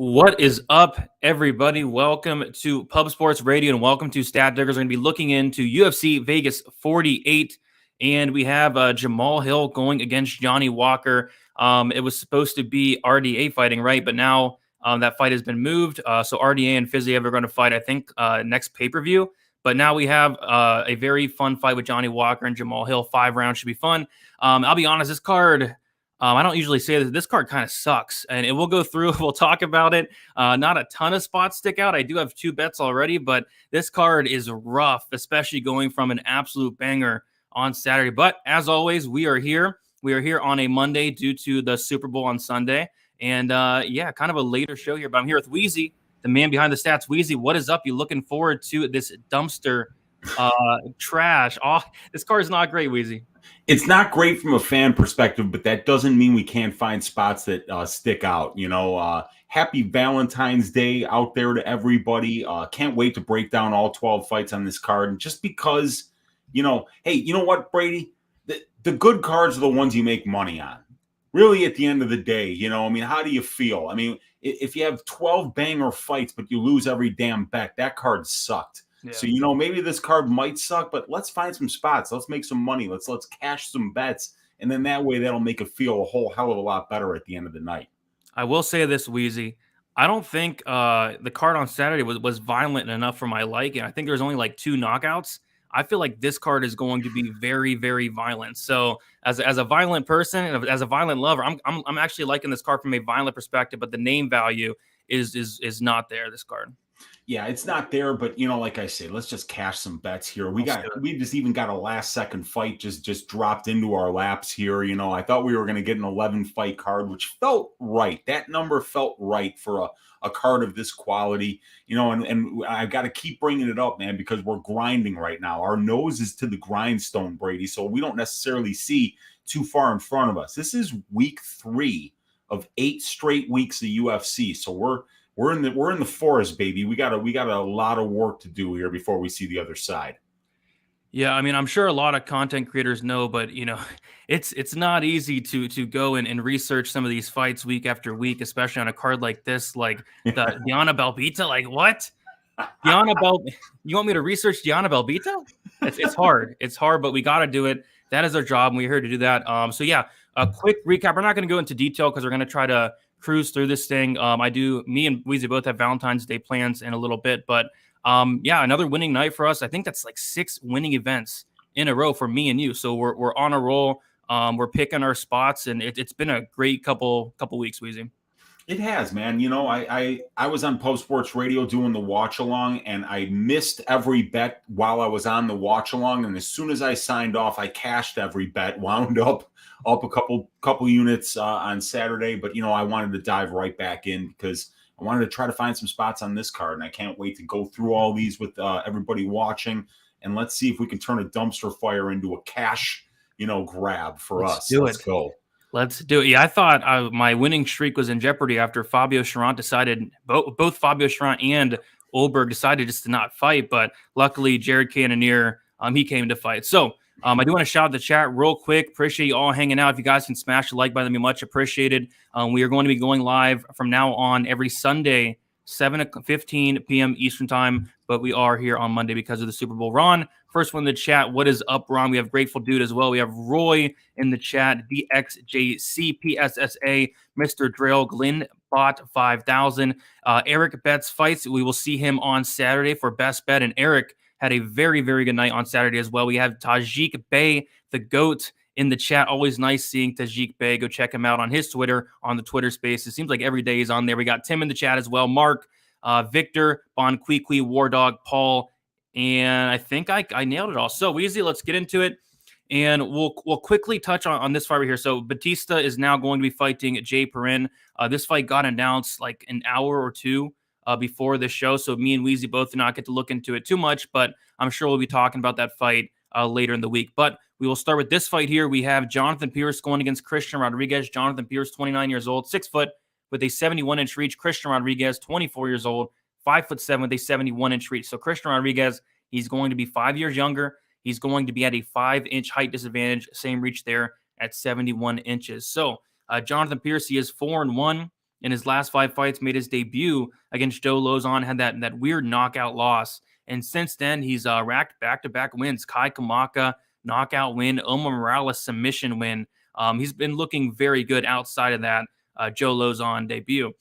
What is up, everybody? Welcome to Pub Sports Radio and welcome to Stat Diggers. We're going to be looking into UFC Vegas 48, and we have Jamahal Hill going against Johnny Walker. It was supposed to be RDA fighting, right? But now that fight has been moved. So RDA and Fiziev are going to fight, I think, next pay-per-view. But now we have a very fun fight with Johnny Walker and Jamahal Hill. 5 rounds should be fun. I'll be honest, this card... I don't usually say this. This card kind of sucks, and it will go through. We'll talk about it. Not a ton of spots stick out. I do have 2 bets already, but this card is rough, especially going from an absolute banger on Saturday. But as always, we are here. We are here on a Monday due to the Super Bowl on Sunday. And yeah, kind of a later show here. But I'm here with Weezy, the man behind the stats. Weezy, what is up? You looking forward to this dumpster trash? Oh, this card is not great, Weezy. It's not great from a fan perspective, but that doesn't mean we can't find spots that stick out. Happy Valentine's Day out there to everybody. Can't wait to break down all 12 fights on this card. And just because, hey, you know what, Brady? The good cards are the ones you make money on. Really, at the end of the day, how do you feel? I mean, if you have 12 banger fights, but you lose every damn bet, that card sucked. Yeah. So, maybe this card might suck, but let's find some spots. Let's make some money. Let's cash some bets. And then that way that'll make it feel a whole hell of a lot better at the end of the night. I will say this, Weezy. I don't think the card on Saturday was violent enough for my liking. I think there was only like 2 knockouts. I feel like this card is going to be very, very violent. So as a violent person, as a violent lover, I'm actually liking this card from a violent perspective, but the name value is not there, this card. Yeah, it's not there, but like I say, let's just cash some bets here. We just even got a last second fight just dropped into our laps here. I thought we were going to get an 11 fight card, which felt right. That number felt right for a card of this quality. And I've got to keep bringing it up, man, because we're grinding right now. Our nose is to the grindstone, Brady, so we don't necessarily see too far in front of us. This is week 3 of 8 straight weeks of UFC, so we're in the forest, baby. We got a lot of work to do here before we see the other side. Yeah, I mean, I'm sure a lot of content creators know, but it's not easy to go and research some of these fights week after week, especially on a card like this, like the Diana Balbita. Like what? You want me to research Diana Balbita? It's hard. It's hard, but we got to do it. That is our job, and we're here to do that. So yeah, a quick recap. We're not going to go into detail because we're going to try to cruise through this thing. Me and Weezy both have Valentine's Day plans in a little bit, but yeah, another winning night for us. I think that's like 6 winning events in a row for me and you. So we're on a roll. We're picking our spots, and it's been a great couple weeks, Weezy. It has, man. I was on Pub Sports Radio doing the watch along, and I missed every bet while I was on the watch along. And as soon as I signed off, I cashed every bet, wound up a couple units on Saturday. But I wanted to dive right back in because I wanted to try to find some spots on this card, and I can't wait to go through all these with everybody watching. And let's see if we can turn a dumpster fire into a cash, grab for us. Let's go. Let's do it. Yeah, I thought my winning streak was in jeopardy after Fabio Cherant decided, both Fabio Cherant and Olberg decided just to not fight. But luckily, Jared Cannonier, he came to fight. So I do want to shout out the chat real quick. Appreciate you all hanging out. If you guys can smash the like button, that'd be much appreciated. We are going to be going live from now on every Sunday, 7:15 p.m. Eastern time. But we are here on Monday because of the Super Bowl. Ron, first one in the chat. What is up, Ron? We have Grateful Dude as well. We have Roy in the chat, DXJCPSSA, Mr. Drill, Glenn Bot 5000. Eric bets fights. We will see him on Saturday for best bet. And Eric had a very, very good night on Saturday as well. We have Tajik Bey, the GOAT, in the chat. Always nice seeing Tajik Bey. Go check him out on his Twitter, on the Twitter space. It seems like every day he's on there. We got Tim in the chat as well. Mark, Victor, Bon Kwee, War Dog, Paul, and I think I nailed it all. So Weezy, let's get into it. And we'll quickly touch on this fight right here. So Bautista is now going to be fighting Jay Perrin. This fight got announced like an hour or 2 before the show. So me and Weezy both did not get to look into it too much, but I'm sure we'll be talking about that fight later in the week. But we will start with this fight here. We have Jonathan Pierce going against Christian Rodriguez. Jonathan Pierce, 29 years old, 6 foot with a 71-inch reach. Christian Rodriguez, 24 years old, 5'7" with a 71-inch reach. So Christian Rodriguez, he's going to be 5 years younger. He's going to be at a 5-inch height disadvantage. Same reach there at 71 inches. So Jonathan Pierce, he is 4-1 in his last 5 fights, made his debut against Joe Lozon, had that weird knockout loss. And since then, he's racked back-to-back wins. Kai Kamaka, knockout win. Omar Morales, submission win. He's been looking very good outside of that Joe Lozon debut.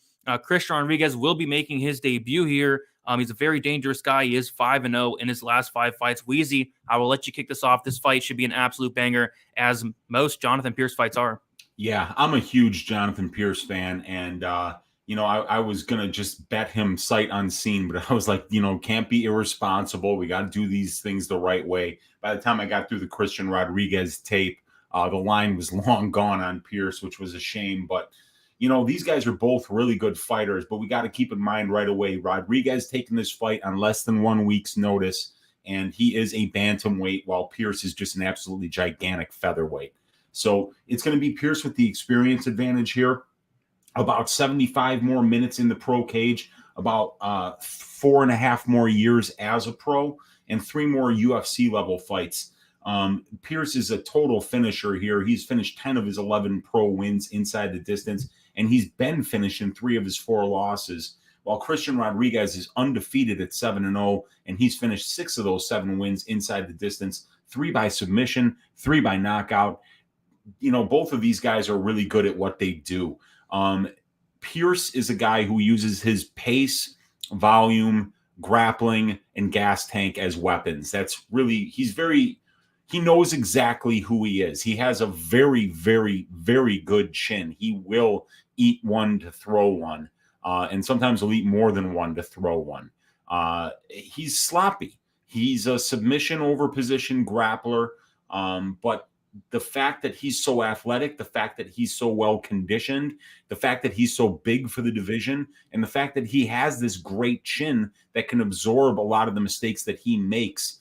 Christian Rodriguez will be making his debut here. He's a very dangerous guy. He is 5-0 in his last 5 fights. Weezy, I will let you kick this off. This fight should be an absolute banger, as most Jonathan Pierce fights are. Yeah, I'm a huge Jonathan Pierce fan, and I was gonna just bet him sight unseen, but I was like, can't be irresponsible. We got to do these things the right way. By the time I got through the Christian Rodriguez tape, the line was long gone on Pierce, which was a shame. But these guys are both really good fighters, but we got to keep in mind right away, Rodriguez taking this fight on less than 1 week's notice, and he is a bantamweight, while Pierce is just an absolutely gigantic featherweight. So it's going to be Pierce with the experience advantage here. About 75 more minutes in the pro cage, about 4.5 more years as a pro, and 3 more UFC level fights. Pierce is a total finisher here. He's finished 10 of his 11 pro wins inside the distance, and he's been finishing 3 of his 4 losses, while Christian Rodriguez is undefeated at 7-0, and he's finished 6 of those 7 wins inside the distance, 3 by submission, 3 by knockout. Both of these guys are really good at what they do. Pierce is a guy who uses his pace, volume, grappling, and gas tank as weapons. He knows exactly who he is. He has a very, very, very good chin. He will eat one to throw one, and sometimes he'll eat more than one to throw one. He's sloppy. He's a submission over position grappler, but the fact that he's so athletic, the fact that he's so well conditioned, the fact that he's so big for the division, and the fact that he has this great chin that can absorb a lot of the mistakes that he makes,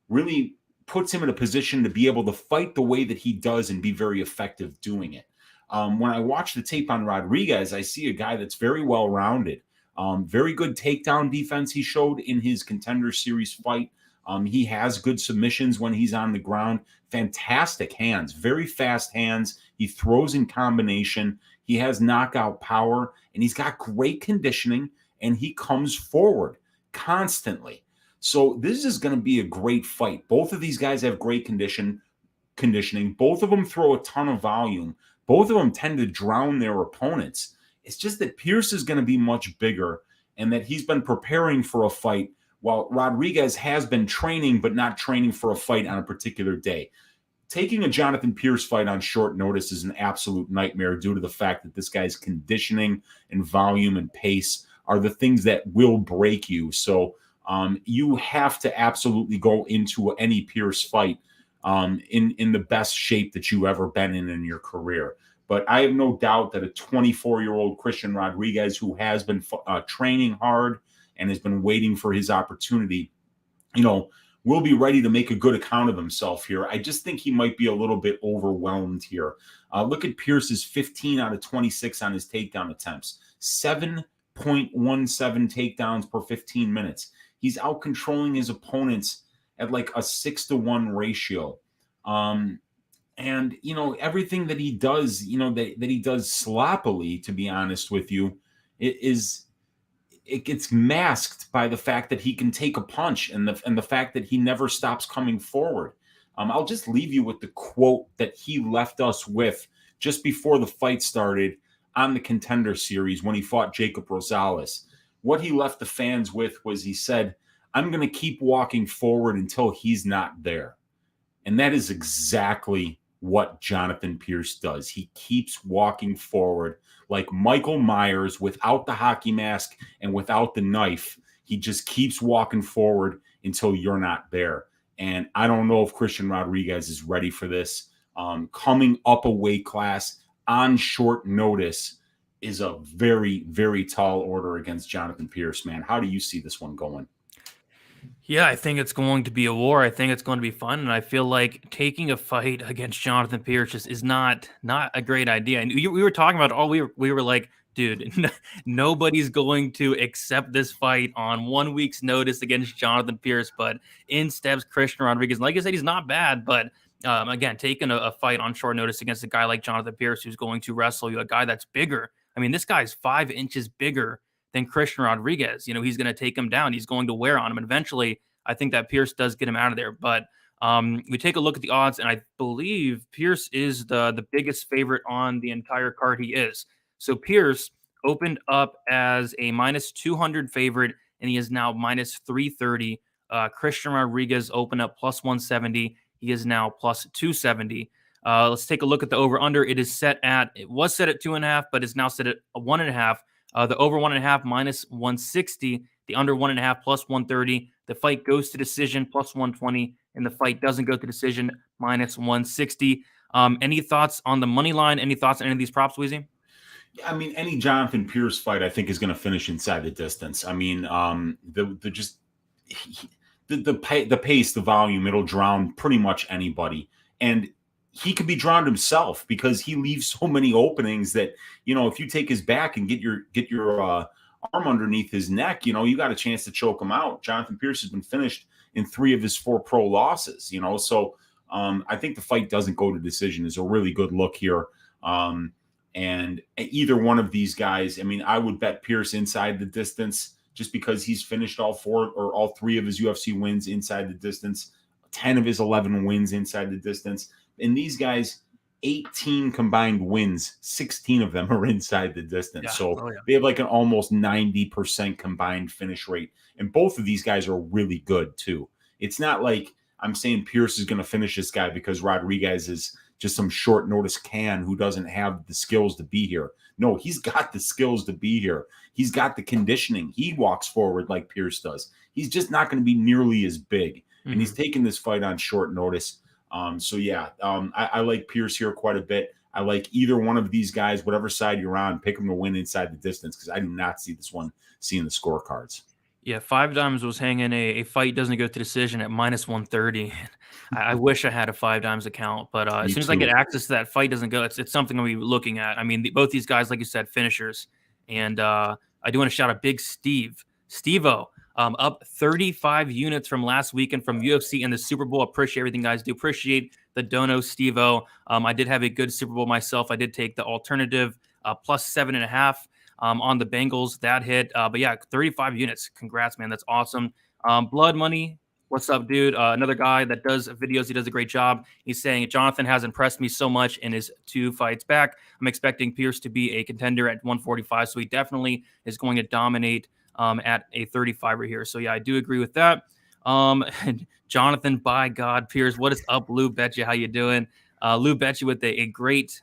really puts him in a position to be able to fight the way that he does and be very effective doing it. When I watch the tape on Rodriguez, I see a guy that's very well-rounded. Very good takedown defense he showed in his Contender Series fight. He has good submissions when he's on the ground. Fantastic hands, very fast hands. He throws in combination. He has knockout power, and he's got great conditioning, and he comes forward constantly. So this is going to be a great fight. Both of these guys have great conditioning. Both of them throw a ton of volume. Both of them tend to drown their opponents. It's just that Pierce is going to be much bigger, and that he's been preparing for a fight, while Rodriguez has been training, but not training for a fight on a particular day. Taking a Jonathan Pierce fight on short notice is an absolute nightmare due to the fact that this guy's conditioning and volume and pace are the things that will break you. So you have to absolutely go into any Pierce fight in the best shape that you've ever been in your career. But I have no doubt that a 24-year-old Christian Rodriguez, who has been training hard and has been waiting for his opportunity, will be ready to make a good account of himself here. I just think he might be a little bit overwhelmed here. Look at Pierce's 15 out of 26 on his takedown attempts, 7.17 takedowns per 15 minutes. He's out-controlling his opponents at like a 6-to-1 ratio. And, everything that he does, that he does sloppily, to be honest with you, it gets masked by the fact that he can take a punch and the fact that he never stops coming forward. I'll just leave you with the quote that he left us with just before the fight started on the Contender Series when he fought Jacob Rosales. What he left the fans with was, he said, "I'm going to keep walking forward until he's not there." And that is exactly what Jonathan Pierce does. He keeps walking forward like Michael Myers without the hockey mask and without the knife. He just keeps walking forward until you're not there. And I don't know if Christian Rodriguez is ready for this. Coming up a weight class on short notice is a very, very tall order against Jonathan Pierce, man. How do you see this one going? Yeah, I think it's going to be a war. I think it's going to be fun, and I feel like taking a fight against Jonathan Pierce is not a great idea. And we were talking about we were like, dude, nobody's going to accept this fight on 1 week's notice against Jonathan Pierce. But in steps Christian Rodriguez. And like I said, he's not bad, but again, taking a fight on short notice against a guy like Jonathan Pierce, who's going to wrestle you, a guy that's bigger I mean, this guy's 5 inches bigger than Christian Rodriguez. He's going to take him down. He's going to wear on him. And eventually, I think that Pierce does get him out of there. But we take a look at the odds, and I believe Pierce is the biggest favorite on the entire card. He is. So Pierce opened up as a minus 200 favorite, and he is now minus 330. Christian Rodriguez opened up plus 170. He is now plus 270. Let's take a look at the over-under. It was set at 2.5, but is now set at 1.5. The over 1.5 minus 160. The under 1.5 plus 130. The fight goes to decision plus 120, and the fight doesn't go to decision minus 160. Any thoughts on the money line? Any thoughts on any of these props, Weezy? I mean, any Jonathan Pierce fight, I think, is going to finish inside the distance. I mean, the pace, the volume, it'll drown pretty much anybody. And he could be drowned himself because he leaves so many openings that, if you take his back and get your arm underneath his neck, you got a chance to choke him out. Jonathan Pierce has been finished in 3 of his 4 pro losses, so I think the fight doesn't go to decision is a really good look here. And either one of these guys, I mean, I would bet Pierce inside the distance just because he's finished all 4 or all 3 of his UFC wins inside the distance, 10 of his 11 wins inside the distance. And these guys, 18 combined wins, 16 of them are inside the distance. Yeah. So they have like an almost 90% combined finish rate. And both of these guys are really good too. It's not like I'm saying Pierce is going to finish this guy because Rodriguez is just some short notice can who doesn't have the skills to be here. No, he's got the skills to be here. He's got the conditioning. He walks forward like Pierce does. He's just not going to be nearly as big. Mm-hmm. And he's taking this fight on short notice. I like Pierce here quite a bit. I like either one of these guys, whatever side you're on, pick them to win inside the distance because I do not see this one seeing the scorecards. Yeah, 5 Dimes was hanging a fight doesn't go to decision at minus 130. I wish I had a 5 Dimes account, but as soon as I get access to that fight doesn't go, it's something I'll be looking at. I mean, both these guys, like you said, finishers. And I do want to shout out Big Steve-O, up 35 units from last weekend from UFC and the Super Bowl. Appreciate everything guys do. Appreciate the dono, Steve-O. I did have a good Super Bowl myself. I did take the alternative plus 7.5. On the Bengals, that hit. But yeah, 35 units. Congrats, man. That's awesome. Blood Money, what's up, dude? Another guy that does videos. He does a great job. He's saying, Jonathan has impressed me so much in his 2 fights back. I'm expecting Pierce to be a contender at 145, so he definitely is going to dominate at a 35er here. So yeah, I do agree with that. Jonathan, by God, Pierce, what is up, Lou Betcha? How you doing? Lou Betcha with a great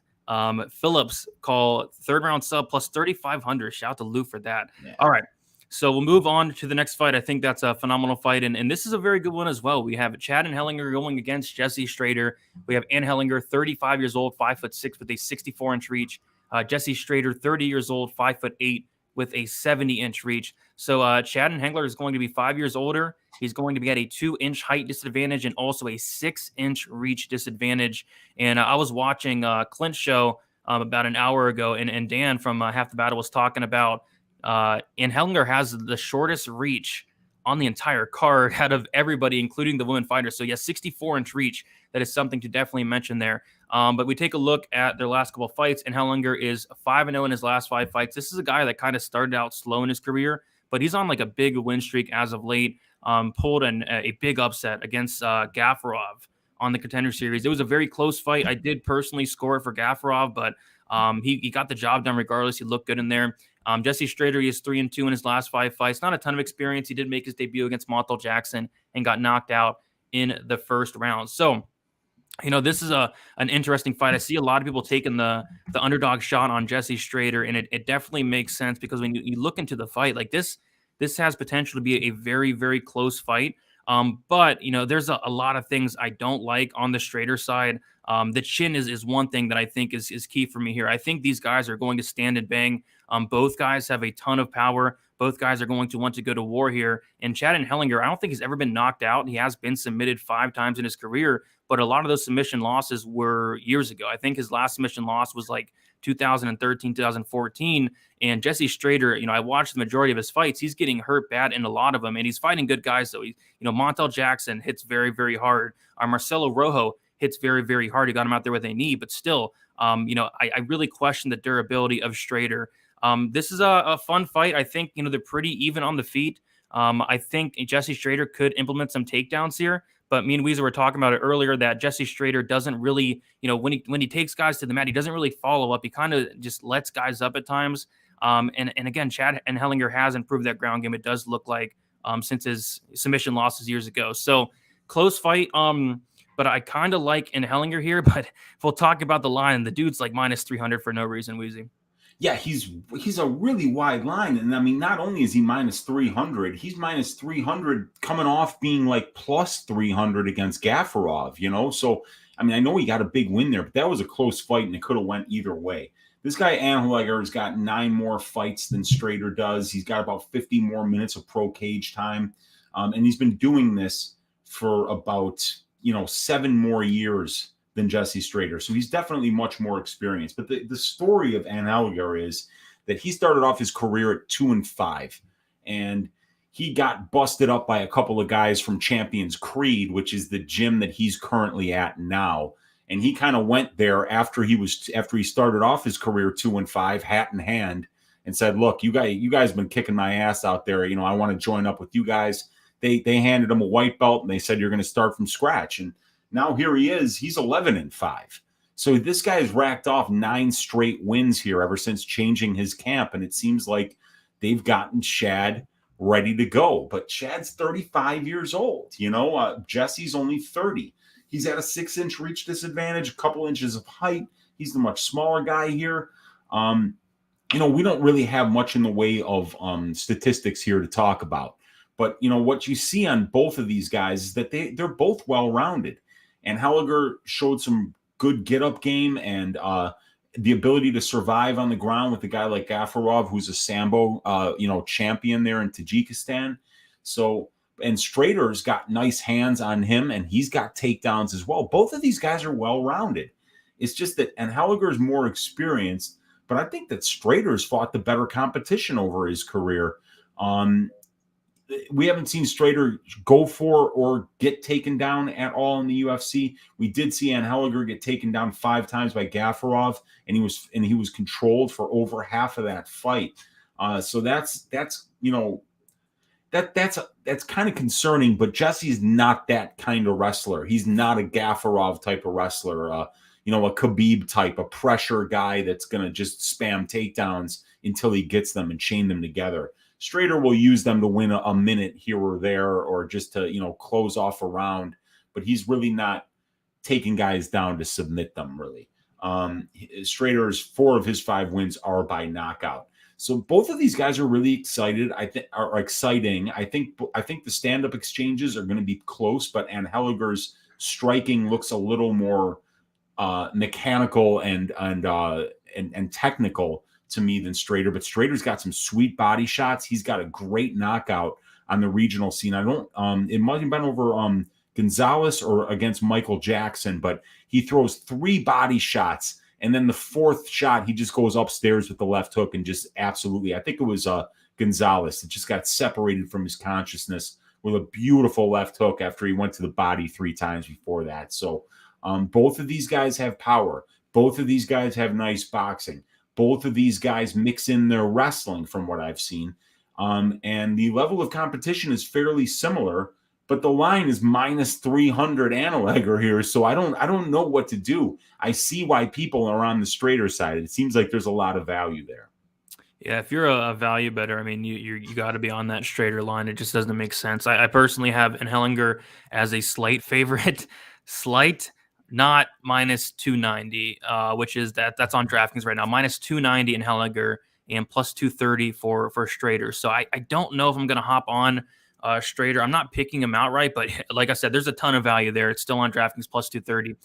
Phillips call 3rd round sub plus 3,500. Shout out to Lou for that. Yeah. All right. So we'll move on to the next fight. I think that's a phenomenal fight. And this is a very good one as well. We have Chad and Hellinger going against Jesse Strader. We have Ann Hellinger, 35 years old, 5'6" with a 64-inch reach. Jesse Strader, 30 years old, 5'8" with a 70-inch reach. So Chad and Hellinger is going to be 5 years older. He's going to be at a 2-inch height disadvantage and also a 6-inch reach disadvantage. And I was watching Clint's show about an hour ago, and Dan from Half the Battle was talking about and Hellinger has the shortest reach on the entire card out of everybody, including the women fighters. So, yes, 64-inch reach. That is something to definitely mention there. But we take a look at their last couple of fights, and Hellinger is 5-0 in his last 5 fights. This is a guy that kind of started out slow in his career, but he's on like a big win streak as of late. Pulled a big upset against Gafarov on the Contender Series. It was a very close fight. I did personally score it for Gafarov, but he got the job done regardless. He looked good in there. Jesse Strader, he is 3-2 in his last 5 fights. Not a ton of experience. He did make his debut against Motta Jackson and got knocked out in the first round. So, this is an interesting fight. I see a lot of people taking the underdog shot on Jesse Strader, and it definitely makes sense because when you look into the fight, like this has potential to be a very, very close fight. But, there's a lot of things I don't like on the Strader side. The chin is one thing that I think is key for me here. I think these guys are going to stand and bang. Both guys have a ton of power. Both guys are going to want to go to war here. And Chad and Hellinger, I don't think he's ever been knocked out. He has been submitted 5 times in his career, but a lot of those submission losses were years ago. I think his last submission loss was like 2013, 2014. And Jesse Strader, I watched the majority of his fights. He's getting hurt bad in a lot of them, and he's fighting good guys. So, Montel Jackson hits very, very hard. Marcelo Rojo hits very, very hard. He got him out there with a knee, but still, I really question the durability of Striegl. This is a fun fight. I think, they're pretty even on the feet. I think Jesse Striegl could implement some takedowns here. But me and Weezer were talking about it earlier that Jesse Striegl doesn't really, when he takes guys to the mat, he doesn't really follow up. He kind of just lets guys up at times. And again, Chad and Hellinger has improved that ground game. It does look like since his submission losses years ago. So close fight. But I kind of like in Hellinger here. But if we'll talk about the line, the dude's like minus 300 for no reason, Weezy. Yeah, he's a really wide line. And I mean, not only is he minus 300, he's minus 300 coming off being like plus 300 against Gafarov, So, I mean, I know he got a big win there, but that was a close fight and it could have went either way. This guy, Hellinger, has got 9 more fights than Striegl does. He's got about 50 more minutes of pro cage time. And he's been doing this for about, 7 more years than Jesse Striegl. So he's definitely much more experienced. But the story of Hellinger is that he started off his career at 2-5. And he got busted up by a couple of guys from Champions Creed, which is the gym that he's currently at now. And he kind of went there after he started off his career 2-5, hat in hand, and said, "Look, you guys have been kicking my ass out there. I want to join up with you guys." They handed him a white belt and they said, "You're going to start from scratch." And now here he is. He's 11-5. So this guy has racked off 9 straight wins here ever since changing his camp. And it seems like they've gotten Chad ready to go. But Chad's 35 years old. Jesse's only 30. He's at a 6-inch reach disadvantage, a couple inches of height. He's the much smaller guy here. We don't really have much in the way of statistics here to talk about. But, what you see on both of these guys is that they're both well-rounded. And Hellinger showed some good get-up game and the ability to survive on the ground with a guy like Gafarov, who's a Sambo, champion there in Tajikistan. So, and Striegler's got nice hands on him, and he's got takedowns as well. Both of these guys are well-rounded. It's just that, and Hellinger's more experienced, but I think that Striegler's fought the better competition over his career. We haven't seen Striegl go for or get taken down at all in the UFC. We did see Hellinger get taken down 5 times by Gafarov, and he was controlled for over half of that fight. So that's kind of concerning. But Jesse's not that kind of wrestler. He's not a Gafarov type of wrestler. A Khabib type, a pressure guy that's going to just spam takedowns until he gets them and chain them together. Striegl will use them to win a minute here or there, or just to, close off a round, but he's really not taking guys down to submit them, really. Striegler's 4 of his 5 wins are by knockout. So both of these guys are really exciting. I think the stand-up exchanges are going to be close, but Hellinger's striking looks a little more mechanical and technical to me than Striegl, but Striegler's got some sweet body shots. He's got a great knockout on the regional scene. It might have been over Gonzalez or against Michael Jackson, but he throws 3 body shots, and then the 4th shot, he just goes upstairs with the left hook and just absolutely, I think it was Gonzalez that just got separated from his consciousness with a beautiful left hook after he went to the body 3 times before that. So both of these guys have power. Both of these guys have nice boxing. Both of these guys mix in their wrestling from what I've seen. And the level of competition is fairly similar, but the line is minus 300 Hellinger here. So I don't know what to do. I see why people are on the Striegl side. It seems like there's a lot of value there. Yeah, if you're a value bettor, I mean, you got to be on that Striegl line. It just doesn't make sense. I personally have Hellinger as a slight favorite. Slight, not minus 290, which is that's on DraftKings right now. Minus 290 in Hellinger and plus 230 for Striegl. So I don't know if I'm going to hop on Striegl. I'm not picking him outright, but like I said, there's a ton of value there. It's still on DraftKings plus 230.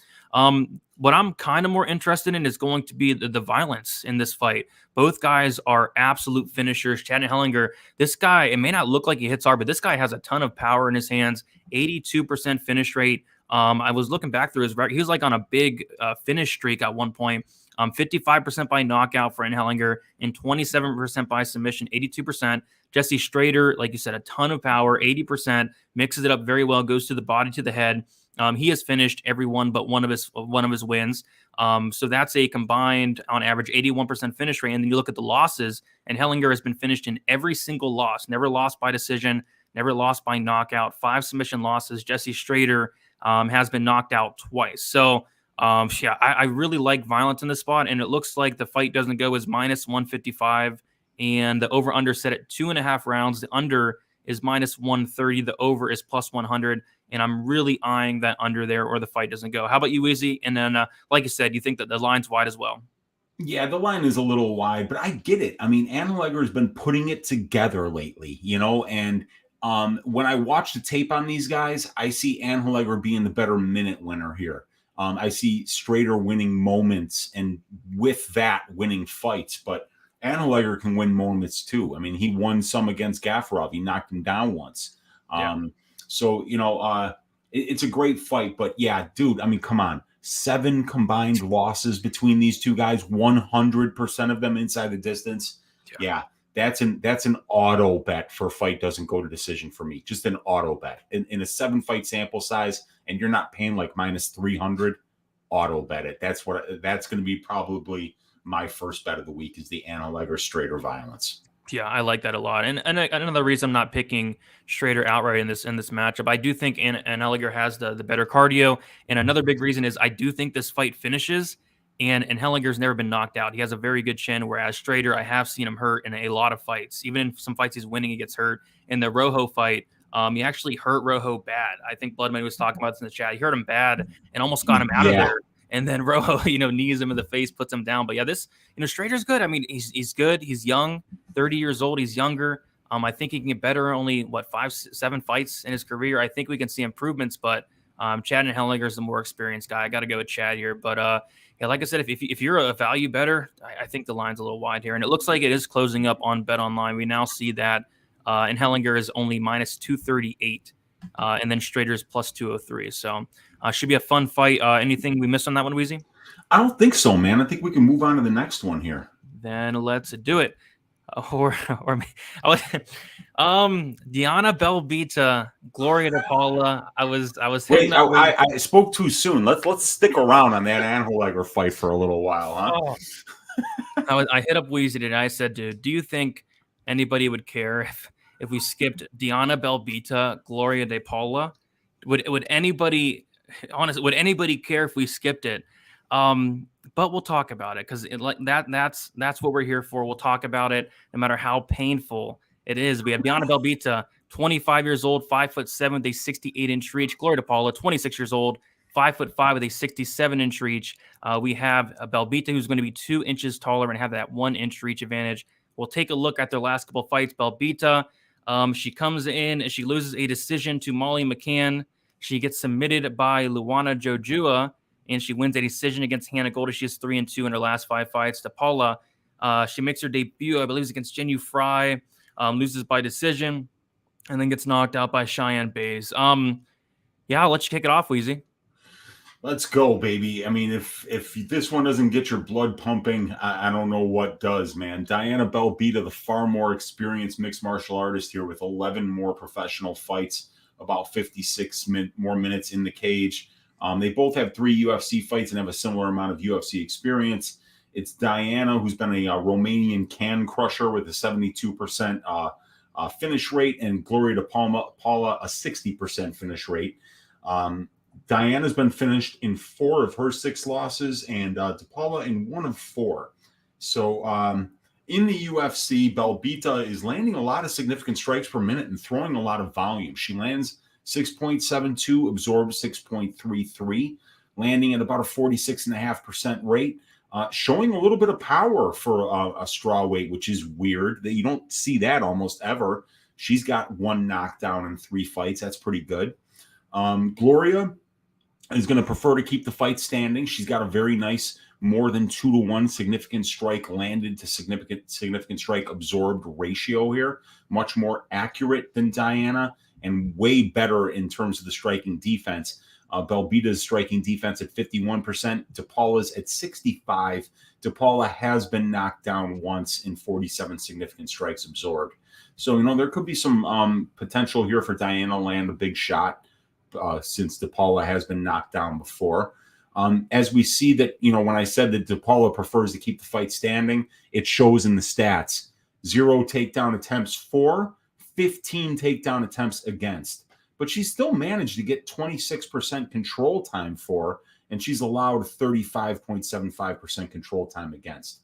What I'm kind of more interested in is going to be the violence in this fight. Both guys are absolute finishers. Chad Hellinger, this guy, it may not look like he hits hard, but this guy has a ton of power in his hands. 82% finish rate. I was looking back through his record. He was like on a big finish streak at one point. 55% by knockout for Hellinger and 27% by submission, 82%. Jesse Striegl, like you said, a ton of power, 80%, mixes it up very well, goes to the body, to the head. He has finished every one but one of his wins. So that's a combined, on average, 81% finish rate. And then you look at the losses, and Hellinger has been finished in every single loss. Never lost by decision, never lost by knockout. 5 submission losses. Jesse Strader has been knocked out twice. So yeah, I really like violence in this spot, and it looks like the fight doesn't go as minus 155, and the over-under set at 2.5 rounds. The under is minus 130. The over is plus 100, and I'm really eyeing that under there, or the fight doesn't go. How about you, Weezy? And then, like you said, you think that the line's wide as well? Yeah, the line is a little wide, but I get it. I mean, Anheliger has been putting it together lately, and when I watch the tape on these guys, I see Anheliger being the better minute winner here. I see Strader winning moments, and with that, winning fights. But Anheliger can win moments too. I mean, he won some against Gafurov. He knocked him down once. So, it's a great fight. But yeah, dude, I mean, come on. 7 combined losses between these two guys, 100% of them inside the distance. Yeah, that's an auto bet for fight doesn't go to decision for me. Just an auto bet. In a 7-fight sample size, and you're not paying like minus 300, auto bet it. That's going to be probably my first bet of the week, is the Anheliger Strader violence. Yeah, I like that a lot. And another reason I'm not picking Strader outright in this matchup, I do think Hellinger has the better cardio. And another big reason is I do think this fight finishes, and Hellinger's never been knocked out. He has a very good chin, whereas Strader, I have seen him hurt in a lot of fights. Even in some fights he's winning, he gets hurt. In the Rojo fight, he actually hurt Rojo bad. I think Bloodman was talking about this in the chat. He hurt him bad and almost got him out of there. And then Rojo, knees him in the face, puts him down. But yeah, this, Strader's good. I mean, he's good. He's young, 30 years old. He's younger. I think he can get better. Only 5-7 fights in his career. I think we can see improvements. But Chad and Hellinger is the more experienced guy. I got to go with Chad here. But yeah, like I said, if you're a value bettor, I think the line's a little wide here, and it looks like it is closing up on Bet Online. We now see that, and Hellinger is only minus 238. And then Strader's plus 203. So should be a fun fight. Anything we missed on that one, Weezy? I don't think so, man. I think we can move on to the next one here. Then let's do it. Diana Balbita, Gloria DePaula. Wait, I spoke too soon. Let's stick around on that Anheliger fight for a little while, huh? I hit up Weezy today. I said, dude, do you think anybody would care if we skipped Diana Balbita, Gloria DePaula? Would anybody care if we skipped it? But we'll talk about it, because that's what we're here for. We'll talk about it no matter how painful it is. We have Diana Balbita, 25 years old, 5'7" with a 68-inch reach. Gloria DePaula, 26 years old, 5'5" with a 67-inch reach. We have a Balbita who's going to be 2 inches taller and have that 1-inch reach advantage. We'll take a look at their last couple fights. Balbita, she comes in and she loses a decision to Molly McCann. She gets submitted by Luana Jojua, and she wins a decision against Hannah Golder. She is 3-2 in her last 5 fights. DePaula, she makes her debut, I believe, against Jenu Fry, loses by decision, and then gets knocked out by Cheyenne Bays. Yeah, I'll let you kick it off, Weezy. Let's go, baby. I mean, if this one doesn't get your blood pumping, I don't know what does, man. Diana Balbita, the far more experienced mixed martial artist here, with 11 more professional fights, about 56 more minutes in the cage. They both have 3 UFC fights and have a similar amount of UFC experience. It's Diana, who's been a Romanian can crusher with a 72% finish rate, and Gloria DePaula, a 60% finish rate. Diana's been finished in 4 of her 6 losses, and DePaula in 1 of 4. So in the UFC, Balbita is landing a lot of significant strikes per minute and throwing a lot of volume. She lands 6.72, absorbs 6.33, landing at about a 46.5% rate, showing a little bit of power for a strawweight, which is weird. That you don't see that almost ever. She's got 1 knockdown in 3 fights. That's pretty good. Gloria is going to prefer to keep the fight standing. She's got a very nice more than 2-to-1 significant strike landed to significant strike absorbed ratio here. Much more accurate than Diana, and way better in terms of the striking defense. Balbita's striking defense at 51%. DePaula's at 65%. DePaula has been knocked down once in 47 significant strikes absorbed. So, there could be some potential here for Diana to land a big shot. since DePaula has been knocked down before. As we see that, when I said that DePaula prefers to keep the fight standing, it shows in the stats. 0 takedown attempts for, 15 takedown attempts against. But she still managed to get 26% control time for, and she's allowed 35.75% control time against.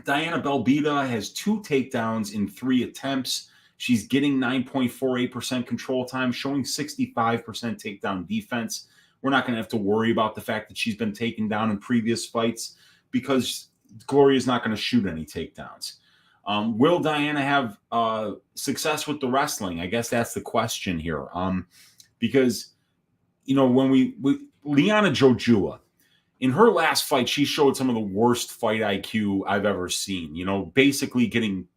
Diana Balbita has 2 takedowns in 3 attempts. She's getting 9.48% control time, showing 65% takedown defense. We're not going to have to worry about the fact that she's been taken down in previous fights because Gloria's not going to shoot any takedowns. Will Diana have success with the wrestling? I guess that's the question here. Because, when Liana Jojua, in her last fight, she showed some of the worst fight IQ I've ever seen, basically getting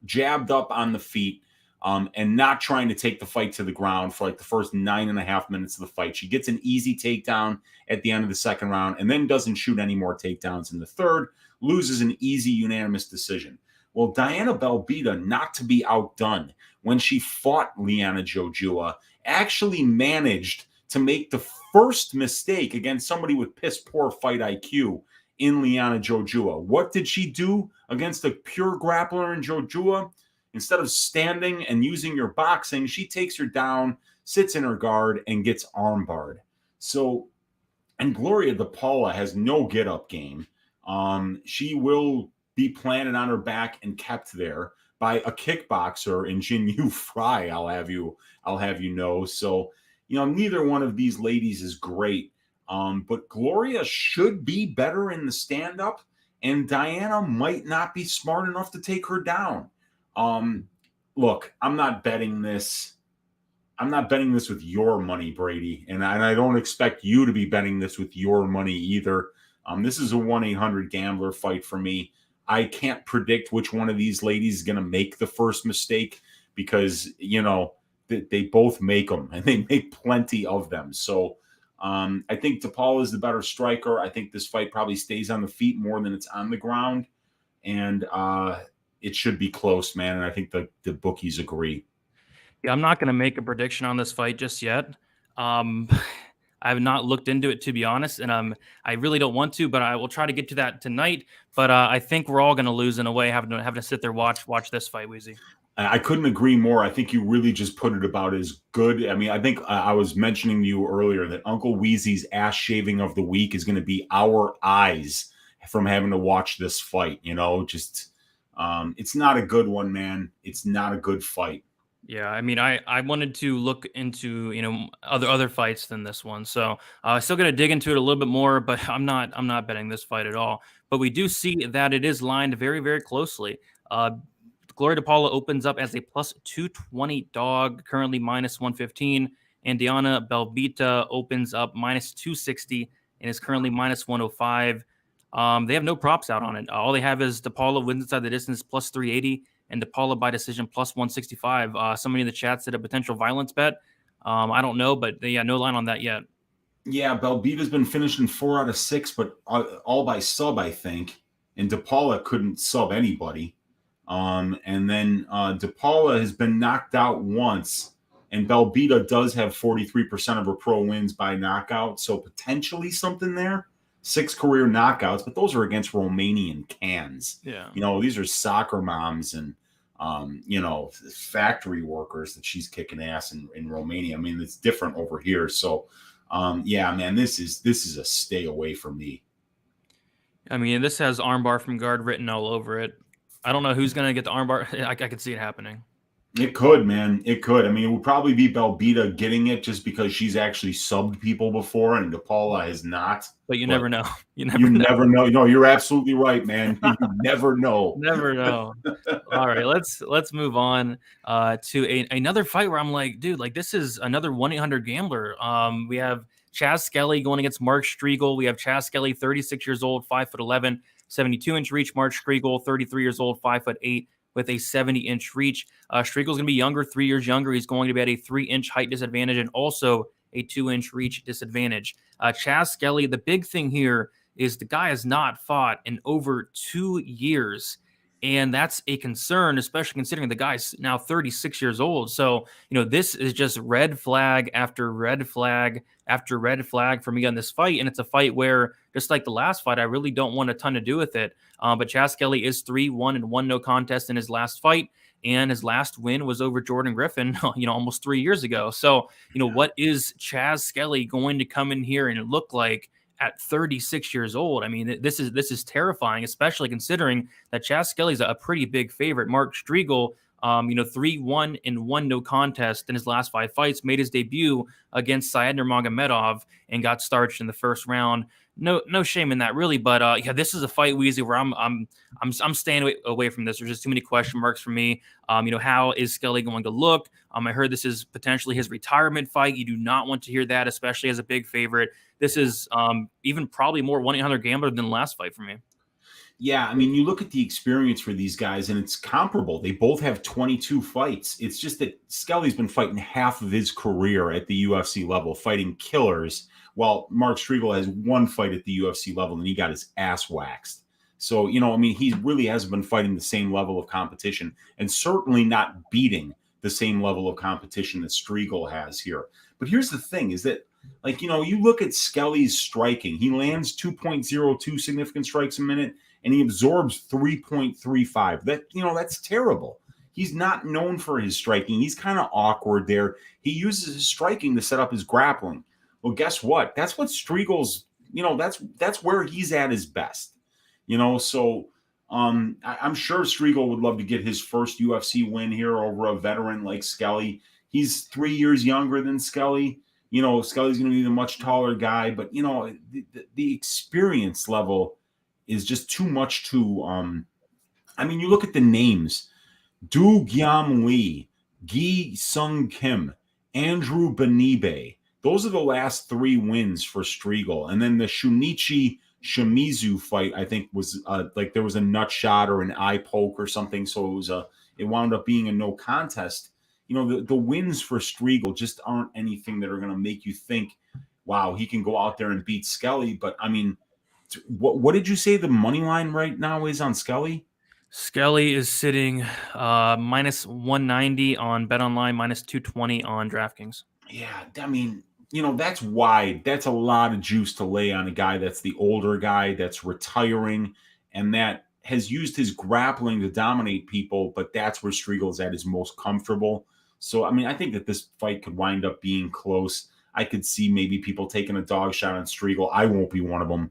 jabbed up on the feet and not trying to take the fight to the ground for like the first 9.5 minutes of the fight. She gets an easy takedown at the end of the second round and then doesn't shoot any more takedowns in the third, loses an easy unanimous decision. Well, Diana Balbita, not to be outdone, when she fought Liana Jojua, actually managed to make the first mistake against somebody with piss poor fight IQ in Liana Jojua. What did she do against a pure grappler in Jojua? Instead of standing and using your boxing, she takes her down, sits in her guard, and gets armbarred. So, and Gloria DePaula has no get-up game. She will be planted on her back and kept there by a kickboxer in Jinyu Fry, I'll have you know. So, neither one of these ladies is great. But Gloria should be better in the stand-up, and Diana might not be smart enough to take her down. Look, I'm not betting this with your money, Brady, and I don't expect you to be betting this with your money either. This is a 1-800-GAMBLER fight for me. I can't predict which one of these ladies is going to make the first mistake because, they both make them, and they make plenty of them. So I think DePaula is the better striker. I think this fight probably stays on the feet more than it's on the ground. And it should be close, man. And I think the bookies agree. Yeah, I'm not going to make a prediction on this fight just yet. I have not looked into it, to be honest, and I really don't want to, but I will try to get to that tonight. But I think we're all going to lose in a way, having to sit there watch this fight, Weezy. I couldn't agree more. I think you really just put it about as good. I mean, I think I was mentioning to you earlier that Uncle Weezy's ass shaving of the week is going to be our eyes from having to watch this fight. Just it's not a good one, man. It's not a good fight. Yeah, I mean, I wanted to look into other fights than this one, so I'm still gonna dig into it a little bit more, but I'm not betting this fight at all. But we do see that it is lined very, very closely. Gloria DePaula opens up as a plus 220 dog, currently minus 115, and Diana Balbita opens up minus 260 and is currently minus 105. They have no props out on it. All they have is DePaula wins inside the distance plus 380. And DePaula by decision plus 165. Somebody in the chat said a potential violence bet. I don't know, but no line on that yet. Yeah, Balbita's been finishing 4 out of 6, but all by sub, I think. And DePaula couldn't sub anybody. And then DePaula has been knocked out once, and Balbita does have 43% of her pro wins by knockout, so potentially something there. 6 career knockouts, but those are against Romanian cans. Yeah. These are soccer moms and, factory workers that she's kicking ass in Romania. I mean, it's different over here. So, man, this is a stay away from me. I mean, this has armbar from guard written all over it. I don't know who's going to get the armbar. I could see it happening. It could, man. It could. I mean, it would probably be Balbita getting it just because she's actually subbed people before and DePaula has not. But you never know. You never know. No, you're absolutely right, man. You never know. Never know. All right, let's move on to another fight where I'm like, dude, like this is another 1-800-GAMBLER. We have Chaz Skelly going against Mark Striegl. We have Chaz Skelly, 36 years old, 5'11", 72-inch reach. Mark Striegl, 33 years old, 5'8", with a 70-inch reach. Striegel's going to be younger, 3 years younger. He's going to be at a 3-inch height disadvantage and also a 2-inch reach disadvantage. Chaz Skelly, the big thing here is the guy has not fought in over 2 years. And that's a concern, especially considering the guy's now 36 years old. So, this is just red flag after red flag after red flag for me on this fight. And it's a fight where, just like the last fight, I really don't want a ton to do with it. But Chaz Skelly is 3-1 and 1 no contest in his last fight. And his last win was over Jordan Griffin, almost 3 years ago. So, what is Chaz Skelly going to come in here and look like at 36 years old? I mean, this is terrifying, especially considering that Chaz Skelly's a pretty big favorite. Mark Striegl, 3-1 and 1 no contest in his last 5 fights, made his debut against Syed Nurmagomedov and got starched in the first round. No shame in that, really. But this is a fight, Weezy, where I'm staying away from this. There's just too many question marks for me. How is Skelly going to look? I heard this is potentially his retirement fight. You do not want to hear that, especially as a big favorite. This is even probably more 1-800 gambler than the last fight for me. Yeah, I mean, you look at the experience for these guys, and it's comparable. They both have 22 fights. It's just that Skelly's been fighting half of his career at the UFC level, fighting killers, while Mark Striegl has 1 fight at the UFC level, and he got his ass waxed. So, he really hasn't been fighting the same level of competition, and certainly not beating the same level of competition that Striegl has here. But here's the thing, is that, you look at Skelly's striking. He lands 2.02 significant strikes a minute, and he absorbs 3.35. That's terrible. He's not known for his striking. He's kind of awkward there. He uses his striking to set up his grappling. Well, guess what? That's what Striegel's, that's where he's at his best. So I'm sure Striegl would love to get his first UFC win here over a veteran like Skelly. He's 3 years younger than Skelly. Skelly's going to be the much taller guy, but, the experience level is just too much to, you look at the names: Du Gyam Lee, Gi Sung Kim, Andrew Benibe. Those are the last 3 wins for Striegl. And then the Shunichi Shimizu fight, I think, was there was a nut shot or an eye poke or something. So it wound up being a no contest. The wins for Striegl just aren't anything that are going to make you think, wow, he can go out there and beat Skelly. But what did you say the money line right now is on Skelly? Skelly is sitting minus 190 on BetOnline, minus 220 on DraftKings. Yeah, that's wide. That's a lot of juice to lay on a guy that's the older guy that's retiring and that has used his grappling to dominate people, but that's where Striegel's at his most comfortable. So, I think that this fight could wind up being close. I could see maybe people taking a dog shot on Striegl. I won't be one of them.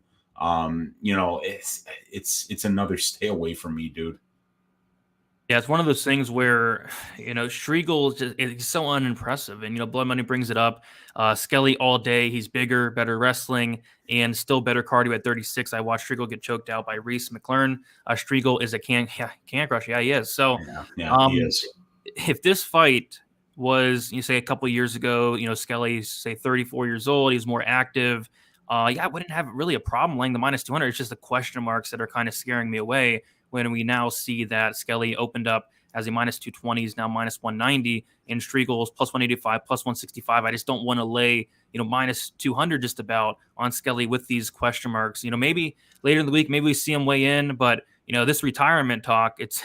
It's another stay away from me, dude. Yeah, it's one of those things where, Striegl is so unimpressive. And, Blood Money brings it up. Skelly all day. He's bigger, better wrestling, and still better cardio at 36. I watched Striegl get choked out by Reese McLaren. Striegl is a can crush. Yeah, he is. So, he is. If this fight was, say, a couple years ago, Skelly, say, 34 years old, he's more active. I wouldn't have really a problem laying the minus 200. It's just the question marks that are kind of scaring me away when we now see that Skelly opened up as a minus 220, is now minus 190, and Striegel's plus 185, plus 165. I just don't want to lay, minus 200 just about on Skelly with these question marks. Maybe later in the week, maybe we see him weigh in, but this retirement talk, it's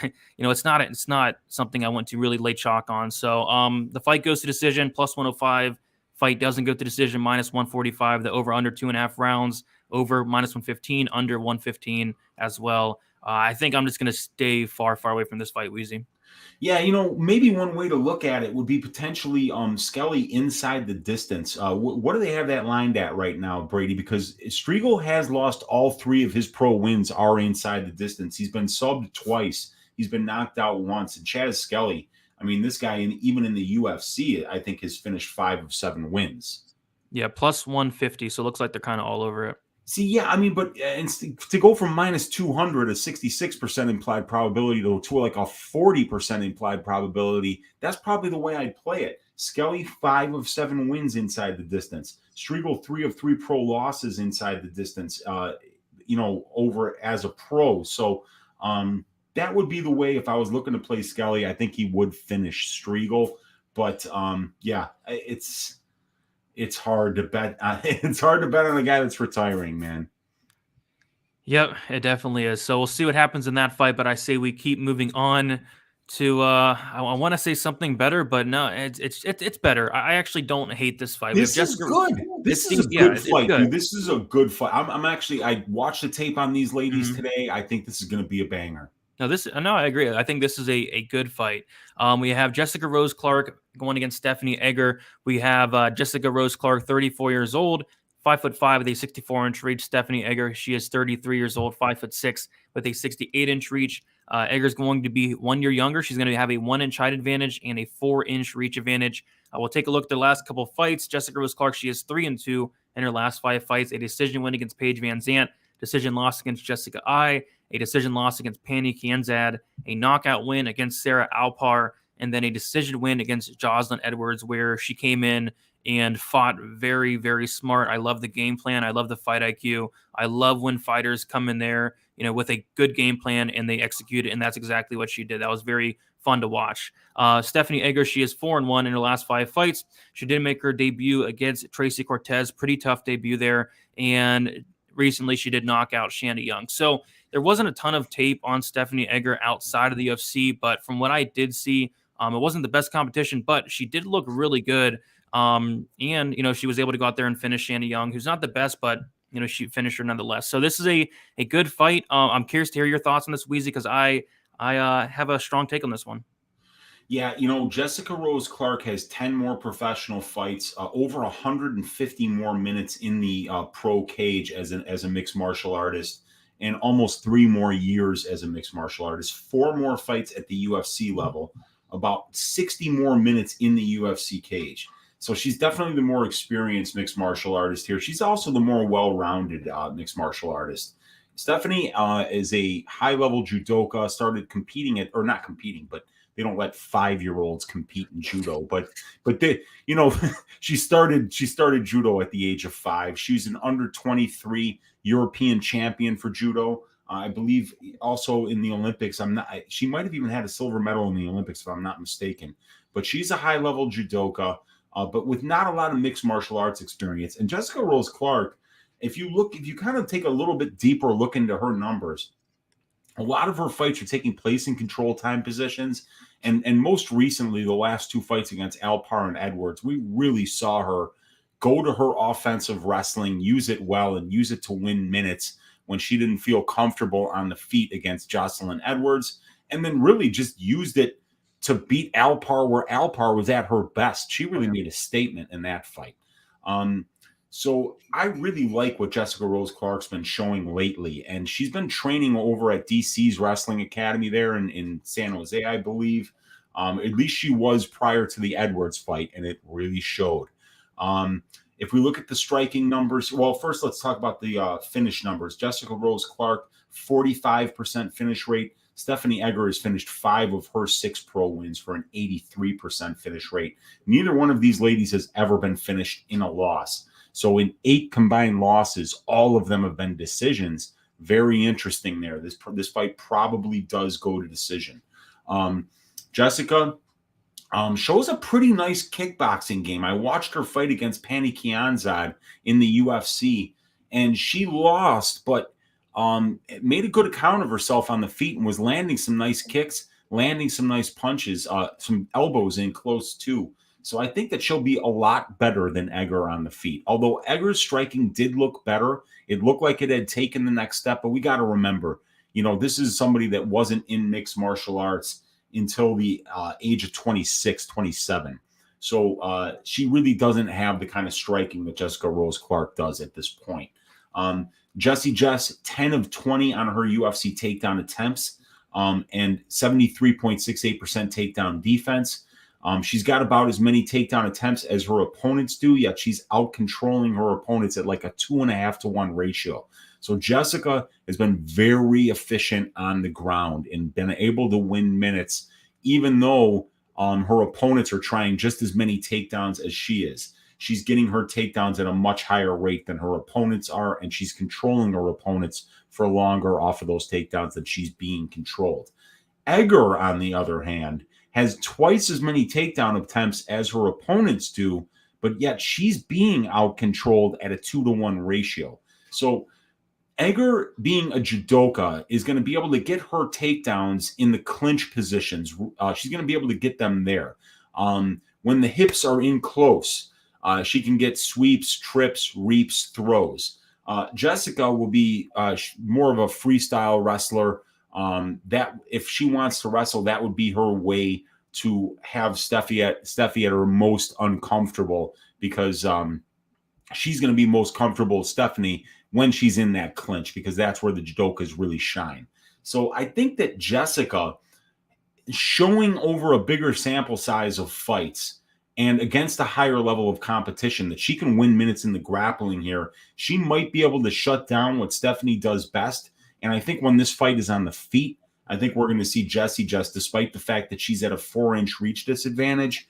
not something I want to really lay chalk on. So the fight goes to decision, plus 105. Fight doesn't go to decision, minus 145. The over under 2.5 rounds, over minus 115, under 115 as well. I think I'm just going to stay far away from this fight, Weezy. Yeah, maybe one way to look at it would be potentially Skelly inside the distance. What do they have that lined at right now, Brady? Because Striegl has lost all 3 of his pro wins are inside the distance. He's been subbed twice. He's been knocked out once. And Chaz Skelly, this guy, even in the UFC, I think has finished 5 of 7 wins. Yeah, plus 150. So it looks like they're kind of all over it. See, yeah, but to go from minus 200, a 66% implied probability to like a 40% implied probability, that's probably the way I'd play it. Skelly, 5 of 7 wins inside the distance. Striegl, 3 of 3 pro losses inside the distance, over as a pro. So that would be the way if I was looking to play Skelly. I think he would finish Striegl. But, it's hard to bet. It's hard to bet on a guy that's retiring, man. Yep, it definitely is. So we'll see what happens in that fight, but I say we keep moving on to I want to say something better, but no, it's better. I actually don't hate this fight. We have This is Jessica. good. This is a Yeah, good it's fight, good. dude. This is a good fight. I'm actually, I watched the tape on these ladies Mhm. today. I think this is going to be a banger. No, I agree. I think this is a good fight. We have Jessica Rose Clark going against Stephanie Egger. We have Jessica Rose Clark, 34 years old, 5'5" with a 64-inch reach. Stephanie Egger, she is 33 years old, 5'6" with a 68-inch reach. Egger's going to be 1 year younger. She's going to have a 1-inch height advantage and a 4-inch reach advantage. We'll take a look at the last couple of fights. Jessica Rose Clark, she is 3-2 in her last 5 fights. A decision win against Paige Van Zant, decision loss against Jessica Ai, a decision loss against Pani Kianzad, a knockout win against Sarah Alpar, and then a decision win against Jocelyn Edwards, where she came in and fought very, very smart. I love the game plan. I love the fight IQ. I love when fighters come in there, with a good game plan and they execute it, and that's exactly what she did. That was very fun to watch. Stephanie Egger, she is 4-1 in her last 5 fights. She did make her debut against Tracy Cortez. Pretty tough debut there. And recently she did knock out Shanna Young. So there wasn't a ton of tape on Stephanie Egger outside of the UFC, but from what I did see, it wasn't the best competition, but she did look really good. And she was able to go out there and finish Shanna Young, who's not the best, but she finished her nonetheless. So this is a good fight. I'm curious to hear your thoughts on this, Weezy, because I have a strong take on this one. Yeah, Jessica Rose Clark has 10 more professional fights, over 150 more minutes in the pro cage as a mixed martial artist, and almost 3 more years as a mixed martial artist. 4 more fights at the UFC level, about 60 more minutes in the UFC cage. So she's definitely the more experienced mixed martial artist here. She's also the more well-rounded mixed martial artist. Stephanie is a high-level judoka, started competing or not competing, but they don't let 5-year-olds compete in judo, but they, she started judo at the age of 5. She's an under 23 European champion for judo. I believe also in the Olympics. She might have even had a silver medal in the Olympics if I'm not mistaken. But she's a high level judoka, but with not a lot of mixed martial arts experience. And Jessica Rose Clark, if you kind of take a little bit deeper look into her numbers, a lot of her fights are taking place in control time positions. And most recently, the last 2 fights against Alpar and Edwards, we really saw her go to her offensive wrestling, use it well, and use it to win minutes when she didn't feel comfortable on the feet against Jocelyn Edwards, and then really just used it to beat Alpar where Alpar was at her best. She really made a statement in that fight. So I really like what Jessica Rose Clark's been showing lately, and she's been training over at DC's Wrestling Academy there in San Jose, I believe. At least she was prior to the Edwards fight, and it really showed. If we look at the striking numbers, well, first let's talk about the finish numbers. Jessica Rose Clark, 45% finish rate. Stephanie Egger has finished 5 of her 6 pro wins for an 83% finish rate. Neither one of these ladies has ever been finished in a loss. So in 8 combined losses, all of them have been decisions. Very interesting there. This fight probably does go to decision. Jessica shows a pretty nice kickboxing game. I watched her fight against Pani Kianzad in the UFC, and she lost, but made a good account of herself on the feet and was landing some nice kicks, landing some nice punches, some elbows in close too. So I think that she'll be a lot better than Egger on the feet. Although Egger's striking did look better, it looked like it had taken the next step. But we got to remember, this is somebody that wasn't in mixed martial arts until the age of 26, 27. So she really doesn't have the kind of striking that Jessica Rose Clark does at this point. Jessie Jess, 10 of 20 on her UFC takedown attempts, and 73.68% takedown defense. She's got about as many takedown attempts as her opponents do, yet she's out-controlling her opponents at like a 2.5 to 1 ratio. So Jessica has been very efficient on the ground and been able to win minutes, even though her opponents are trying just as many takedowns as she is. She's getting her takedowns at a much higher rate than her opponents are, and she's controlling her opponents for longer off of those takedowns than she's being controlled. Egger, on the other hand, has twice as many takedown attempts as her opponents do, but yet she's being out-controlled at a 2 to 1 ratio. So Egger, being a judoka, is going to be able to get her takedowns in the clinch positions. She's going to be able to get them there. When the hips are in close, she can get sweeps, trips, reaps, throws. Jessica will be more of a freestyle wrestler. That if she wants to wrestle, that would be her way to have Steffi at her most uncomfortable, because she's going to be most comfortable, Stephanie, when she's in that clinch, because that's where the judokas really shine. So I think that Jessica, showing over a bigger sample size of fights and against a higher level of competition, that she can win minutes in the grappling here, she might be able to shut down what Stephanie does best. And I think when this fight is on the feet, I think we're going to see Jessie, just despite the fact that she's at a 4-inch reach disadvantage,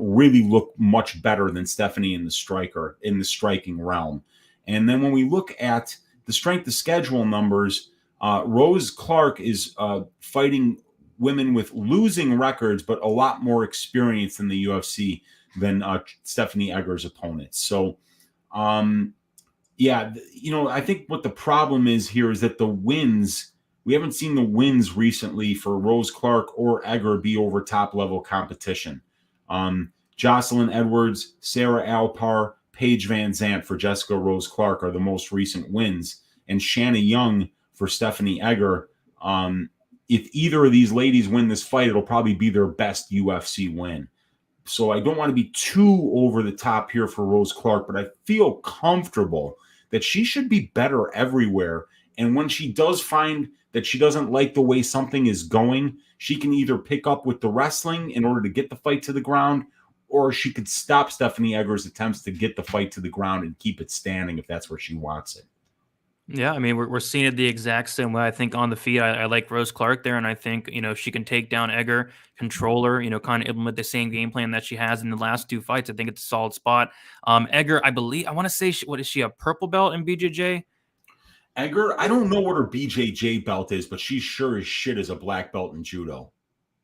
really look much better than Stephanie in the striking realm. And then when we look at the strength of schedule numbers, Rose Clark is fighting women with losing records, but a lot more experience in the UFC than Stephanie Egger's opponents. So, I think what the problem is here is that the wins, we haven't seen the wins recently for Rose Clark or Egger be over top-level competition. Jocelyn Edwards, Sarah Alpar, Paige Van Zandt for Jessica Rose Clark are the most recent wins. And Shanna Young for Stephanie Egger. If either of these ladies win this fight, it'll probably be their best UFC win. So I don't want to be too over the top here for Rose Clark, but I feel comfortable that she should be better everywhere. And when she does find that she doesn't like the way something is going, she can either pick up with the wrestling in order to get the fight to the ground, or she could stop Stephanie Egger's attempts to get the fight to the ground and keep it standing if that's where she wants it. Yeah, I mean, we're seeing it the exact same way. I think on the feet, I like Rose Clark there, and I think, she can take down Egger, control her, kind of implement the same game plan that she has in the last two fights. I think it's a solid spot. Egger, I want to say, what is she, a purple belt in BJJ? Egger, I don't know what her BJJ belt is, but she sure as shit is a black belt in judo.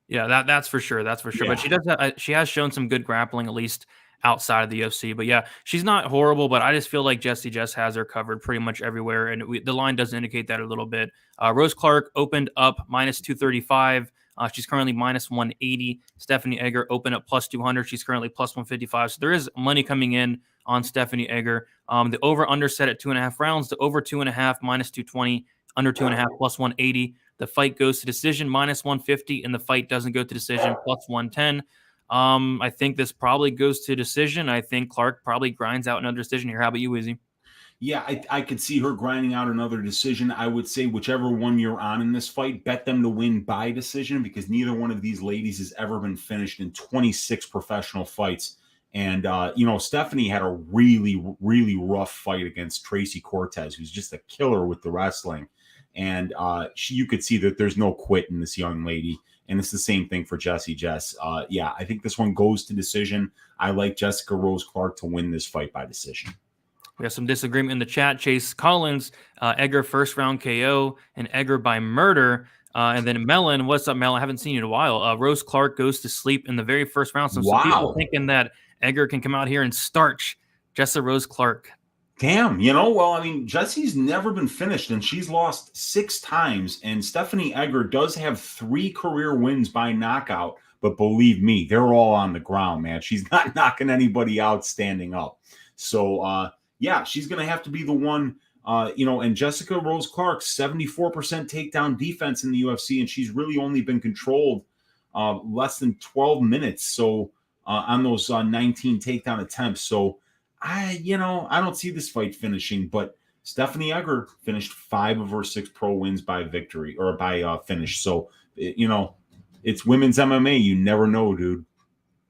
Yeah, that's for sure. That's for sure. Yeah. But she does. She has shown some good grappling, at least outside of the UFC. But yeah, she's not horrible. But I just feel like Jessie just has her covered pretty much everywhere, and the line does indicate that a little bit. Rose Clark opened up -235. She's currently -180. Stephanie Egger opened up +200. She's currently +155. So there is money coming in on Stephanie Egger. The over/under set at 2.5 rounds. The over 2.5 -220. Under 2.5 +180. The fight goes to decision -150, and the fight doesn't go to decision +110. I think this probably goes to decision. I think Clark probably grinds out another decision here. How about you, Weezy? Yeah, I could see her grinding out another decision. I would say whichever one you're on in this fight, bet them to win by decision, because neither one of these ladies has ever been finished in 26 professional fights. And, Stephanie had a really, really rough fight against Tracy Cortez, who's just a killer with the wrestling. And you could see that there's no quit in this young lady. And it's the same thing for Jessie Jess. I think this one goes to decision. I like Jessica Rose Clark to win this fight by decision. We have some disagreement in the chat. Chase Collins, Egger first round KO, and Egger by murder. And then Melon, what's up, Melon? I haven't seen you in a while. Rose Clark goes to sleep in the very first round. So some people thinking that Egger can come out here and starch Jessica Rose Clark. Damn, Jessie's never been finished, and she's lost 6 times. And Stephanie Egger does have 3 career wins by knockout, but believe me, they're all on the ground, man. She's not knocking anybody out standing up. So, she's going to have to be the one, and Jessica Rose Clark, 74% takedown defense in the UFC, and she's really only been controlled less than 12 minutes. So, on those 19 takedown attempts. So, I don't see this fight finishing, but Stephanie Egger finished 5 of her 6 pro wins by victory or by finish. So, it's women's MMA. You never know, dude.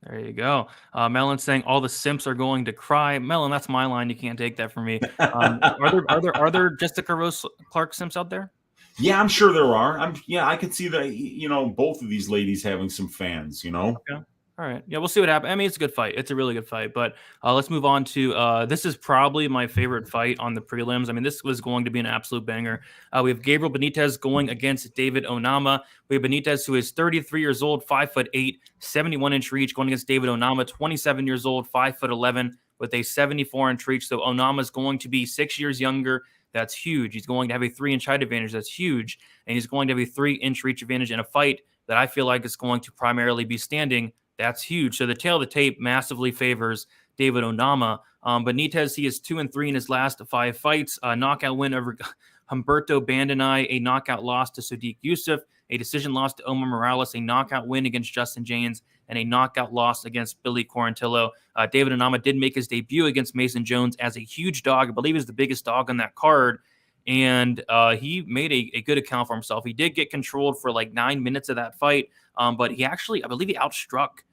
There you go. Melon saying all the simps are going to cry. Melon, that's my line. You can't take that from me. Are there Jessica Rose Clark simps out there? Yeah, I'm sure there are. I could see that, both of these ladies having some fans, Okay. All right. Yeah, we'll see what happens. I mean, it's a good fight. It's a really good fight. But let's move on to this is probably my favorite fight on the prelims. I mean, this was going to be an absolute banger. We have Gabriel Benítez going against David Onama. We have Benítez, who is 33 years old, 5'8", 71-inch reach, going against David Onama, 27 years old, 5'11", with a 74-inch reach. So Onama is going to be 6 years younger, That's huge. He's going to have a 3-inch height advantage. That's huge. And he's going to have a 3-inch reach advantage in a fight that I feel like is going to primarily be standing. That's huge. So the tail of the tape massively favors David Onama. Benítez, he is 2-3 in his last 5 fights. A knockout win over Humberto Bandenay, a knockout loss to Sodiq Yusuff, a decision loss to Omar Morales, a knockout win against Justin James, and a knockout loss against Billy Quarantillo. David Onama did make his debut against Mason Jones as a huge dog. I believe he's the biggest dog on that card. And he made a good account for himself. He did get controlled for like 9 minutes of that fight, but he actually, I believe he outstruck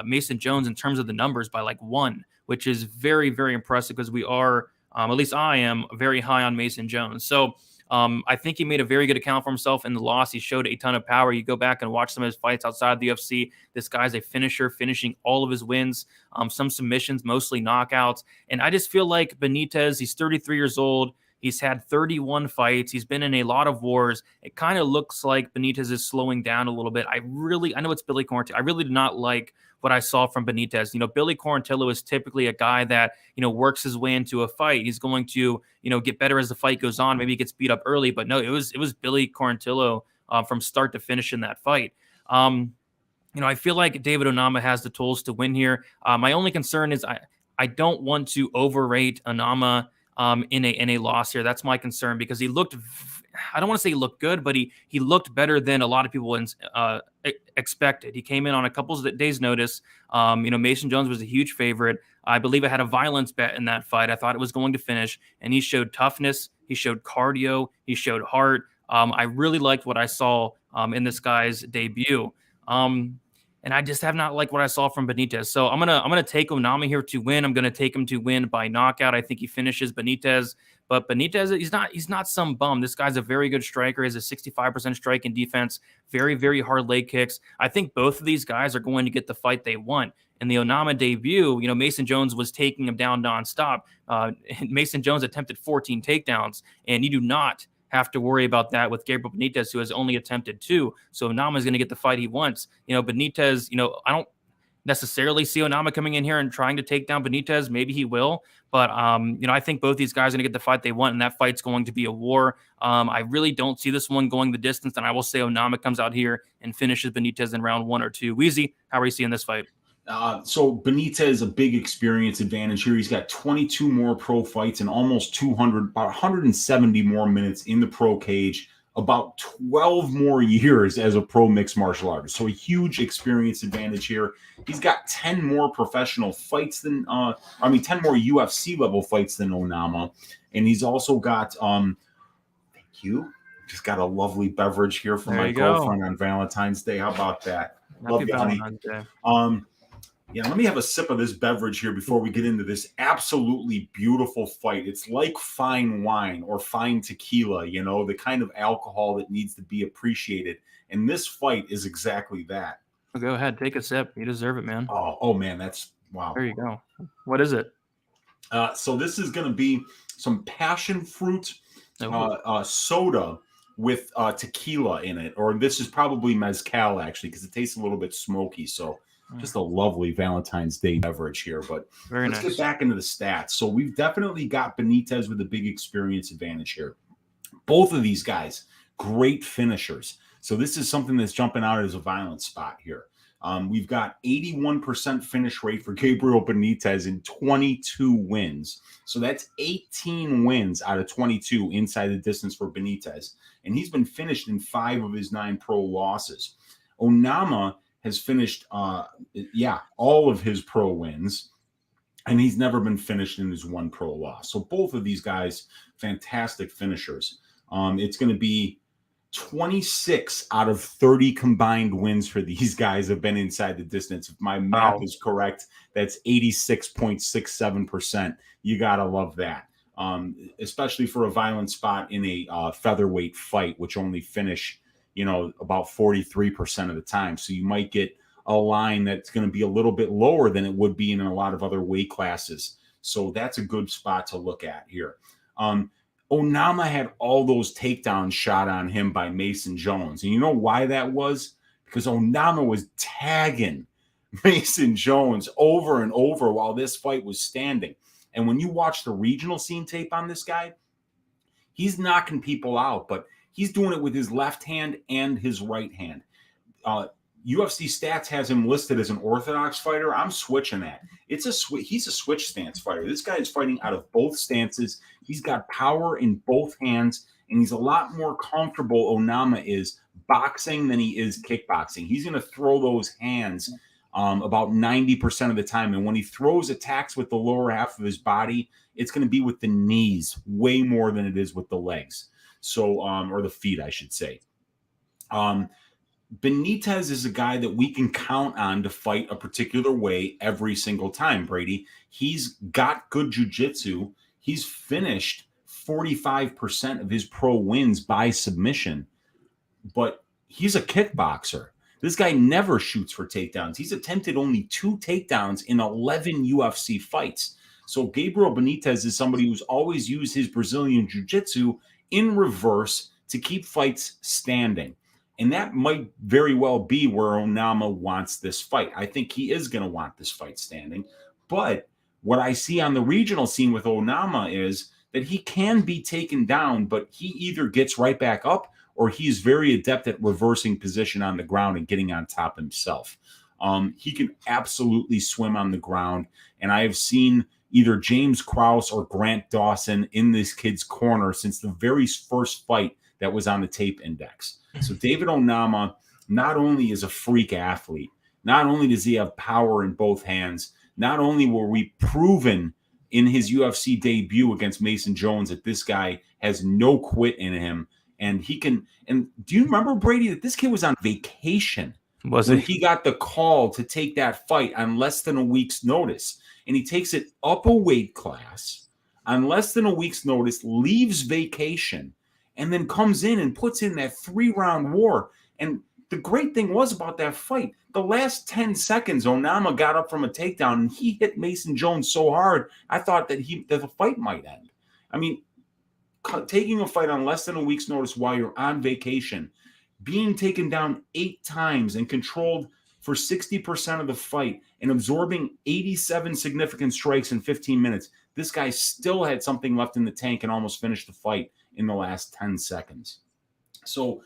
Mason Jones in terms of the numbers by like 1, which is very, very impressive because we are, at least I am, very high on Mason Jones. So I think he made a very good account for himself in the loss. He showed a ton of power. You go back and watch some of his fights outside the UFC. This guy's a finisher, finishing all of his wins, some submissions, mostly knockouts. And I just feel like Benítez, he's 33 years old. He's had 31 fights. He's been in a lot of wars. It kind of looks like Benítez is slowing down a little bit. I know it's Billy Quarantillo. I really did not like what I saw from Benítez. Billy Quarantillo is typically a guy that, works his way into a fight. He's going to, get better as the fight goes on. Maybe he gets beat up early, but no, it was Billy Quarantillo from start to finish in that fight. I feel like David Onama has the tools to win here. My only concern is I don't want to overrate Onama in a loss here. That's my concern because he looked, I don't want to say he looked good, but he looked better than a lot of people expected. He came in on a couple of days' notice. Mason Jones was a huge favorite. I believe I had a violence bet in that fight. I thought it was going to finish, and he showed toughness. He showed cardio. He showed heart. I really liked what I saw in this guy's debut. And I just have not liked what I saw from Benítez. So I'm gonna take Onama here to win. I'm gonna take him to win by knockout. I think he finishes Benítez. But Benítez, he's not some bum. This guy's a very good striker. He has a 65% strike in defense. Very, very hard leg kicks. I think both of these guys are going to get the fight they want. In the Onama debut, Mason Jones was taking him down nonstop. Mason Jones attempted 14 takedowns, and you do not have to worry about that with Gabriel Benítez, who has only attempted 2. So Onama is going to get the fight he wants. Benítez, I don't necessarily see Onama coming in here and trying to take down Benítez. Maybe he will. But, I think both these guys are going to get the fight they want, and that fight's going to be a war. I really don't see this one going the distance, and I will say Onama comes out here and finishes Benítez in round 1 or 2. Weezy, how are you seeing this fight? So Benítez, a big experience advantage here. He's got 22 more pro fights and almost 200, about 170 more minutes in the pro cage, about 12 more years as a pro mixed martial artist. So a huge experience advantage here. He's got 10 more professional fights than, 10 more UFC level fights than Onama. And he's also got, thank you. Just got a lovely beverage here from my girlfriend on Valentine's Day. How about that? Happy Valentine's Day. Yeah, let me have a sip of this beverage here before we get into this absolutely beautiful fight. It's like fine wine or fine tequila, the kind of alcohol that needs to be appreciated. And this fight is exactly that. Well, go ahead, take a sip. You deserve it, man. Oh man, that's wow. There you go. What is it? So this is going to be some passion fruit soda with tequila in it, or this is probably mezcal actually, because it tastes a little bit smoky. So just a lovely Valentine's Day beverage here. But let's get back into the stats. So we've definitely got Benítez with a big experience advantage here. Both of these guys, great finishers. So this is something that's jumping out as a violent spot here. We've got 81% finish rate for Gabriel Benítez in 22 wins. So that's 18 wins out of 22 inside the distance for Benítez. And he's been finished in 5 of his 9 pro losses. Onama has finished, all of his pro wins, and he's never been finished in his 1 pro loss. So both of these guys, fantastic finishers. It's going to be 26 out of 30 combined wins for these guys have been inside the distance. If my math is correct, that's 86.67%. You got to love that, especially for a violent spot in a featherweight fight, which only finish about 43% of the time. So you might get a line that's going to be a little bit lower than it would be in a lot of other weight classes. So that's a good spot to look at here. Onama had all those takedowns shot on him by Mason Jones. And you know why that was? Because Onama was tagging Mason Jones over and over while this fight was standing. And when you watch the regional scene tape on this guy, He's knocking people out, but he's doing it with his left hand and his right hand. UFC Stats has him listed as an orthodox fighter. I'm switching that. He's a switch stance fighter. This guy is fighting out of both stances. He's got power in both hands, and he's a lot more comfortable, Onama is, boxing than he is kickboxing. He's going to throw those hands about 90% of the time. And when he throws attacks with the lower half of his body, it's going to be with the knees way more than it is with the legs. So, or the feet, I should say. Benítez is a guy that we can count on to fight a particular way every single time, Brady. He's got good jiu-jitsu. He's finished 45% of his pro wins by submission, but he's a kickboxer. This guy never shoots for takedowns. He's attempted only 2 takedowns in 11 UFC fights. So Gabriel Benítez is somebody who's always used his Brazilian jiu-jitsu in reverse to keep fights standing. And that might very well be where Onama wants this fight. I think he is going to want this fight standing. But what I see on the regional scene with Onama is that he can be taken down, but he either gets right back up or he's very adept at reversing position on the ground and getting on top himself. He can absolutely swim on the ground. And I have seen either James Krause or Grant Dawson in this kid's corner since the very first fight that was on the tape index. So David Onama not only is a freak athlete, not only does he have power in both hands, not only were we proven in his UFC debut against Mason Jones that this guy has no quit in him, and he can. And do you remember, Brady, that this kid was on vacation when he got the call to take that fight on less than a week's notice, and he takes it up a weight class on less than a week's notice, leaves vacation, and then comes in and puts in that 3-round war. And the great thing was about that fight, the last 10 seconds, Onama got up from a takedown and he hit Mason Jones so hard, I thought that the fight might end. I mean, taking a fight on less than a week's notice while you're on vacation, being taken down 8 times and controlled for 60% of the fight and absorbing 87 significant strikes in 15 minutes, this guy still had something left in the tank and almost finished the fight in the last 10 seconds. So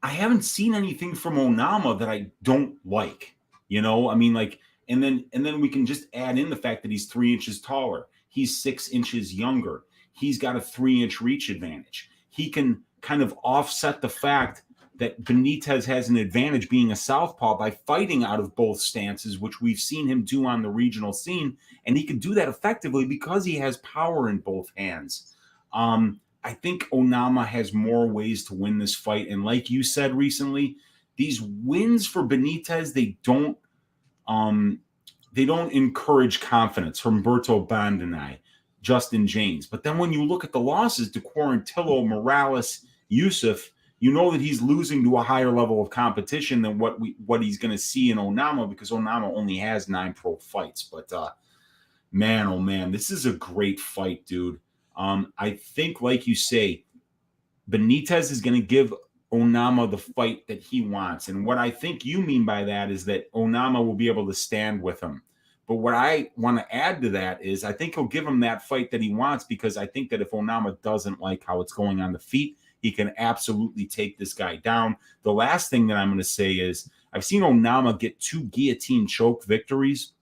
I haven't seen anything from Onama that I don't like, I mean, like, and then we can just add in the fact that he's 3 inches taller. He's 6 inches younger. He's got a 3-inch reach advantage. He can kind of offset the fact that Benítez has an advantage being a southpaw by fighting out of both stances, which we've seen him do on the regional scene. And he can do that effectively because he has power in both hands. I think Onama has more ways to win this fight. And like you said recently, these wins for Benítez, they don't encourage confidence. Humberto Bandenay, Justin James. But then when you look at the losses to Quarantillo, Morales, Yusuf, you know that he's losing to a higher level of competition than what he's going to see in Onama, because Onama only has 9 pro fights. But man, oh man, this is a great fight, dude. I think, like you say, Benítez is going to give Onama the fight that he wants. And what I think you mean by that is that Onama will be able to stand with him. But what I want to add to that is I think he'll give him that fight that he wants, because I think that if Onama doesn't like how it's going on the feet, he can absolutely take this guy down. The last thing that I'm going to say is I've seen Onama get 2 guillotine choke victories,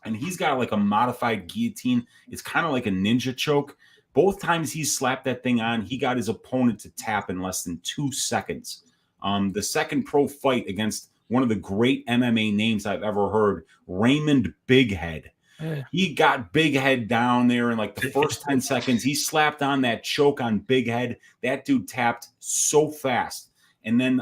and he's got like a modified guillotine. It's kind of like a ninja choke. Both times he slapped that thing on, he got his opponent to tap in less than 2 seconds. The second pro fight against one of the great MMA names I've ever heard, Raymond Bighead. Yeah. He got Bighead down there in like the first 10 seconds. He slapped on that choke on Bighead. That dude tapped so fast. And then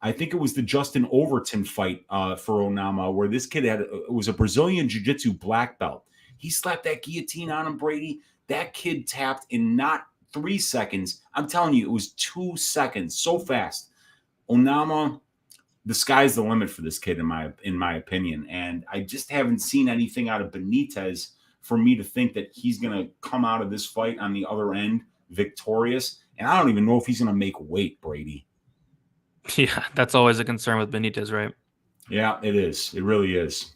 I think it was the Justin Overton fight for Onama, where this kid it was a Brazilian Jiu-Jitsu black belt. He slapped that guillotine on him, Brady. That kid tapped in not 3 seconds. I'm telling you, it was 2 seconds, so fast. Onama, the sky's the limit for this kid, in my opinion. And I just haven't seen anything out of Benítez for me to think that he's going to come out of this fight on the other end victorious. And I don't even know if he's going to make weight, Brady. Yeah, that's always a concern with Benítez, right? Yeah, it is. It really is.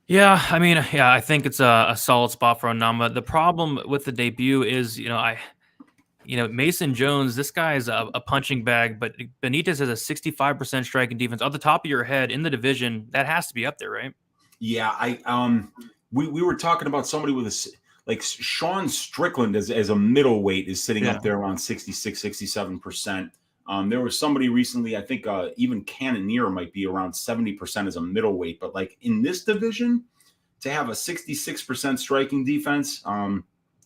Yeah, I mean, I think it's a solid spot for Onama. The problem with the debut is, Mason Jones, this guy is a punching bag, but Benítez has a 65% striking defense. Off the top of your head in the division, that has to be up there, right? Yeah, we were talking about somebody with like Sean Strickland as a middleweight is sitting up there around 66, 67%. There was somebody recently, I think even Cannonier might be around 70% as a middleweight, but like in this division to have a 66% striking defense,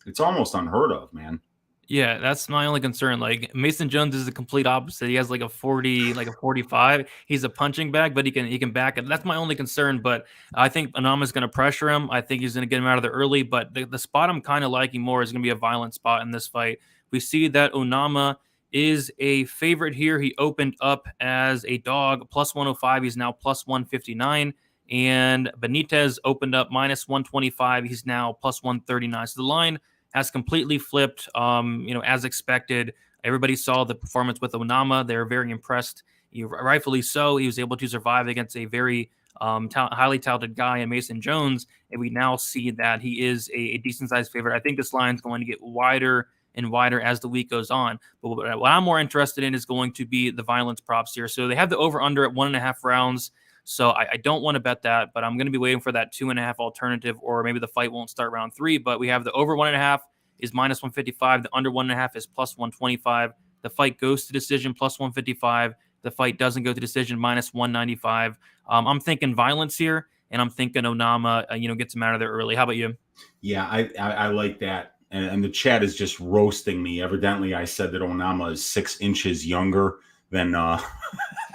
it's almost unheard of, man. Yeah, that's my only concern. Like Mason Jones is the complete opposite. He has like a 40, like a 45. He's a punching bag, but he can back it. That's my only concern. But I think Onama's going to pressure him. I think he's going to get him out of there early. But the spot I'm kind of liking more is going to be a violent spot in this fight. We see that Onama is a favorite here. He opened up as a dog, plus 105. He's now plus 159. And Benítez opened up minus 125. He's now plus 139. So the line has completely flipped, as expected. Everybody saw the performance with Onama. They're very impressed. Rightfully so. He was able to survive against a very highly talented guy in Mason Jones, and we now see that he is a decent-sized favorite. I think this line is going to get wider and wider as the week goes on. But what I'm more interested in is going to be the violence props here. So they have the over-under at 1.5 rounds. So I don't want to bet that, but I'm going to be waiting for that 2.5 alternative, or maybe the fight won't start round 3. But we have the over 1.5 is minus 155. The under 1.5 is plus 125. The fight goes to decision plus 155. The fight doesn't go to decision minus 195. I'm thinking violence here, and I'm thinking Onama, gets him out of there early. How about you? Yeah, I like that. And the chat is just roasting me. Evidently, I said that Onama is 6 inches younger than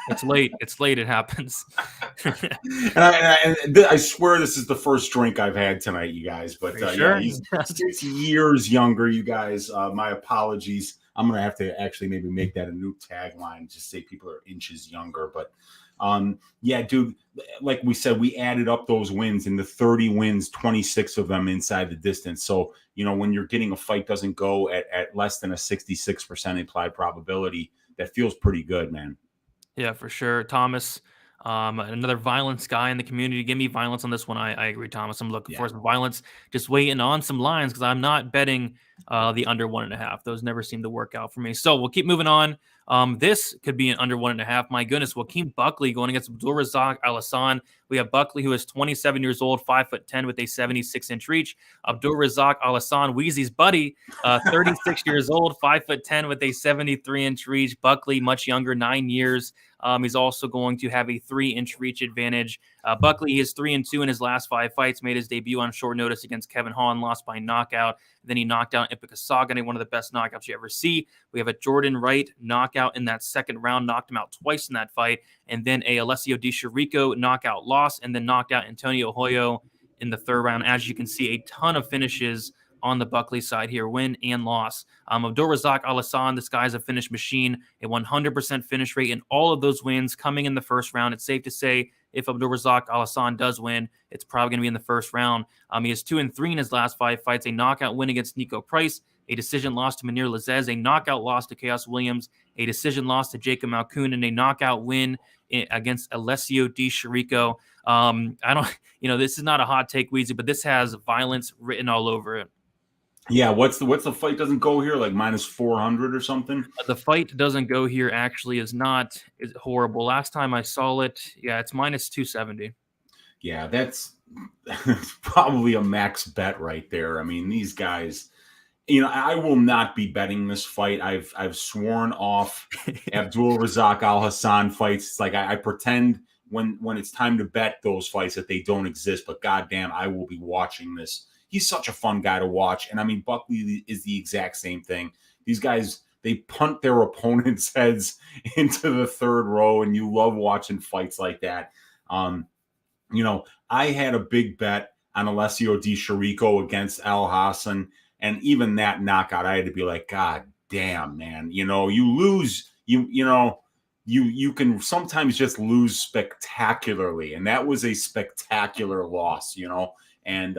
It's late. It's late. It happens. and I swear this is the first drink I've had tonight, you guys. But sure? Yeah, he's 6 years younger, you guys. My apologies. I'm going to have to actually maybe make that a new tagline. Just say people are inches younger. But yeah, dude, like we said, we added up those wins. In the 30 wins, 26 of them inside the distance. So, when you're getting a fight doesn't go at less than a 66% implied probability, that feels pretty good, man. Yeah, for sure. Thomas, another violence guy in the community. Give me violence on this one. I agree, Thomas. I'm looking for some violence. Just waiting on some lines because I'm not betting the under 1.5. Those never seem to work out for me. So we'll keep moving on. This could be an under 1.5. My goodness, Joaquin Buckley going against Abdul Razak Al-Hassan. We have Buckley, who is 27 years old, 5'10" with a 76-inch reach. Abdul Razak Al-Hassan, Weezy's buddy, 36 years old, 5'10" with a 73-inch reach. Buckley, much younger, 9 years. He's also going to have a 3-inch reach advantage. Buckley is 3-2 in his last 5 fights, made his debut on short notice against Kevin Hahn, lost by knockout. Then he knocked out Ipika Sagane, one of the best knockouts you ever see. We have a Jordan Wright knockout in that second round, knocked him out twice in that fight. And then a Alessio Di Chirico knockout loss, and then knocked out Antonio Hoyo in the third round. As you can see, a ton of finishes on the Buckley side here, win and loss. Abdul Razak Al-Hassan, this guy's a finish machine, a 100% finish rate in all of those wins coming in the first round. It's safe to say if Abdul Razak Al-Hassan does win, it's probably going to be in the first round. He is 2-3 in his last 5 fights, a knockout win against Nico Price, a decision loss to Munir Lazez, a knockout loss to Chaos Williams, a decision loss to Jacob Malkoun, and a knockout win against Alessio Di Chirico. This is not a hot take, Weezy, but this has violence written all over it. Yeah, what's the fight doesn't go here, like minus 400 or something? The fight doesn't go here actually is horrible. Last time I saw it, it's minus 270. Yeah, that's probably a max bet right there. I mean, these guys, I will not be betting this fight. I've sworn off Abdul Razak Al-Hassan fights. It's like I pretend when it's time to bet those fights that they don't exist, but goddamn, I will be watching this. He's such a fun guy to watch. And I mean, Buckley is the exact same thing. These guys, they punt their opponents' heads into the third row, and you love watching fights like that. I had a big bet on Alessio Di Chirico against Al-Hassan, and even that knockout, I had to be like, God damn, man. You lose, you can sometimes just lose spectacularly, and that was a spectacular loss, and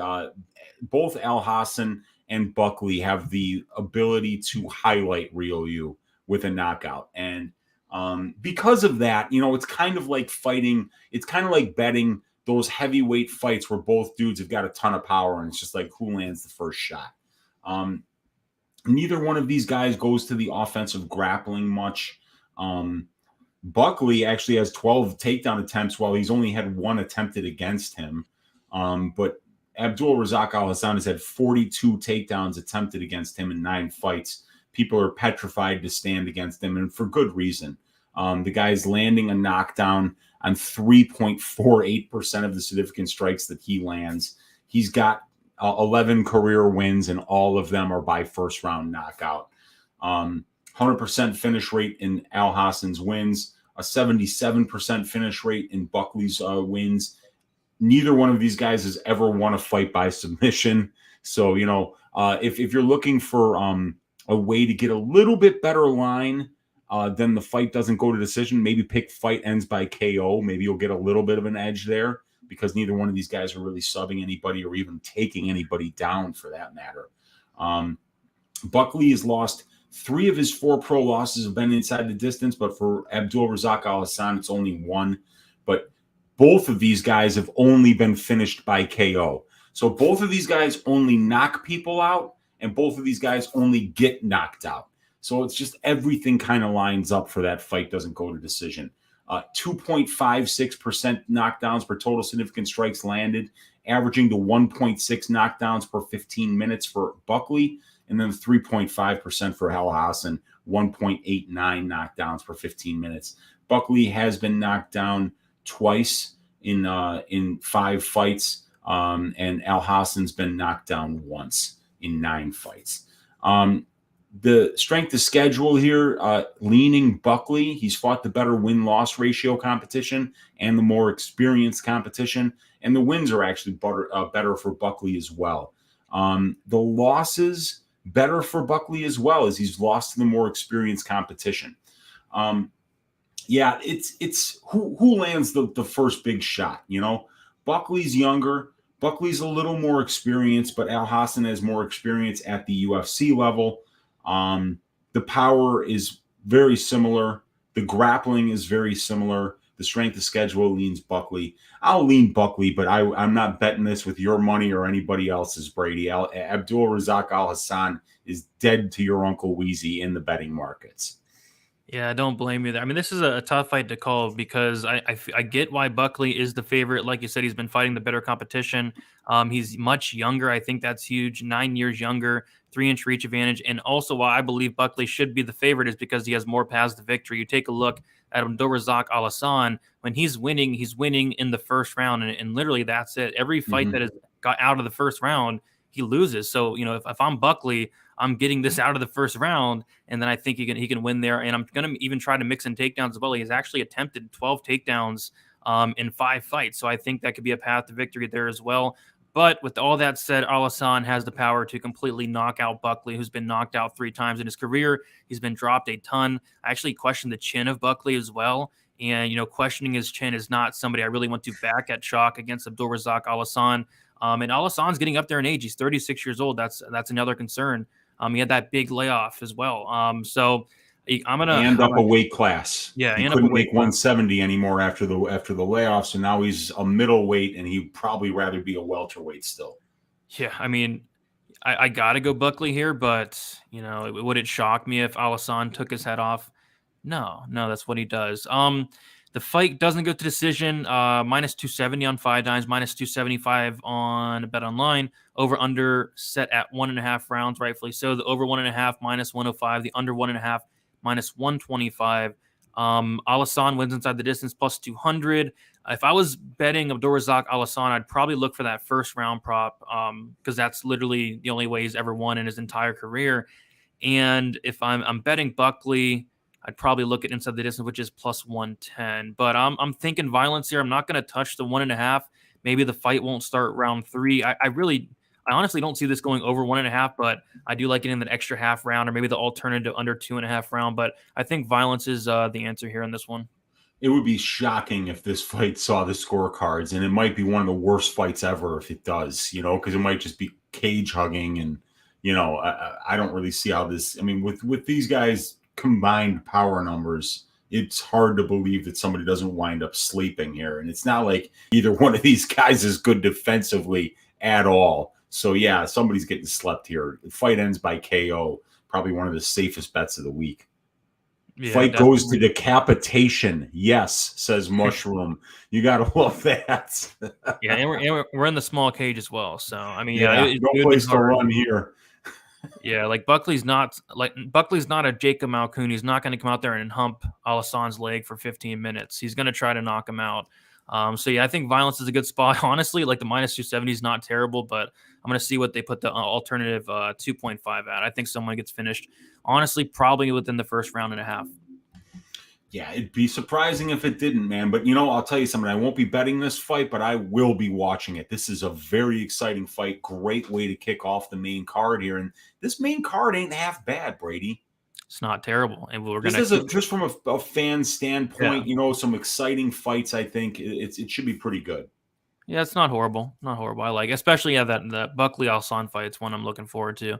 both Al-Hassan and Buckley have the ability to highlight real you with a knockout. And because of that, it's kind of like fighting. It's kind of like betting those heavyweight fights where both dudes have got a ton of power, and it's just like who lands the first shot. Neither one of these guys goes to the offensive grappling much. Buckley actually has 12 takedown attempts while he's only had one attempted against him. But Abdul Razak Al-Hassan has had 42 takedowns attempted against him in 9 fights. People are petrified to stand against him, and for good reason. The guy's landing a knockdown on 3.48% of the significant strikes that he lands. He's got 11 career wins, and all of them are by first-round knockout. 100% finish rate in Alhassan's wins, a 77% finish rate in Buckley's wins. Neither one of these guys has ever won a fight by submission. So, if you're looking for a way to get a little bit better line, then the fight doesn't go to decision, maybe pick fight ends by KO. Maybe you'll get a little bit of an edge there because neither one of these guys are really subbing anybody or even taking anybody down for that matter. Buckley has lost 3 of his 4 pro losses have been inside the distance, but for Abdul Razak Al-Hassan, it's only 1. But both of these guys have only been finished by KO. So both of these guys only knock people out, and both of these guys only get knocked out. So it's just everything kind of lines up for that fight doesn't go to decision. 2.56% knockdowns per total significant strikes landed, averaging to 1.6 knockdowns per 15 minutes for Buckley, and then 3.5% for Al-Hassan, 1.89 knockdowns per 15 minutes. Buckley has been knocked down twice in 5 fights, and Al-Hassan's been knocked down once in 9 fights. The strength of schedule here, leaning Buckley. He's fought the better win-loss ratio competition and the more experienced competition, and the wins are actually better for Buckley as well. The losses better for Buckley as well, as he's lost to the more experienced competition. It's who lands the first big shot. Buckley's younger. Buckley's a little more experienced, but Al-Hassan has more experience at the UFC level. The power is very similar. The grappling is very similar. The strength of schedule leans Buckley. I'll lean Buckley, but I'm not betting this with your money or anybody else's, Brady. Abdul Razak Al-Hassan is dead to your Uncle Weezy in the betting markets. Yeah, I don't blame you there. I mean, this is a tough fight to call because I get why Buckley is the favorite. Like you said, he's been fighting the better competition. He's much younger. I think that's huge. 9 years younger, 3-inch reach advantage. And also why I believe Buckley should be the favorite is because he has more paths to victory. You take a look at Abdul Razak Al-Hassan. When he's winning in the first round. And literally that's it. Every fight that has got out of the first round, he loses. So, if I'm Buckley, I'm getting this out of the first round, and then I think he can win there. And I'm going to even try to mix in takedowns as well. He has actually attempted 12 takedowns in 5 fights. So I think that could be a path to victory there as well. But with all that said, Al-Hassan has the power to completely knock out Buckley, who's been knocked out 3 times in his career. He's been dropped a ton. I actually questioned the chin of Buckley as well. And, questioning his chin is not somebody I really want to back at chalk against Abdul Razak Al-Hassan. And Al-Hassan's getting up there in age. He's 36 years old. That's another concern. He had that big layoff as well. So I'm gonna and up a weight class. Yeah, he couldn't make 170 anymore after the layoff. So now he's a middleweight, and he'd probably rather be a welterweight still. Yeah, I mean, I gotta go Buckley here, but would it shock me if Al-Hassan took his head off? No, that's what he does. The fight doesn't go to decision. Minus 270 on 5 dimes, minus 275 on Bet Online. Over under set at 1.5 rounds, rightfully so. The over 1.5 minus 105. The under 1.5 minus 125. Al-Hassan wins inside the distance plus 200. If I was betting Abdul Razak Al-Hassan, I'd probably look for that first round prop because that's literally the only way he's ever won in his entire career. And if I'm betting Buckley, I'd probably look at inside the distance, which is plus 110. But I'm thinking violence here. I'm not going to touch the 1.5. Maybe the fight won't start round 3. I honestly don't see this going over 1.5, but I do like getting that extra half round or maybe the alternative under 2.5 round. But I think violence is the answer here in this one. It would be shocking if this fight saw the scorecards, and it might be one of the worst fights ever if it does, because it might just be cage hugging. And, I don't really see how this, with these guys' combined power numbers, it's hard to believe that somebody doesn't wind up sleeping here. And it's not like either one of these guys is good defensively at all. So yeah, somebody's getting slept here. The fight ends by KO. probably one of the safest bets of the week. Yeah, Fight definitely. goes to decapitation. Yes, says Mushroom. You got to love that. Yeah, and we're in the small cage as well. So, I mean, yeah, it no would have place been to hard. run here. Yeah, like Buckley's not a Jacob Malkoun. He's not going to come out there and hump Al-Hassan's leg for 15 minutes. He's going to try to knock him out. So yeah, I think violence is a good spot. Honestly, like the minus 270 is not terrible, but I'm going to see what they put the alternative 2.5 at. I think someone gets finished, honestly, probably within the first round and a half. Yeah, it'd be surprising if it didn't, man. But, you know, I'll tell you something. I won't be betting this fight, but I will be watching it. This is a very exciting fight. Great way to kick off the main card here. And this main card ain't half bad, Brady. It's not terrible. And we're going to just from a fan standpoint, Yeah. you know, some exciting fights. I think it should be pretty good. Yeah, it's not horrible. Not horrible. I like, especially that Buckley Al-Hassan fight. It's one I'm looking forward to.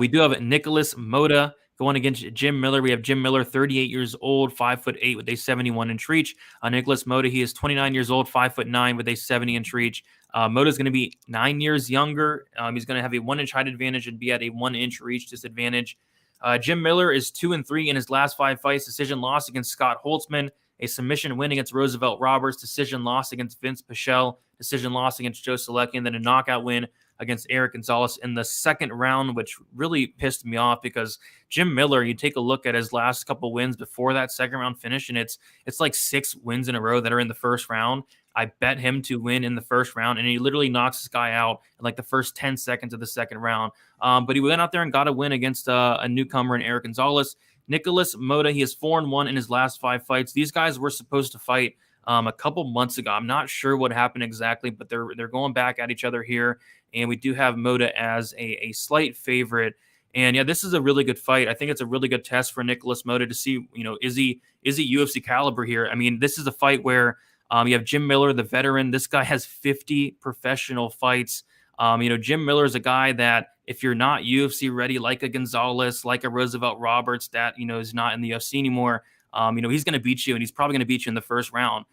We do have Nikolas Motta going against Jim Miller. We have Jim Miller, 38 years old, 5'8" with a 71-inch reach. Nikolas Motta, he is 29 years old, 5'9" with a 70-inch reach. Motta's going to be 9 years younger. He's going to have a 1-inch height advantage and be at a 1-inch reach disadvantage. Jim Miller is 2-3 in his last 5 fights. Decision loss against Scott Holtzman, a submission win against Roosevelt Roberts, decision loss against Vince Pichel, decision loss against Joe Solecki, and then a knockout win against Eric Gonzalez in the second round, which really pissed me off because Jim Miller, you take a look at his last couple wins before that second round finish, and it's like 6 wins in a row that are in the first round. I bet him to win in the first round, and he literally knocks this guy out in like the first 10 seconds of the second round. But he went out there and got a win against a newcomer in Eric Gonzalez. Nikolas Motta, he is 4-1 in his last 5 fights. These guys were supposed to fight a couple months ago. I'm not sure what happened exactly, but they're going back at each other here. And we do have Motta as a slight favorite. And yeah, this is a really good fight. I think it's a really good test for Nikolas Motta to see, you know, is he UFC caliber here? I mean, this is a fight where you have Jim Miller, the veteran. This guy has 50 professional fights. You know, Jim Miller is a guy that if you're not UFC ready, like a Gonzalez, like a Roosevelt Roberts, that, you know, is not in the UFC anymore, you know, he's going to beat you, and he's probably going to beat you in the first round.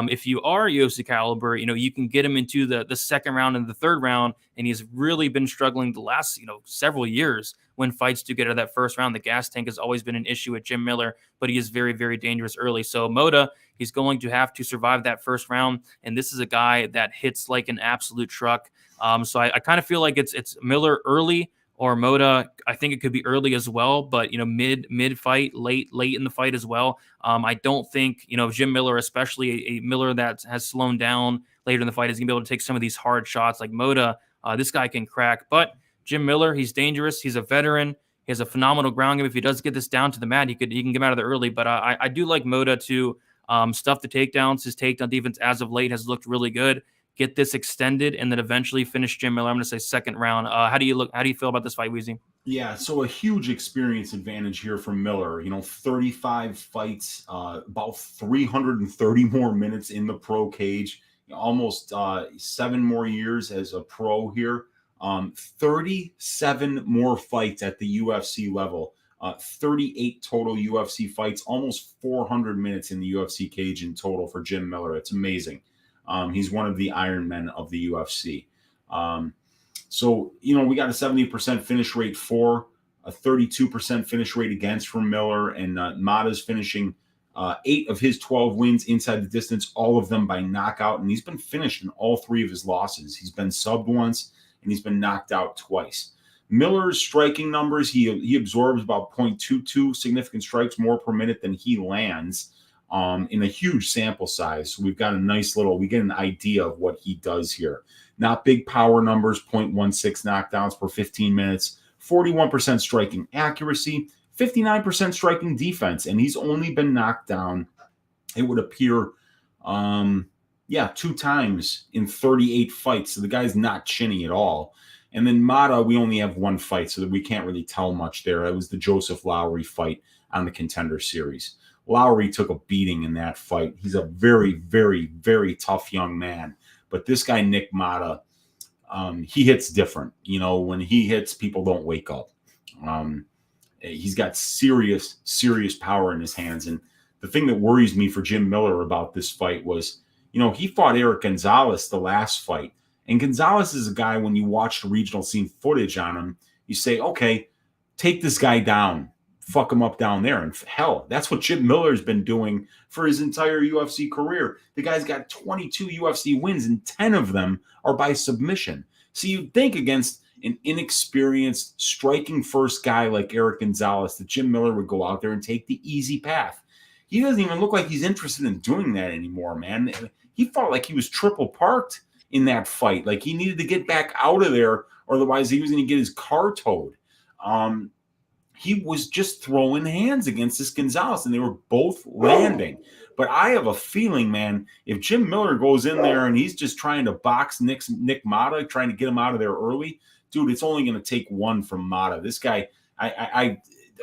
If you are UFC caliber, you know, you can get him into the second round and the third round, and he's really been struggling the last, you know, several years when fights do get out of that first round. The gas tank has always been an issue with Jim Miller, but he is very, very dangerous early. So Motta, he's going to have to survive that first round, and this is a guy that hits like an absolute truck. So I kind of feel like it's Miller early, or Motta, I think it could be early as well, but, you know, mid fight, late in the fight as well. I don't think, you know, Jim Miller, especially a Miller that has slowed down later in the fight, is gonna be able to take some of these hard shots like Motta. This guy can crack, but Jim Miller, he's dangerous. He's a veteran. He has a phenomenal ground game. If he does get this down to the mat, he can get him out of there early. But I do like Motta to stuff the takedowns. His takedown defense as of late has looked really good. Get this extended and then eventually finish Jim Miller. I'm going to say second round. How do you feel about this fight, Weezy? Yeah, so a huge experience advantage here from Miller. You know, 35 fights, about 330 more minutes in the pro cage, almost 7 more years as a pro here. 37 more fights at the UFC level. 38 total UFC fights, almost 400 minutes in the UFC cage in total for Jim Miller. It's amazing. He's one of the Iron Men of the UFC. So, you know, we got a 70% finish rate for, a 32% finish rate against from Miller, and Motta's finishing 8 of his 12 wins inside the distance, all of them by knockout, and he's been finished in all 3 of his losses. He's been subbed once, and he's been knocked out twice. Miller's striking numbers, he absorbs about 0.22 significant strikes more per minute than he lands. In a huge sample size. So we get an idea of what he does here. Not big power numbers, 0.16 knockdowns per 15 minutes, 41% striking accuracy, 59% striking defense, and he's only been knocked down, it would appear, 2 times in 38 fights. So the guy's not chinny at all. And then Motta, we only have 1 fight, so that we can't really tell much there. It was the Joseph Lowry fight on the Contender Series. Lowry took a beating in that fight. He's a very, very, very tough young man. But this guy, Nick Motta, he hits different. You know, when he hits, people don't wake up. He's got serious, serious power in his hands. And the thing that worries me for Jim Miller about this fight was, you know, he fought Eric Gonzalez the last fight. And Gonzalez is a guy, when you watch the regional scene footage on him, you say, okay, take this guy down, fuck him up down there. And hell, that's what Jim Miller's been doing for his entire UFC career. The guy's got 22 UFC wins, and 10 of them are by submission. So you'd think against an inexperienced, striking first guy like Eric Gonzalez that Jim Miller would go out there and take the easy path. He doesn't even look like he's interested in doing that anymore, man. He felt like he was triple parked in that fight. Like he needed to get back out of there, or otherwise he was going to get his car towed. He was just throwing hands against this Gonzalez, and they were both landing. But I have a feeling, man, if Jim Miller goes in there and he's just trying to box Nick Motta, trying to get him out of there early, dude, it's only going to take one from Motta. This guy, a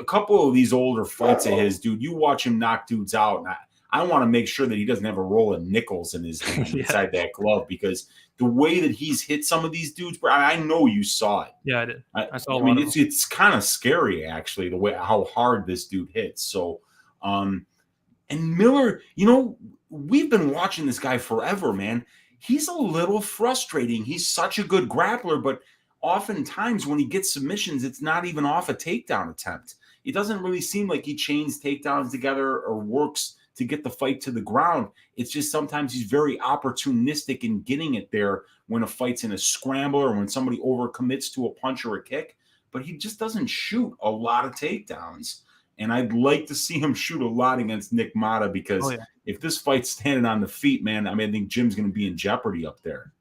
couple of these older fights of his, dude, you watch him knock dudes out, and I want to make sure that he doesn't have a roll of nickels in his hand inside that glove, because the way that he's hit some of these dudes, bro, I know you saw it. Yeah, I did. I saw. I mean, it's kind of scary actually, the way how hard this dude hits. So, and Miller, we've been watching this guy forever, man. He's a little frustrating. He's such a good grappler, but oftentimes when he gets submissions, it's not even off a takedown attempt. It doesn't really seem like he chains takedowns together or works to get the fight to the ground. It's just sometimes he's very opportunistic in getting it there when a fight's in a scramble or when somebody overcommits to a punch or a kick, but he just doesn't shoot a lot of takedowns. And I'd like to see him shoot a lot against Nick Motta, because if this fight's standing on the feet, man, I mean, I think Jim's going to be in jeopardy up there.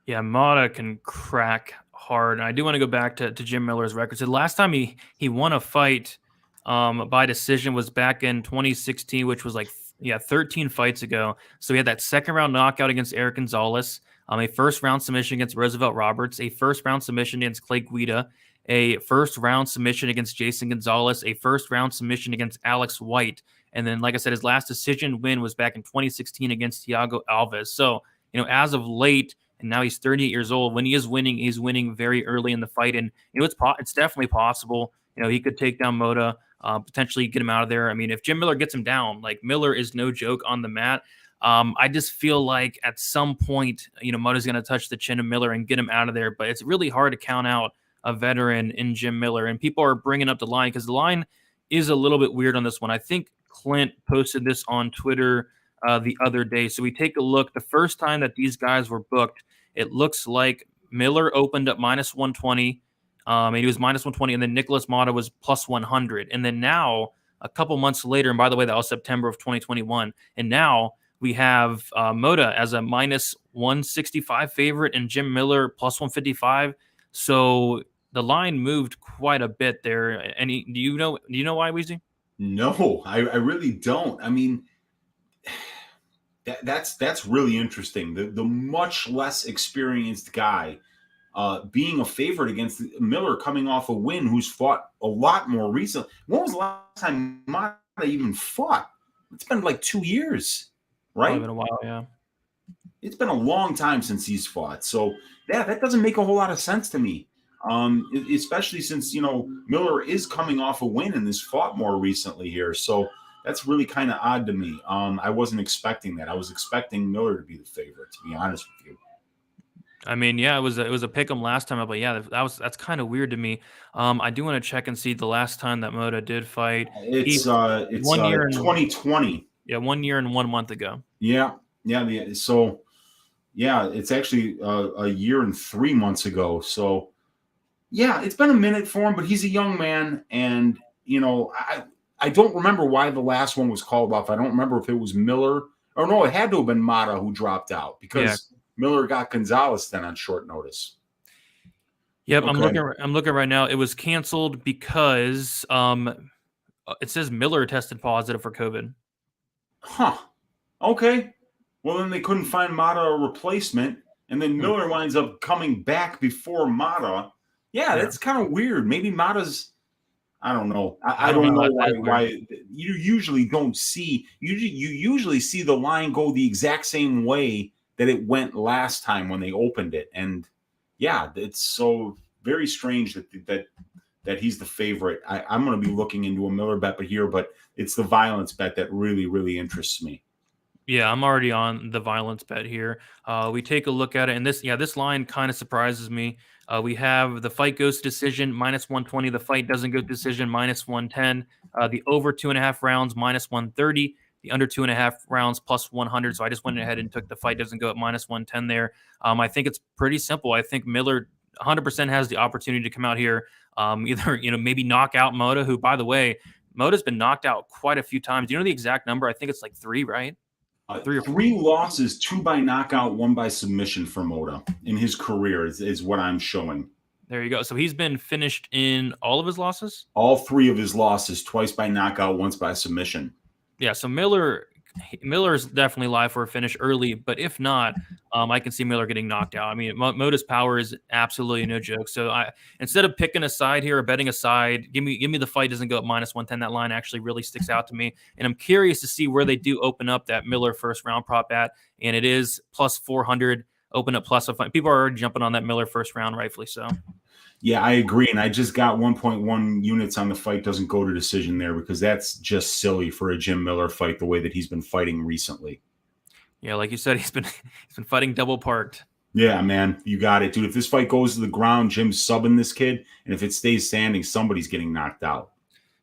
Yeah, Motta can crack hard. And I do want to go back to Jim Miller's record. So the last time he won a fight by decision was back in 2016, which was 13 fights ago. So he had that second round knockout against Eric Gonzalez, a first round submission against Roosevelt Roberts, a first round submission against Clay Guida, a first round submission against Jason Gonzalez, a first round submission against Alex White. And then, like I said, his last decision win was back in 2016 against Thiago Alves. So, as of late, and now he's 38 years old, when he is winning, he's winning very early in the fight. And, it's definitely possible, he could take down Motta, potentially get him out of there. I mean, if Jim Miller gets him down, Miller is no joke on the mat. I just feel like at some point, Motta's going to touch the chin of Miller and get him out of there. But it's really hard to count out a veteran in Jim Miller. And people are bringing up the line because the line is a little bit weird on this one. I think Clint posted this on Twitter the other day. So we take a look. The first time that these guys were booked, it looks like Miller opened up minus 120. And he was minus 120, and then Nikolas Motta was plus 100. And then now, a couple months later, and by the way, that was September of 2021, and now we have Motta as a minus 165 favorite and Jim Miller plus 155. So the line moved quite a bit there. Do you know why, Weezy? No, I really don't. I mean, that's really interesting. The much less experienced guy being a favorite against Miller, coming off a win, who's fought a lot more recently. When was the last time Motta even fought? It's been 2 years, right? It's been a while, yeah. It's been a long time since he's fought. So, yeah, that doesn't make a whole lot of sense to me, especially since, Miller is coming off a win and has fought more recently here. So that's really kind of odd to me. I wasn't expecting that. I was expecting Miller to be the favorite, to be honest with you. I mean, yeah, it was a pick 'em last time, but yeah, that's kind of weird to me. I do want to check and see the last time that Motta did fight. It's 1 year in 2020. Yeah, 1 year and 1 month ago. Yeah. So, yeah, it's actually a year and 3 months ago. So, yeah, it's been a minute for him, but he's a young man, and I don't remember why the last one was called off. I don't remember if it was Miller or no, it had to have been Motta who dropped out because Miller got Gonzalez then on short notice. Yep, okay. I'm looking right now. It was canceled because it says Miller tested positive for COVID. Huh. Okay. Well, then they couldn't find Motta a replacement, and then Miller winds up coming back before Motta. Yeah, that's kind of weird. Maybe Motta's. I don't know. I don't know why you usually don't see. You usually see the line go the exact same way that it went last time when they opened it, and yeah, it's so very strange that he's the favorite. I'm going to be looking into a Miller bet here, but it's the violence bet that really interests me. Yeah, I'm already on the violence bet here. We take a look at it, and this line kind of surprises me. We have the fight goes to decision -120. The fight doesn't go to decision -110. The over 2.5 rounds -130. The under 2.5 rounds +100. So I just went ahead and took the fight doesn't go at -110 there. I think it's pretty simple. I think Miller 100% has the opportunity to come out here, either maybe knock out Motta, who, by the way, Motta's been knocked out quite a few times. Do you know the exact number? I think it's like 3, right? 3 or 4. 3 losses, 2 by knockout, 1 by submission for Motta in his career is what I'm showing. There you go. So he's been finished in all of his losses? All 3 of his losses, twice by knockout, once by submission. Yeah, so Miller's definitely live for a finish early, but if not, I can see Miller getting knocked out. I mean, Motta's power is absolutely no joke. So instead of picking a side here or betting a side, give me the fight doesn't go up -110. That line actually really sticks out to me, and I'm curious to see where they do open up that Miller first round prop at, and it is +400. Open up plus a fight. People are already jumping on that Miller first round, rightfully so. Yeah, I agree. And I just got 1.1 units on the fight doesn't go to decision there because that's just silly for a Jim Miller fight the way that he's been fighting recently. Yeah, like you said, he's been fighting double parked. Yeah, man, you got it, dude. If this fight goes to the ground, Jim's subbing this kid, and if it stays standing, somebody's getting knocked out.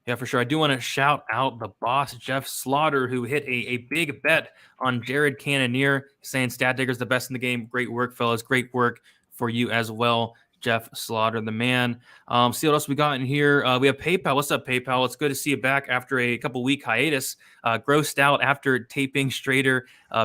Yeah, for sure. I do want to shout out the boss, Jeff Slaughter, who hit a big bet on Jared Cannonier, saying Stat Digger's the best in the game. Great work, fellas. Great work for you as well, Jeff Slaughter, the man. See what else we got in here. We have PayPal. What's up, PayPal? It's good to see you back after a couple-week hiatus. Grossed out after taping Strader.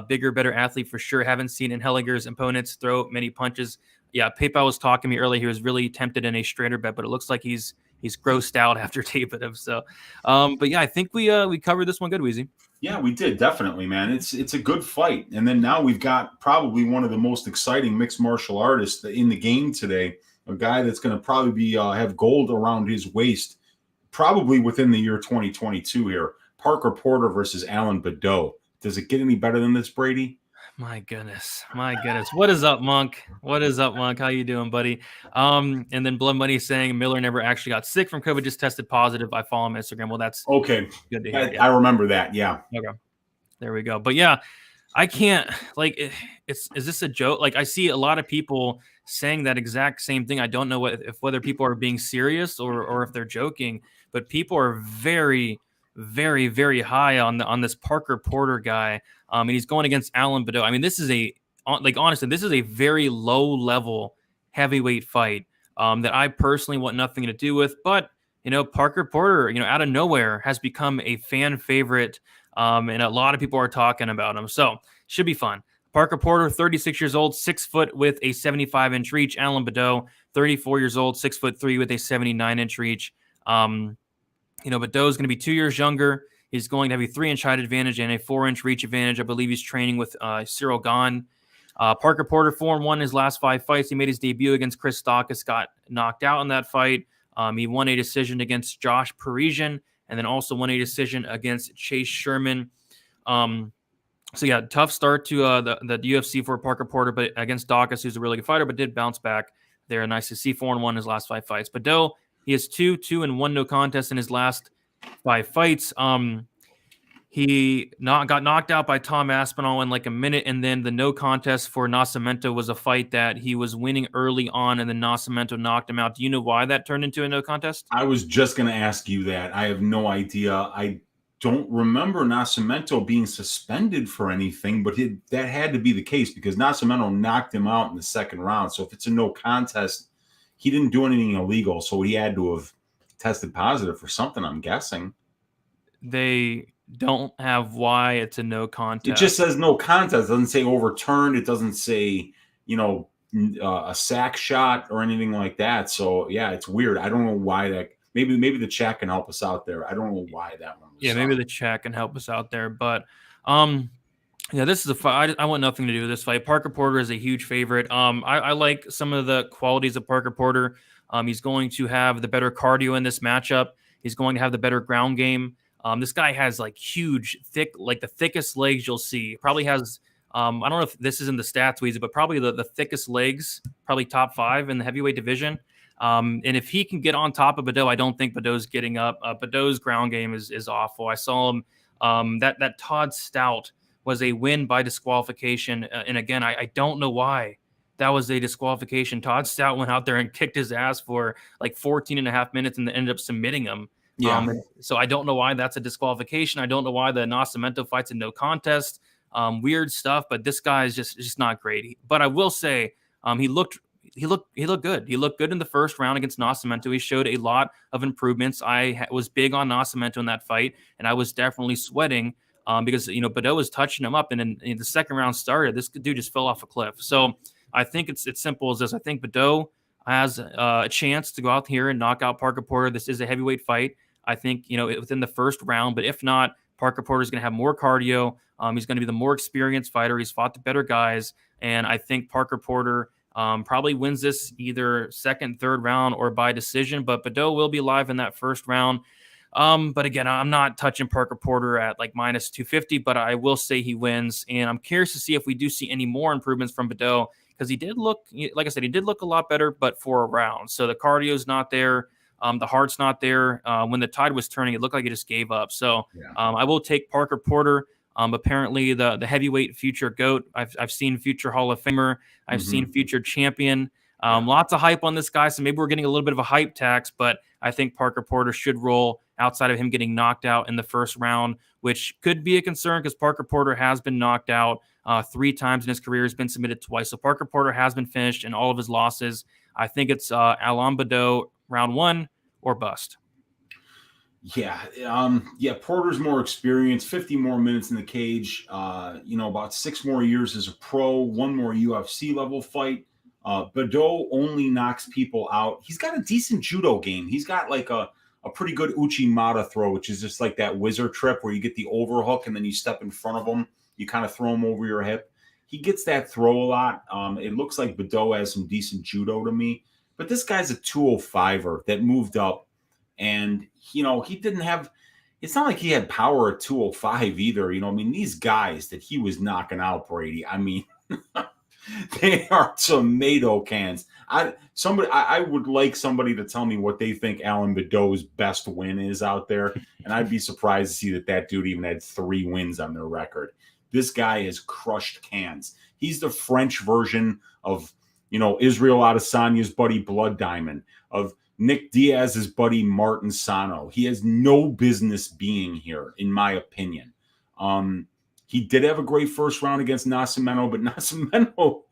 Bigger, better athlete for sure. Haven't seen in Hellinger's opponents throw many punches. Yeah, PayPal was talking to me earlier. He was really tempted in a Strader bet, but it looks like he's grossed out after taping him. So, but yeah, I think we covered this one good, Weezy. Yeah, we did, definitely, man. It's a good fight. And then now we've got probably one of the most exciting mixed martial artists in the game today, a guy that's going to probably be have gold around his waist probably within the year 2022 here. Parker Porter versus Alan Baudot. Does it get any better than this, Brady? My goodness. What is up, Monk? How you doing, buddy? And then Blood Money saying Miller never actually got sick from COVID, just tested positive. I follow him on Instagram. Well, that's okay. Good to hear. I remember that. Yeah. Okay. There we go. But yeah, I can't is this a joke? Like I see a lot of people saying that exact same thing. I don't know whether people are being serious or if they're joking, but people are very, very, very high on this Parker Porter guy. And he's going against Alan Baudot. I mean, this is honestly, this is a very low level heavyweight fight that I personally want nothing to do with. But, Parker Porter, out of nowhere has become a fan favorite. And a lot of people are talking about him. So should be fun. Parker Porter, 36 years old, 6 foot with a 75-inch reach. Alan Baudot, 34 years old, 6'3" with a 79-inch reach. Baudot's going to be 2 years younger. He's going to have a 3-inch height advantage and a 4-inch reach advantage. I believe he's training with Cyril Gahn. Parker Porter 4-1 his last 5 fights. He made his debut against Chris Daukaus, got knocked out in that fight. He won a decision against Josh Parisian, and then also won a decision against Chase Sherman. So yeah, tough start to the UFC for Parker Porter, but against Daukaus, who's a really good fighter, but did bounce back there. Nice to see 4-1 his last 5 fights. Baudot, he has 2-2-1 no contest in his last 5 fights. He got knocked out by Tom Aspinall in like a minute, and then the no contest for Nascimento was a fight that he was winning early on, and then Nascimento knocked him out. Do you know why that turned into a no contest? I was just going to ask you that. I have no idea. I don't remember Nascimento being suspended for anything, but that had to be the case because Nascimento knocked him out in the second round. So if it's a no contest, he didn't do anything illegal, so he had to have tested positive for something, I'm guessing. They don't have why it's a no contest. It just says no contest. It doesn't say overturned. It doesn't say, a sack shot or anything like that. So, yeah, it's weird. I don't know why that – maybe the chat can help us out there. I don't know why that one was Yeah, maybe the chat can help us out there. But, yeah, this is a fight. I want nothing to do with this fight. Parker Porter is a huge favorite. I like some of the qualities of Parker Porter. He's going to have the better cardio in this matchup. He's going to have the better ground game. This guy has like huge, thick, like the thickest legs you'll see. Probably has, I don't know if this is in the stats, Weezy, but probably the thickest legs, probably top 5 in the heavyweight division. And if he can get on top of Baudot, I don't think Baudot's getting up. Baudot's ground game is awful. I saw him, that Todd Stout was a win by disqualification. And again, I don't know why that was a disqualification. Todd Stout went out there and kicked his ass for like 14 and a half minutes and then ended up submitting him. Yeah. So I don't know why that's a disqualification. I don't know why the Nascimento fight's a no contest. Weird stuff, but this guy is just not great. But I will say, he looked good. He looked good in the first round against Nascimento. He showed a lot of improvements. I was big on Nascimento in that fight, and I was definitely sweating because Baudot was touching him up, and in the second round started, this dude just fell off a cliff. So I think it's simple as this. I think Baudot has a chance to go out here and knock out Parker Porter. This is a heavyweight fight. I think within the first round, but if not, Parker Porter is going to have more cardio. He's going to be the more experienced fighter. He's fought the better guys, and I think Parker Porter probably wins this either second, third round, or by decision. But Baudot will be live in that first round. But again, I'm not touching Parker Porter at like minus 250, but I will say he wins. And I'm curious to see if we do see any more improvements from Baudot, because he did look, like I said, he did look a lot better, but for a round. So the cardio is not there. The heart's not there. When the tide was turning, it looked like he just gave up. So I will take Parker Porter. Apparently the heavyweight future GOAT. I've seen future Hall of Famer. I've seen future champion. Lots of hype on this guy. So maybe we're getting a little bit of a hype tax, but I think Parker Porter should roll outside of him getting knocked out in the first round, which could be a concern because Parker Porter has been knocked out 3 times in his career. He's been submitted twice. So Parker Porter has been finished in all of his losses. I think it's Alain Baudot round 1 or bust. Yeah. Porter's more experienced, 50 more minutes in the cage, about 6 more years as a pro, 1 more UFC level fight. Baudot only knocks people out. He's got a decent judo game. He's got like a pretty good Motta throw, which is just like that wizard trip where you get the overhook and then you step in front of him. You kind of throw him over your hip. He gets that throw a lot. It looks like Baudot has some decent judo to me. But this guy's a 205er that moved up. And, he didn't have – it's not like he had power at 205 either. These guys that he was knocking out, Brady, they are tomato cans. I would like somebody to tell me what they think Alain Baudot's best win is out there, and I'd be surprised to see that dude even had 3 wins on their record. This guy has crushed cans. He's the French version of, Israel Adesanya's buddy Blood Diamond, of Nick Diaz's buddy Martin Sano. He has no business being here, in my opinion. He did have a great first round against Nascimento, but Nascimento,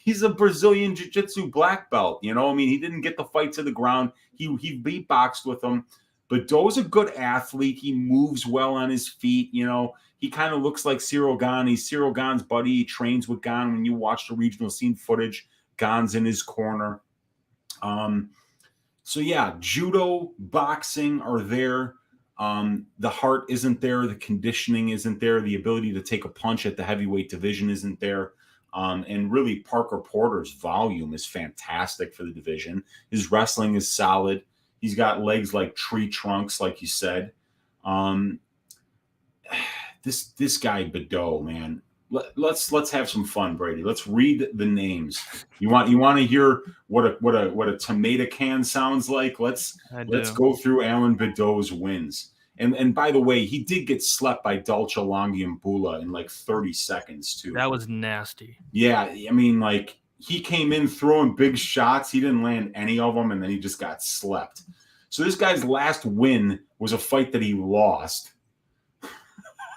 he's a Brazilian jiu-jitsu black belt. He didn't get the fight to the ground. He beatboxed with him. But Baudot's a good athlete. He moves well on his feet. He kind of looks like Cyril Gane. He's Cyril Gane's buddy. He trains with Gane. When you watch the regional scene footage, Gane's in his corner. Judo, boxing are there. The heart isn't there. The conditioning isn't there. The ability to take a punch at the heavyweight division isn't there. And really, Parker Porter's volume is fantastic for the division. His wrestling is solid. He's got legs like tree trunks, like you said. This guy Baudot, man. Let's have some fun, Brady. Let's read the names. You want to hear what a tomato can sounds like? Let's go through Alain Baudot's wins. And by the way, he did get slept by Dulce Longiambula in like 30 seconds too. That was nasty. Yeah, he came in throwing big shots. He didn't land any of them, and then he just got slept. So this guy's last win was a fight that he lost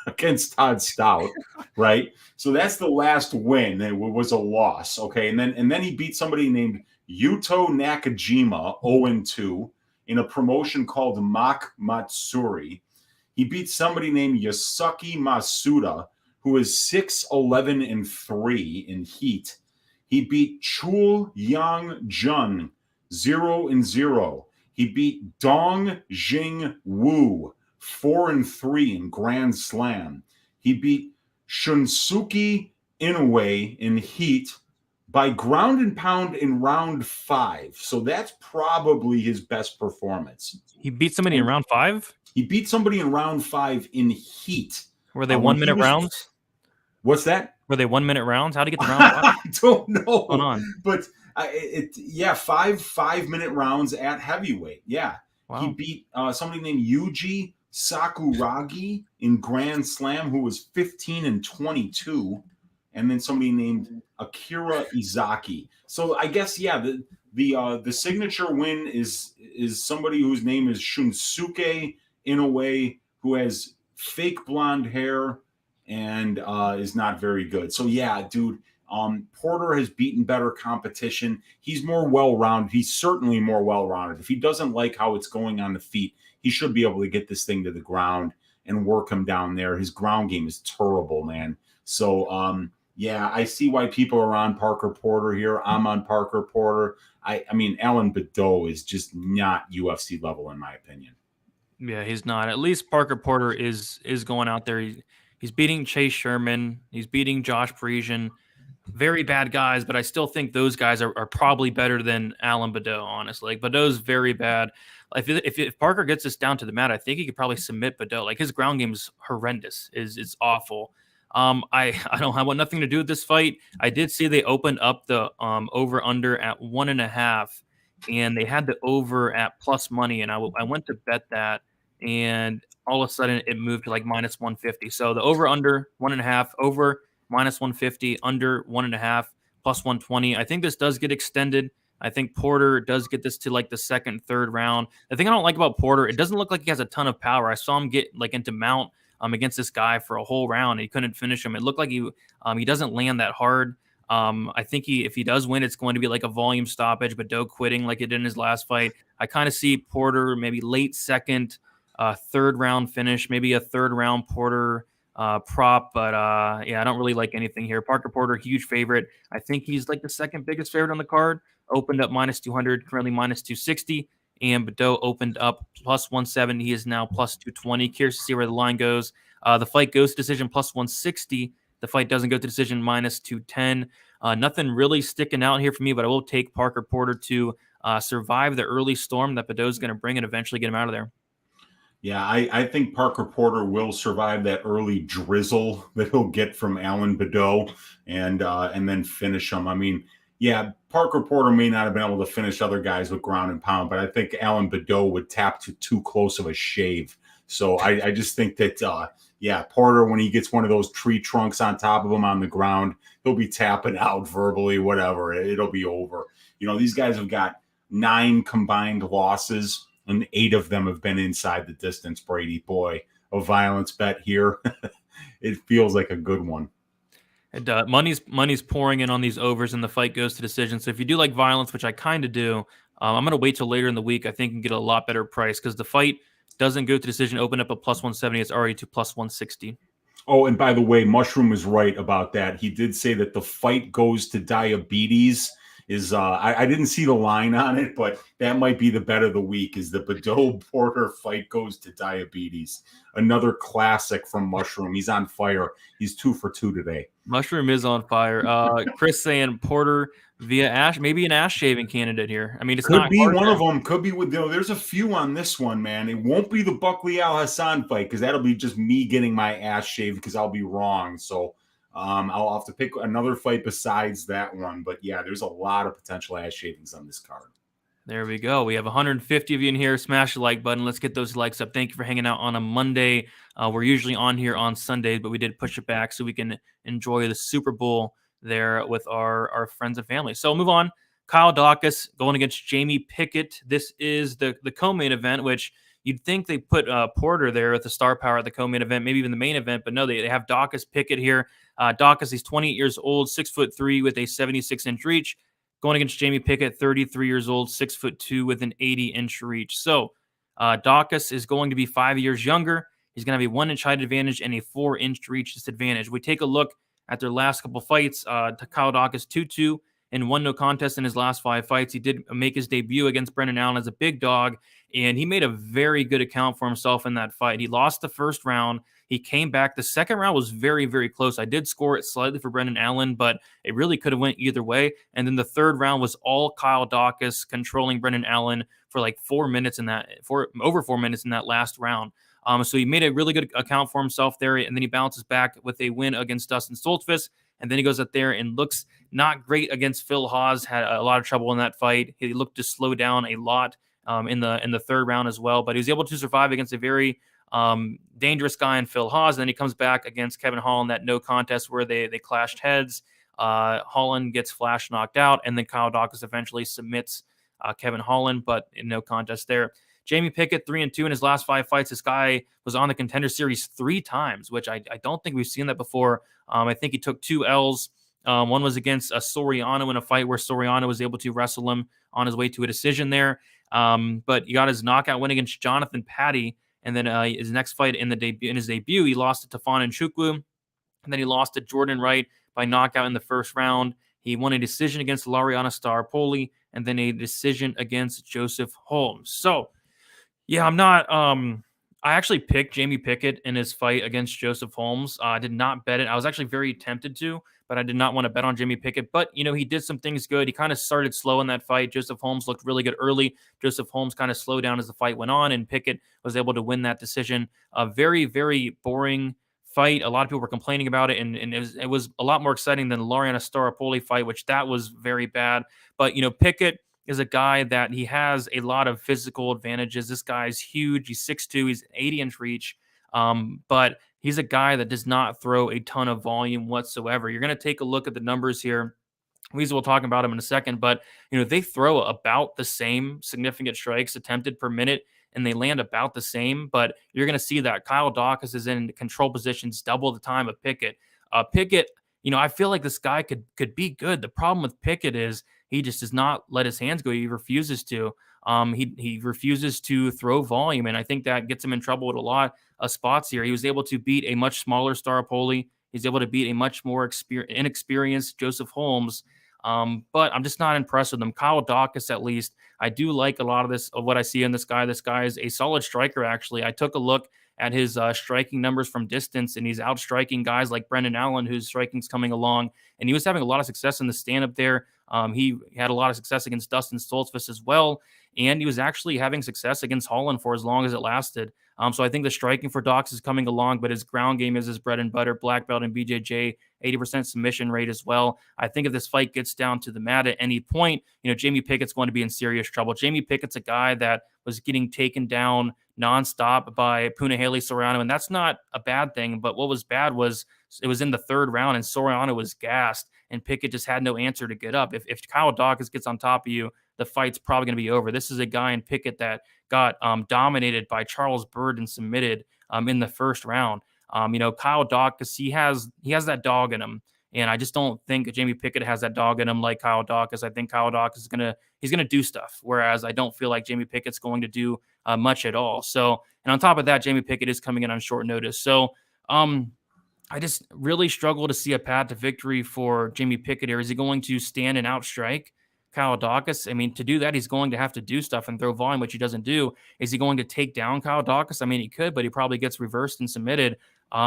against Todd Stout, right? So that's the last win. It was a loss, okay? And then he beat somebody named Yuto Nakajima, 0-2, in a promotion called Mak Matsuri. He beat somebody named Yasuki Masuda, who is 6-11-3 in heat. He beat Chul Yang Jun, 0-0. He beat Dong Jing Wu, 4-3 in Grand Slam. He beat Shunsuke Inoue in heat by ground and pound in round 5. So that's probably his best performance. He beat somebody in round 5? He beat somebody in round 5 in heat. Were they 1-minute rounds? What's that? Were they 1-minute rounds? How did he get to round 5? I don't know. What's going on? But 5-minute rounds at heavyweight. Yeah. Wow. He beat somebody named Yuji Sakuragi in Grand Slam, who was 15-22. and then somebody named Akira Izaki. So I guess, yeah, the signature win is somebody whose name is Shunsuke Inoue, who has fake blonde hair and is not very good. So yeah, dude, Porter has beaten better competition. He's more well-rounded. He's certainly more well-rounded. If he doesn't like how it's going on the feet, he should be able to get this thing to the ground and work him down there. His ground game is terrible, man. So, yeah, I see why people are on Parker Porter here. I'm on Parker Porter. I mean, Alan Baudot is just not UFC level, in my opinion. Yeah, he's not. At least Parker Porter is going out there. He's beating Chase Sherman. He's beating Josh Parisian. Very bad guys, but I still think those guys are probably better than Alan Baudot, honestly. Like, Baudot's very bad. If Parker gets this down to the mat, I think he could probably submit Baudot. Like, his ground game is horrendous. It's awful. I don't have nothing to do with this fight. I did see they opened up the over under at 1.5, and they had the over at plus money, and I went to bet that, and all of a sudden it moved to like minus 150. So the over under 1.5, over minus 150, under 1.5, plus 120. I think this does get extended. I think Porter does get this to like the second, third round. The thing I don't like about Porter, it doesn't look like he has a ton of power. I saw him get like into mount against this guy for a whole round. And he couldn't finish him. It looked like he doesn't land that hard. I think if he does win, it's going to be like a volume stoppage, but Baudot quitting like it did in his last fight. I kind of see Porter maybe late second, third round finish, maybe a third round Porter prop, but yeah, I don't really like anything here. Parker Porter, huge favorite. I think he's like the second biggest favorite on the card. Opened up minus 200, currently minus 260, and Baudot opened up plus 170. He is now plus 220. Curious to see where the line goes. The fight goes to decision plus 160. The fight doesn't go to decision minus 210. Nothing really sticking out here for me, but I will take Parker Porter to survive the early storm that Baudot is going to bring and eventually get him out of there. Yeah, I think Parker Porter will survive that early drizzle that he'll get from Alan Baudot and then finish him. I mean, yeah, Parker Porter may not have been able to finish other guys with ground and pound, but I think Alan Baudot would tap to too close of a shave. So I just think that, yeah, Porter, when he gets one of those tree trunks on top of him on the ground, he'll be tapping out verbally, whatever. It'll be over. You know, these guys have got 9 combined losses, and 8 of them have been inside the distance, Brady. Boy, a violence bet here. It feels like a good one. Money's pouring in on these overs, and the fight goes to decision. So if you do like violence, which I kind of do, I'm going to wait till later in the week. I think you can get a lot better price because the fight doesn't go to decision. Open up a plus 170. It's already to plus 160. Oh, and by the way, Mushroom is right about that. He did say that the fight goes to diabetes. I didn't see the line on it, but that might be the bet of the week is the Baudot Porter fight goes to diabetes. Another classic from Mushroom. He's on fire. He's 2 for 2 today. Mushroom is on fire. Chris saying Porter via ash, maybe an ash shaving candidate here. I mean, it's could not be one of them. Could be with, there's a few on this one, man. It won't be the Buckley Al-Hassan fight because that'll be just me getting my ass shaved because I'll be wrong. So I'll have to pick another fight besides that one. But yeah, there's a lot of potential ass shavings on this card. There we go. We have 150 of you in here. Smash the like button. Let's get those likes up. Thank you for hanging out on a Monday. We're usually on here on Sundays, but we did push it back so we can enjoy the Super Bowl there with our friends and family. So move on. Kyle Daukaus going against Jamie Pickett. This is the co-main event, which you'd think they put Porter there with the star power at the co-main event, maybe even the main event, but no, they have Daukaus Pickett here. Daukaus, he's 28 years old, 6'3" with a 76-inch reach. Going against Jamie Pickett, 33 years old, 6'2" with an 80-inch reach. So Daukaus is going to be 5 years younger. He's going to have a 1-inch height advantage and a 4-inch reach disadvantage. We take a look at their last couple fights. Kyle Daukaus 2-2 and 1 no contest in his last 5 fights. He did make his debut against Brendan Allen as a big dog, and he made a very good account for himself in that fight. He lost the first round. He came back. The second round was very, very close. I did score it slightly for Brendan Allen, but it really could have went either way. And then the third round was all Kyle Daukaus controlling Brendan Allen for like over 4 minutes in that last round. So he made a really good account for himself there, and then he bounces back with a win against Dustin Stoltzfus, and then he goes up there and looks not great against Phil Hawes, had a lot of trouble in that fight. He looked to slow down a lot in the third round as well, but he was able to survive against a very Dangerous guy in Phil Haas. And then he comes back against Kevin Holland, that no contest where they clashed heads. Holland gets flash knocked out, and then Kyle Daukaus eventually submits Kevin Holland, but in no contest there. Jamie Pickett, 3-2 in his last 5 fights. This guy was on the Contender Series 3 times, which I don't think we've seen that before. I think he took 2 L's. One was against Soriano in a fight where Soriano was able to wrestle him on his way to a decision there. But he got his knockout win against Jonathan Patty. And then his next fight in his debut, he lost to Tafon Nchukwu. And then he lost to Jordan Wright by knockout in the first round. He won a decision against Lariana Staropoli and then a decision against Joseph Holmes. So, yeah, I'm not I actually picked Jamie Pickett in his fight against Joseph Holmes. I did not bet it. I was actually very tempted to, but I did not want to bet on Jamie Pickett. But, he did some things good. He kind of started slow in that fight. Joseph Holmes looked really good early. Joseph Holmes kind of slowed down as the fight went on, and Pickett was able to win that decision. A very, very boring fight. A lot of people were complaining about it, and it was a lot more exciting than the Lariana Staropoli fight, which that was very bad. But, Pickett is a guy that he has a lot of physical advantages. This guy's huge. He's 6'2". He's 80-inch reach. But he's a guy that does not throw a ton of volume whatsoever. You're going to take a look at the numbers here. Weezy will talk about him in a second, but they throw about the same significant strikes attempted per minute, and they land about the same. But you're going to see that Kyle Daukaus is in control positions double the time of Pickett. Pickett, I feel like this guy could be good. The problem with Pickett is he just does not let his hands go. He refuses to. He refuses to throw volume, and I think that gets him in trouble with a lot of spots here. He was able to beat a much smaller Staropoli. He's able to beat a much more inexperienced Joseph Holmes. But I'm just not impressed with him. Kyle Daukaus, at least, I do like a lot of what I see in this guy. This guy is a solid striker, actually. I took a look at his striking numbers from distance, and he's outstriking guys like Brendan Allen, whose striking's coming along, and he was having a lot of success in the stand-up there. He had a lot of success against Dustin Stoltzfus as well, and he was actually having success against Holland for as long as it lasted. So I think the striking for Daukaus is coming along, but his ground game is his bread and butter. Black belt and BJJ, 80% submission rate as well. I think if this fight gets down to the mat at any point, Jamie Pickett's going to be in serious trouble. Jamie Pickett's a guy that was getting taken down nonstop by Punahele Soriano, and that's not a bad thing. But what was bad was it was in the 3rd round, and Soriano was gassed, and Pickett just had no answer to get up. If Kyle Daukaus gets on top of you, the fight's probably going to be over. This is a guy in Pickett that got dominated by Charles Byrd and submitted in the 1st round. Kyle Daukaus, he has that dog in him, and I just don't think Jamie Pickett has that dog in him like Kyle Daukaus. I think Kyle Daukaus he's gonna do stuff, whereas I don't feel like Jamie Pickett's going to do much at all. So, and on top of that, Jamie Pickett is coming in on short notice. So, I just really struggle to see a path to victory for Jamie Pickett here. Is he going to stand and outstrike Kyle Daukaus? I mean, to do that, he's going to have to do stuff and throw volume, which he doesn't do. Is he going to take down Kyle Daukaus? I mean, he could, but he probably gets reversed and submitted.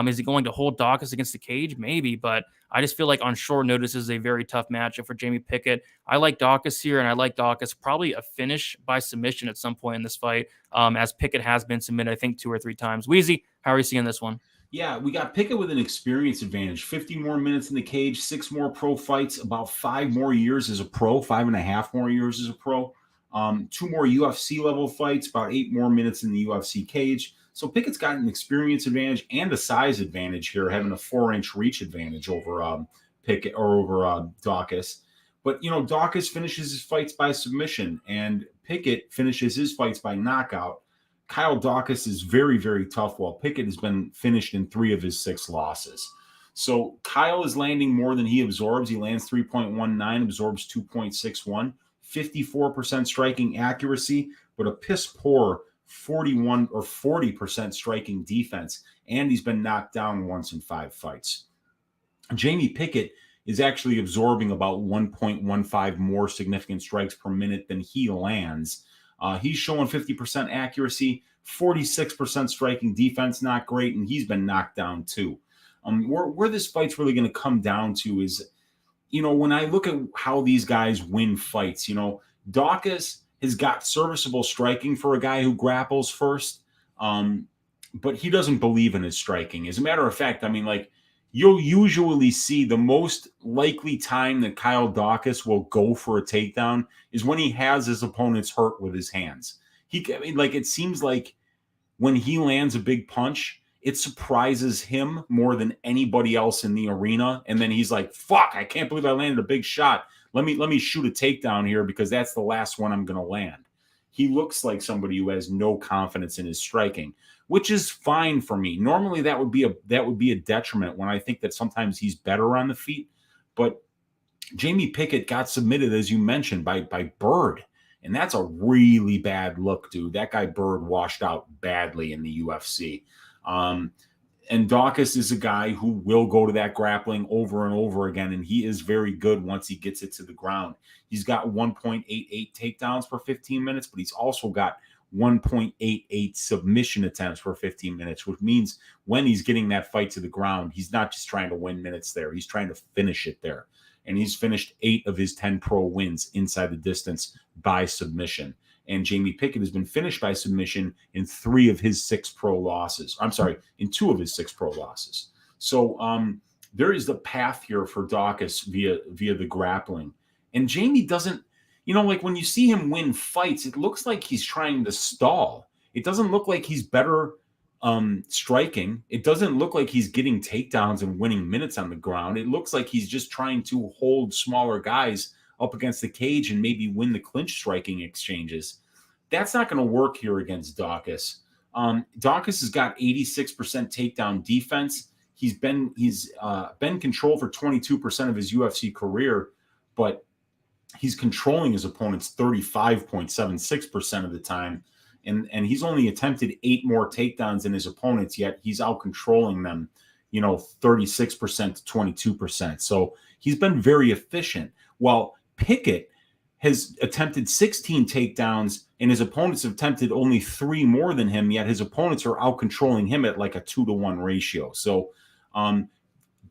Is he going to hold Daukaus against the cage? Maybe, but I just feel like on short notice is a very tough matchup for Jamie Pickett. I like Daukaus here, and I like Daukaus probably a finish by submission at some point in this fight, as Pickett has been submitted, I think, 2 or 3 times. Weezy, how are you seeing this one? Yeah, we got Pickett with an experience advantage. 50 more minutes in the cage, 6 more pro fights, about 5 more years as a pro, 5.5 more years as a pro. 2 more UFC level fights, about 8 more minutes in the UFC cage. So Pickett's got an experience advantage and a size advantage here, having a 4-inch reach advantage over Pickett or over Daukaus. But Daukaus finishes his fights by submission, and Pickett finishes his fights by knockout. Kyle Daukaus is very, very tough, while Pickett has been finished in 3 of his 6 losses. So Kyle is landing more than he absorbs. He lands 3.19, absorbs 2.61, 54% striking accuracy, but a piss poor 41 or 40% striking defense. And he's been knocked down once in 5 fights. Jamie Pickett is actually absorbing about 1.15 more significant strikes per minute than he lands. He's showing 50% accuracy, 46% striking defense, not great, and he's been knocked down too. Where this fight's really going to come down to is, when I look at how these guys win fights, Daukaus has got serviceable striking for a guy who grapples first, but he doesn't believe in his striking. As a matter of fact, you'll usually see the most likely time that Kyle Daukaus will go for a takedown is when he has his opponents hurt with his hands. It seems like when he lands a big punch, it surprises him more than anybody else in the arena. And then he's like, fuck, I can't believe I landed a big shot. Let me shoot a takedown here because that's the last one I'm going to land. He looks like somebody who has no confidence in his striking, which is fine for me. Normally that would be a detriment when I think that sometimes he's better on the feet. But Jamie Pickett got submitted, as you mentioned, by Bird. And that's a really bad look, dude. That guy Bird washed out badly in the UFC. And Daukaus is a guy who will go to that grappling over and over again, and he is very good once he gets it to the ground. He's got 1.88 takedowns per 15 minutes, but he's also got 1.88 submission attempts per 15 minutes, which means when he's getting that fight to the ground, he's not just trying to win minutes there. He's trying to finish it there. And he's finished 8 of his 10 pro wins inside the distance by submission. And Jamie Pickett has been finished by submission in 3 of his 6 pro losses. I'm sorry, in 2 of his 6 pro losses. So there is the path here for Daukaus via the grappling. And Jamie doesn't, like when you see him win fights, it looks like he's trying to stall. It doesn't look like he's better striking. It doesn't look like he's getting takedowns and winning minutes on the ground. It looks like he's just trying to hold smaller guys up against the cage and maybe win the clinch striking exchanges. That's not going to work here against Daukaus. Daukaus has got 86% takedown defense. He's been controlled for 22% of his UFC career, but he's controlling his opponents 35.76% of the time. And he's only attempted 8 more takedowns than his opponents, yet he's out controlling them, 36% to 22%. So he's been very efficient. While Pickett has attempted 16 takedowns and his opponents have attempted only 3 more than him, yet his opponents are out controlling him at like a 2-to-1 ratio. So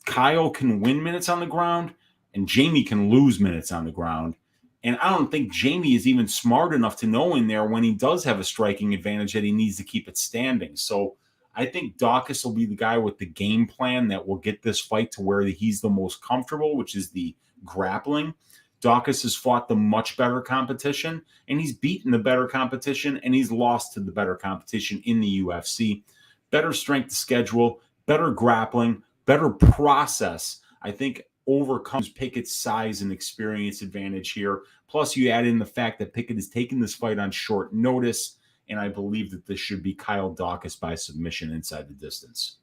Kyle can win minutes on the ground and Jamie can lose minutes on the ground. And I don't think Jamie is even smart enough to know in there when he does have a striking advantage that he needs to keep it standing. So I think Daukaus will be the guy with the game plan that will get this fight to where he's the most comfortable, which is the grappling. Daukaus has fought the much better competition, and he's beaten the better competition, and he's lost to the better competition in the UFC. Better strength to schedule, better grappling, better process. I think overcomes Pickett's size and experience advantage here. Plus, you add in the fact that Pickett has taken this fight on short notice, and I believe that this should be Kyle Daukaus by submission inside the distance.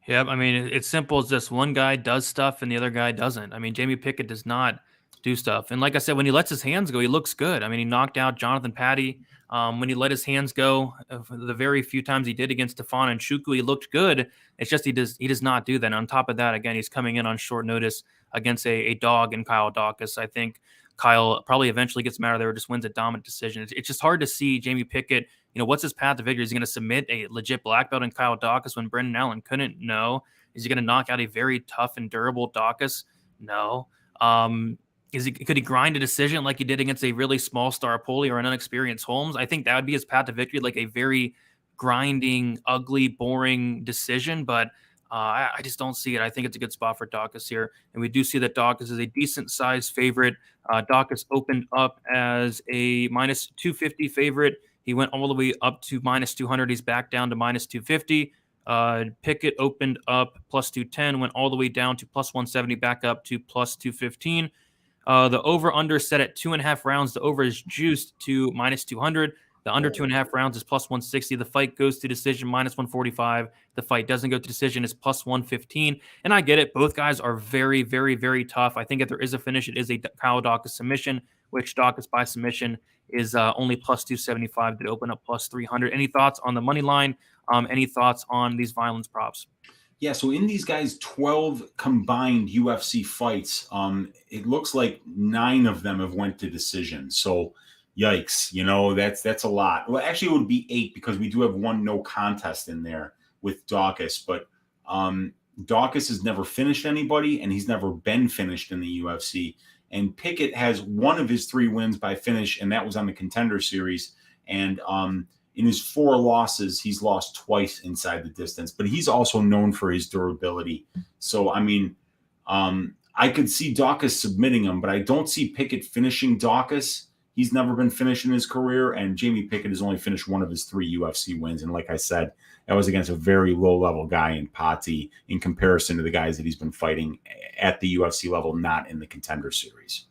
Yeah, I mean, it's simple as this. One guy does stuff and the other guy doesn't. I mean, Jamie Pickett does not do stuff. And like I said, when he lets his hands go, he looks good. I mean, he knocked out Jonathan Patty. When he let his hands go, the very few times he did against Stefan and Shuku, he looked good. It's just he does not do that. And on top of that, again, he's coming in on short notice against a dog in Kyle Daukaus. I think Kyle probably eventually gets him out of there or just wins a dominant decision. It's just hard to see Jamie Pickett. What's his path to victory? Is he going to submit a legit black belt in Kyle Daukaus when Brendan Allen couldn't? No. Is he going to knock out a very tough and durable Daukaus? No. Could he grind a decision like he did against a really small star Poli or an unexperienced Holmes? I think that would be his path to victory, like a very grinding, ugly, boring decision. But I just don't see it. I think it's a good spot for Daukaus here. And we do see that Daukaus is a decent-sized favorite. Daukaus opened up as a minus 250 favorite. He went all the way up to minus 200. He's back down to minus 250. Pickett opened up plus 210, went all the way down to plus 170, back up to plus 215. The over-under set at 2.5 rounds. The over is juiced to minus 200. The under 2.5 rounds is plus 160. The fight goes to decision, minus 145. The fight doesn't go to decision, is plus 115. And I get it. Both guys are very, very, very tough. I think if there is a finish, it is a Kyle Daukaus submission, which Daukaus by submission is only plus 275 to open up plus 300. Any thoughts on the money line? Any thoughts on these violence props? Yeah, so in these guys' 12 combined UFC fights, it looks like 9 of them have went to decision. So, yikes, that's a lot. Well, actually, it would be 8 because we do have 1 no contest in there with Daukaus. But Daukaus has never finished anybody, and he's never been finished in the UFC. And Pickett has 1 of his 3 wins by finish, and that was on the Contender Series. And in his 4 losses, he's lost twice inside the distance, but he's also known for his durability. So, I mean, I could see Daukaus submitting him, but I don't see Pickett finishing Daukaus. He's never been finished in his career, and Jamie Pickett has only finished one of his 3 UFC wins. And like I said, that was against a very low-level guy in Patti in comparison to the guys that he's been fighting at the UFC level, not in the Contender Series.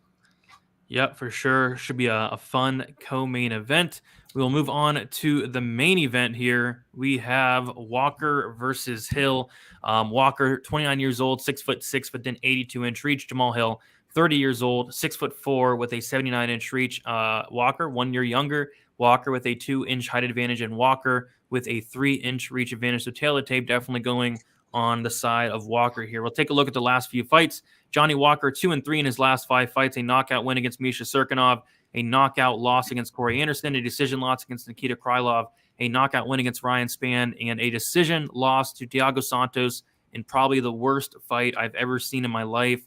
Yep, for sure. Should be a fun co-main event. We will move on to the main event here. We have Walker versus Hill. Walker, 29 years old, 6'6", but then 82-inch reach. Jamahal Hill, 30 years old, 6'4", with a 79-inch reach. Walker, 1 year younger. Walker with a 2-inch height advantage, and Walker with a 3-inch reach advantage. So tail of tape definitely going on the side of Walker here. We'll take a look at the last few fights. Johnny Walker, 2-3 in his last 5 fights. A knockout win against Misha Serkinov, a knockout loss against Corey Anderson, a decision loss against Nikita Krylov, a knockout win against Ryan Spann, and a decision loss to Thiago Santos in probably the worst fight I've ever seen in my life.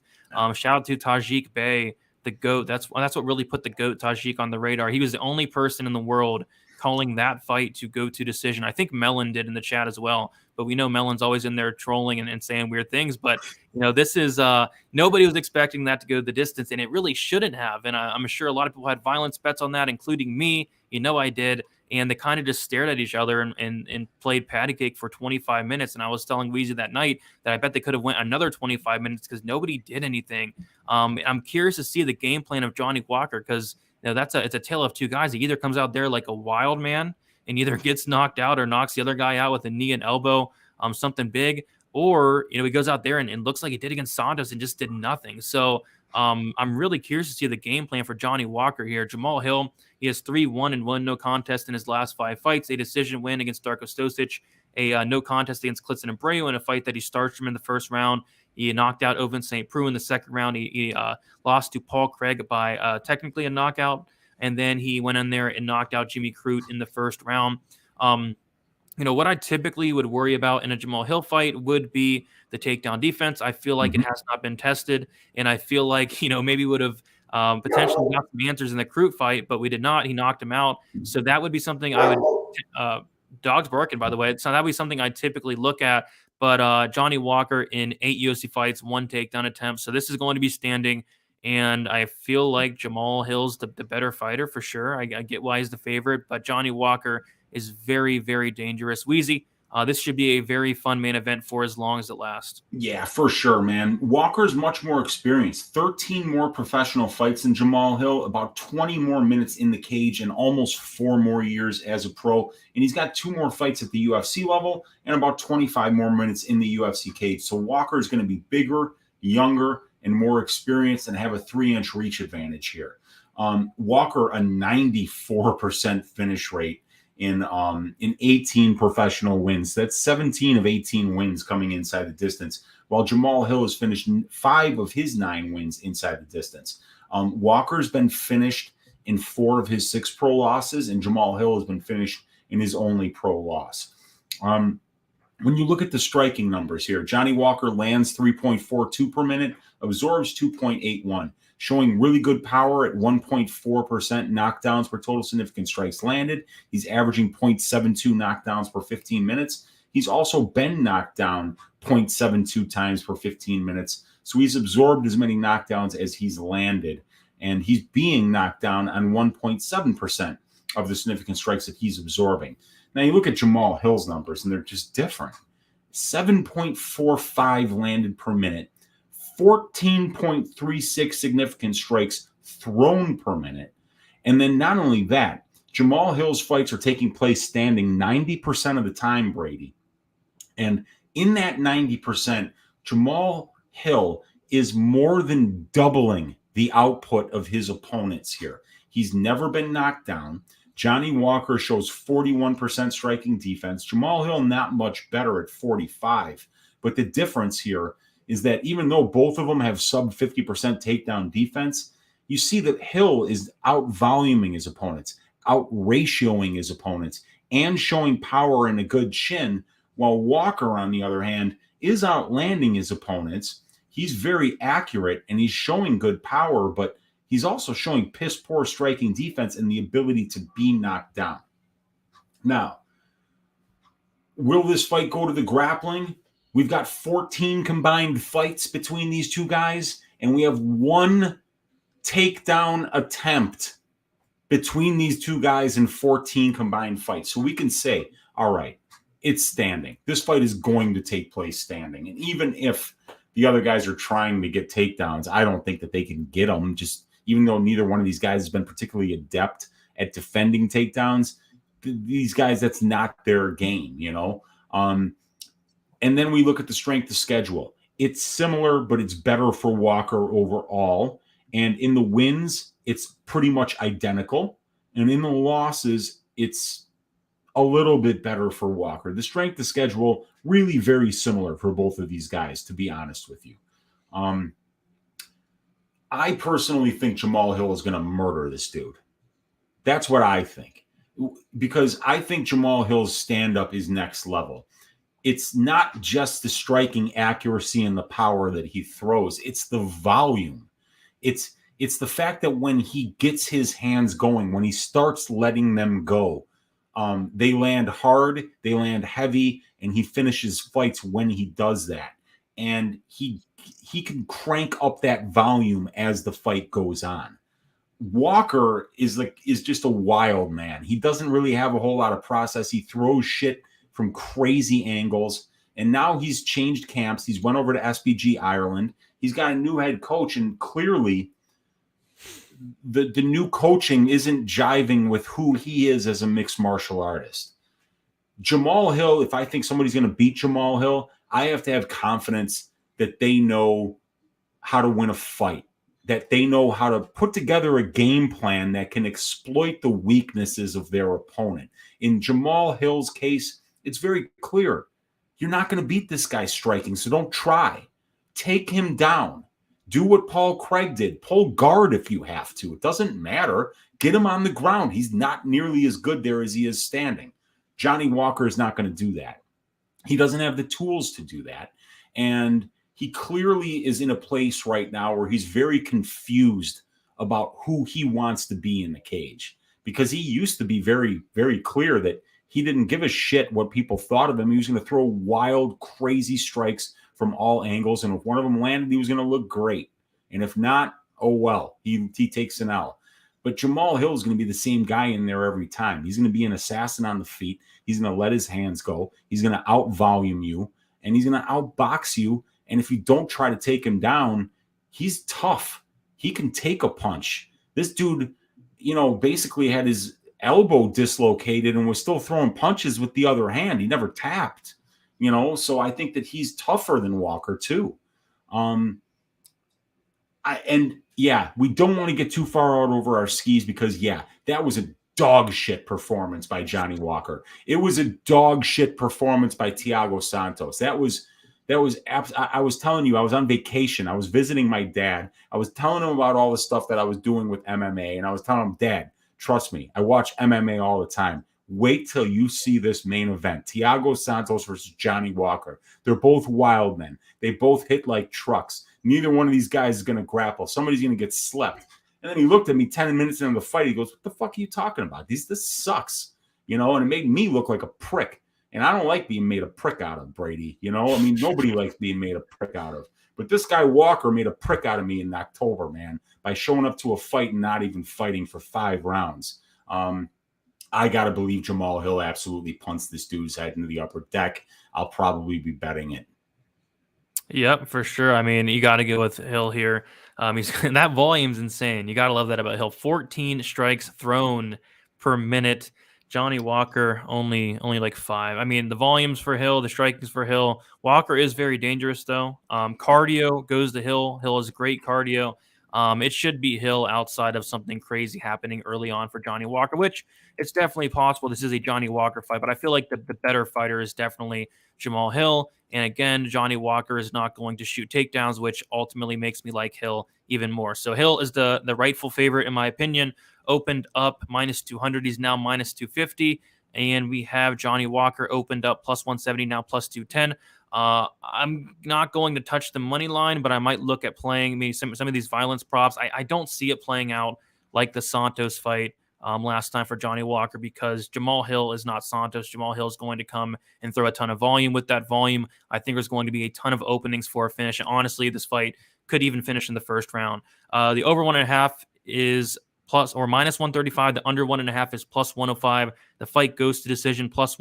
Shout out to Tajik Bey, the GOAT. That's what really put the GOAT Tajik on the radar. He was the only person in the world calling that fight to go to decision. I think Mellon did in the chat as well, but we know Mellon's always in there trolling and saying weird things. But, this is nobody was expecting that to go the distance, and it really shouldn't have. And I'm sure a lot of people had violence bets on that, including me. I did. And they kind of just stared at each other and played patty cake for 25 minutes. And I was telling Weezy that night that I bet they could have went another 25 minutes because nobody did anything. I'm curious to see the game plan of Johnny Walker because it's a tale of two guys. He either comes out there like a wild man and either gets knocked out or knocks the other guy out with a knee and elbow, something big, or he goes out there and looks like he did against Santos and just did nothing. So I'm really curious to see the game plan for Johnny Walker here. Jamahal Hill, he has 3-1-1 no contest in his last 5 fights, a decision win against Darko Stosic, a no contest against Klidson Abreu in a fight that he starched him in the first round. He knocked out Oven St. Preux in the second round. He lost to Paul Craig by technically a knockout, and then he went in there and knocked out Jimmy Crute in the first round. What I typically would worry about in a Jamahal Hill fight would be the takedown defense. I feel like it has not been tested, and I feel like, maybe would have potentially got some answers in the Crute fight, but we did not. He knocked him out. So that would be something I would dogs barking, by the way. So that would be something I typically look at. But Johnny Walker in 8 UFC fights, 1 takedown attempt. So this is going to be standing. And I feel like Jamahal Hill's the better fighter for sure. I get why he's the favorite, but Johnny Walker is very, very dangerous. Weezy, this should be a very fun main event for as long as it lasts. Yeah, for sure, man. Walker's much more experienced. 13 more professional fights than Jamahal Hill, about 20 more minutes in the cage, and almost 4 more years as a pro. And he's got 2 more fights at the UFC level and about 25 more minutes in the UFC cage. So Walker is going to be bigger, younger, and more experienced and have a 3-inch reach advantage here. Walker, a 94% finish rate in 18 professional wins. That's 17 of 18 wins coming inside the distance, while Jamahal Hill has finished 5 of his 9 wins inside the distance. Walker's been finished in 4 of his 6 pro losses, and Jamahal Hill has been finished in his only pro loss. When you look at the striking numbers here, Johnny Walker lands 3.42 per minute, absorbs 2.81, showing really good power at 1.4% knockdowns per total significant strikes landed. He's averaging 0.72 knockdowns per 15 minutes. He's also been knocked down 0.72 times per 15 minutes. So he's absorbed as many knockdowns as he's landed, and he's being knocked down on 1.7% of the significant strikes that he's absorbing. Now you look at Jamahal Hill's numbers, and they're just different. 7.45 landed per minute, 14.36 significant strikes thrown per minute. And then not only that, Jamahal Hill's fights are taking place standing 90% of the time, Brady. And in that 90%, Jamahal Hill is more than doubling the output of his opponents here. He's never been knocked down. Johnny Walker shows 41% striking defense. Jamahal Hill not much better at 45. But the difference here is that even though both of them have sub 50% takedown defense, you see that Hill is out-voluming his opponents, out-ratioing his opponents, and showing power and a good chin, while Walker, on the other hand, is outlanding his opponents. He's very accurate, and he's showing good power, but he's also showing piss-poor striking defense and the ability to be knocked down. Now, will this fight go to the grappling? We've got 14 combined fights between these two guys, and we have 1 takedown attempt between these two guys in 14 combined fights. So we can say, all right, it's standing. This fight is going to take place standing. And even if the other guys are trying to get takedowns, I don't think that they can get them. Just even though neither one of these guys has been particularly adept at defending takedowns, these guys, that's not their game, you know? And then we look at the strength of schedule. It's similar, but it's better for Walker overall. And in the wins, it's pretty much identical. And in the losses, it's a little bit better for Walker. The strength of schedule, really very similar for both of these guys, to be honest with you. I personally think Jamahal Hill is going to murder this dude. That's what I think. Because I think Jamahal Hill's stand-up is next level. It's not just the striking accuracy and the power that he throws. It's the volume. It's the fact that when he gets his hands going, when he starts letting them go, they land hard, they land heavy, and he finishes fights when he does that. And he can crank up that volume as the fight goes on. Walker is just a wild man. He doesn't really have a whole lot of process. He throws shit from crazy angles. And now he's changed camps. He's went over to SBG Ireland. He's got a new head coach, and clearly the new coaching isn't jiving with who he is as a mixed martial artist. Jamahal Hill, if I think somebody's going to beat Jamahal Hill, I have to have confidence that they know how to win a fight, that they know how to put together a game plan that can exploit the weaknesses of their opponent. In Jamahal Hill's case, it's very clear. You're not going to beat this guy striking, so don't try. Take him down. Do what Paul Craig did. Pull guard if you have to. It doesn't matter. Get him on the ground. He's not nearly as good there as he is standing. Johnny Walker is not going to do that. He doesn't have the tools to do that. And he clearly is in a place right now where he's very confused about who he wants to be in the cage. Because he used to be very, very clear that he didn't give a shit what people thought of him. He was going to throw wild, crazy strikes from all angles. And if one of them landed, he was going to look great. And if not, oh well, he takes an L. But Jamahal Hill is going to be the same guy in there every time. He's going to be an assassin on the feet. He's going to let his hands go. He's going to out-volume you. And he's going to outbox you. And if you don't try to take him down, he's tough. He can take a punch. This dude, basically had his elbow dislocated and was still throwing punches with the other hand. He never tapped, so I think that he's tougher than Walker too. We don't want to get too far out over our skis because that was a dog shit performance by Johnny Walker. It was a dog shit performance by Thiago Santos. I was telling you, I was on vacation. I was visiting my dad. I was telling him about all the stuff that I was doing with MMA. And I was telling him, Dad, trust me, I watch MMA all the time. Wait till you see this main event. Thiago Santos versus Johnny Walker. They're both wild men. They both hit like trucks. Neither one of these guys is going to grapple. Somebody's going to get slept. And then he looked at me 10 minutes into the fight. He goes, what the fuck are you talking about? This sucks. And it made me look like a prick. And I don't like being made a prick out of, Brady. Nobody likes being made a prick out of. But this guy Walker made a prick out of me in October, man, by showing up to a fight and not even fighting for 5 rounds. I got to believe Jamahal Hill absolutely punts this dude's head into the upper deck. I'll probably be betting it. Yep, for sure. I mean, you got to go with Hill here. That volume's insane. You got to love that about Hill. 14 strikes thrown per minute. Johnny Walker only like 5. I mean, the volumes for Hill, the striking's for Hill. Walker is very dangerous though. Cardio goes to Hill. Hill has great cardio. It should be Hill outside of something crazy happening early on for Johnny Walker, which it's definitely possible. This is a Johnny Walker fight, but I feel like the better fighter is definitely Jamahal Hill. And again, Johnny Walker is not going to shoot takedowns, which ultimately makes me like Hill even more. So Hill is the rightful favorite, in my opinion. Opened up minus 200. He's now minus 250. And we have Johnny Walker opened up plus 170, now plus 210. I'm not going to touch the money line, but I might look at playing maybe some of these violence props. I don't see it playing out like the Santos fight last time for Johnny Walker, because Jamahal Hill is not Santos. Jamahal Hill is going to come and throw a ton of volume. With that volume, I think there's going to be a ton of openings for a finish. And honestly, this fight could even finish in the first round. The over 1.5 is plus or minus 135. The under 1.5 is plus 105. The fight goes to decision plus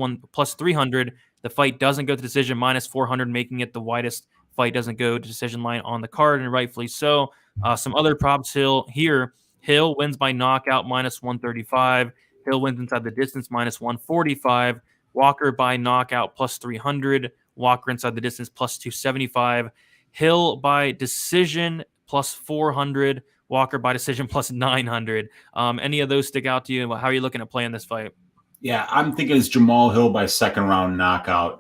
300. The fight doesn't go to decision minus 400, making it the widest fight doesn't go to decision line on the card, and rightfully so. Some other props here. Hill wins by knockout minus 135. Hill wins inside the distance minus 145. Walker by knockout plus 300. Walker inside the distance plus 275. Hill by decision plus 400. Walker by decision plus 900. Any of those stick out to you? How are you looking at playing this fight? Yeah, I'm thinking it's Jamahal Hill by second round knockout.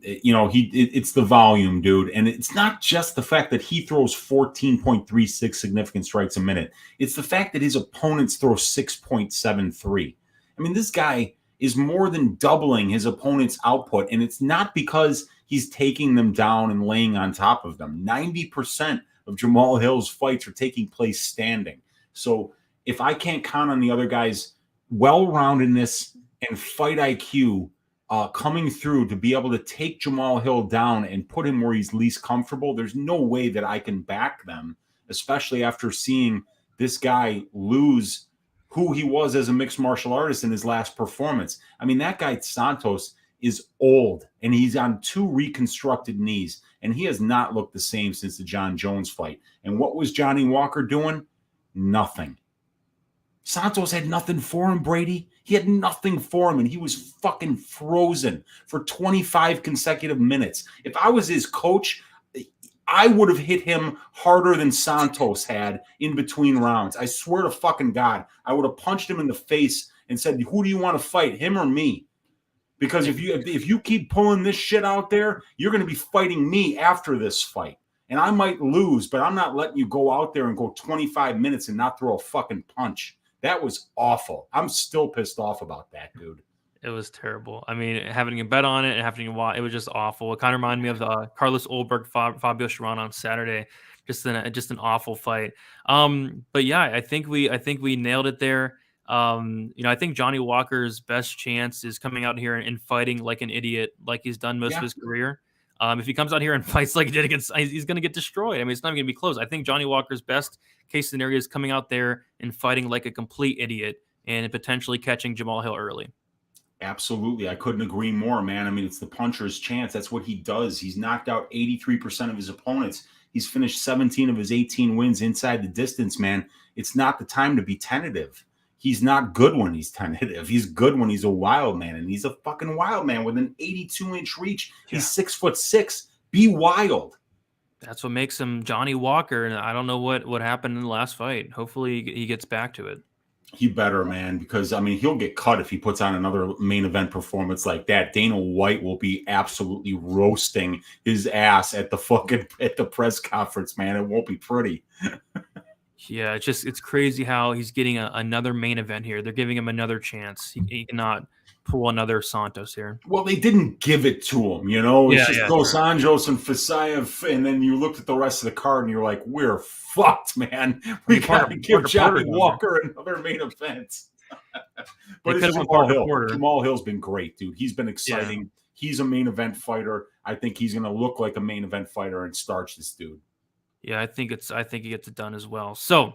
It's the volume, dude. And it's not just the fact that he throws 14.36 significant strikes a minute. It's the fact that his opponents throw 6.73. I mean, this guy is more than doubling his opponent's output. And it's not because he's taking them down and laying on top of them. 90% of Jamahal Hill's fights are taking place standing. So if I can't count on the other guy's well-roundedness and fight IQ coming through to be able to take Jamahal Hill down and put him where he's least comfortable, there's no way that I can back them, especially after seeing this guy lose who he was as a mixed martial artist in his last performance. I mean, that guy Santos is old, and he's on 2 reconstructed knees, and he has not looked the same since the John Jones fight. And what was Johnny Walker doing? Nothing. Santos had nothing for him, Brady. He had nothing for him, and he was fucking frozen for 25 consecutive minutes. If I was his coach, I would have hit him harder than Santos had in between rounds. I swear to fucking God, I would have punched him in the face and said, who do you want to fight, him or me? Because if you keep pulling this shit out there, you're going to be fighting me after this fight. And I might lose, but I'm not letting you go out there and go 25 minutes and not throw a fucking punch. That was awful. I'm still pissed off about that, dude. It was terrible. I mean, having a bet on it and having to watch, it was just awful. It kind of reminded me of Carlos Ulberg, Fabio Sharon on Saturday. Just an awful fight. But yeah, I think we nailed it there. I think Johnny Walker's best chance is coming out here and fighting like an idiot, like he's done most of his career. If he comes out here and fights like he did against, he's going to get destroyed. I mean, it's not going to be close. I think Johnny Walker's best case scenario is coming out there and fighting like a complete idiot and potentially catching Jamahal Hill early. Absolutely. I couldn't agree more, man. I mean, it's the puncher's chance. That's what he does. He's knocked out 83% of his opponents. He's finished 17 of his 18 wins inside the distance, man. It's not the time to be tentative. He's not good when he's tentative. He's good when he's a wild man, and he's a fucking wild man with an 82-inch reach. He's 6'6". Be wild. That's what makes him Johnny Walker, and I don't know what happened in the last fight. Hopefully he gets back to it. He better, man, because, I mean, he'll get cut if he puts on another main event performance like that. Dana White will be absolutely roasting his ass at the press conference, man. It won't be pretty. Yeah, it's crazy how he's getting another main event here. They're giving him another chance. He cannot pull another Santos here. Well, they didn't give it to him, It's just Dos Anjos and Fasayev, and then you looked at the rest of the card and you're like, we're fucked, man. We got to give Johnny Walker another main event. But it's Jamahal Hill's been great, dude. He's been exciting. Yeah. He's a main event fighter. I think he's going to look like a main event fighter and starch this dude. Yeah, I think he gets it done as well. So,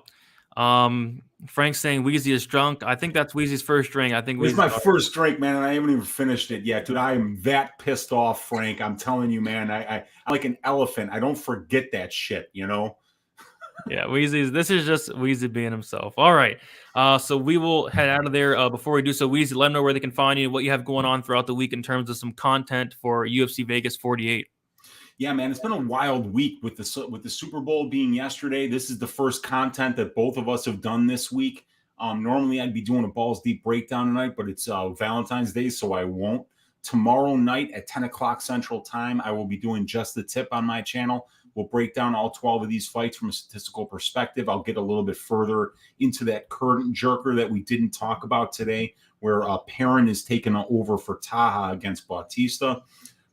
Frank's saying Weezy is drunk. I think that's Weezy's first drink. I think it's my first drink, man, and I haven't even finished it yet, dude. I am that pissed off, Frank. I'm telling you, man. I'm like an elephant. I don't forget that shit, Yeah, this is just Weezy being himself. All right. So we will head out of there. Before we do so, Weezy, let them know where they can find you, what you have going on throughout the week in terms of some content for UFC Vegas 48. Yeah, man, it's been a wild week with the Super Bowl being yesterday. This is the first content that both of us have done this week. Normally, I'd be doing a balls deep breakdown tonight, but it's Valentine's Day, so I won't. Tomorrow night at 10 o'clock Central Time, I will be doing Just the Tip on my channel. We'll break down all 12 of these fights from a statistical perspective. I'll get a little bit further into that curtain jerker that we didn't talk about today, where Perrin is taking over for Taha against Bautista.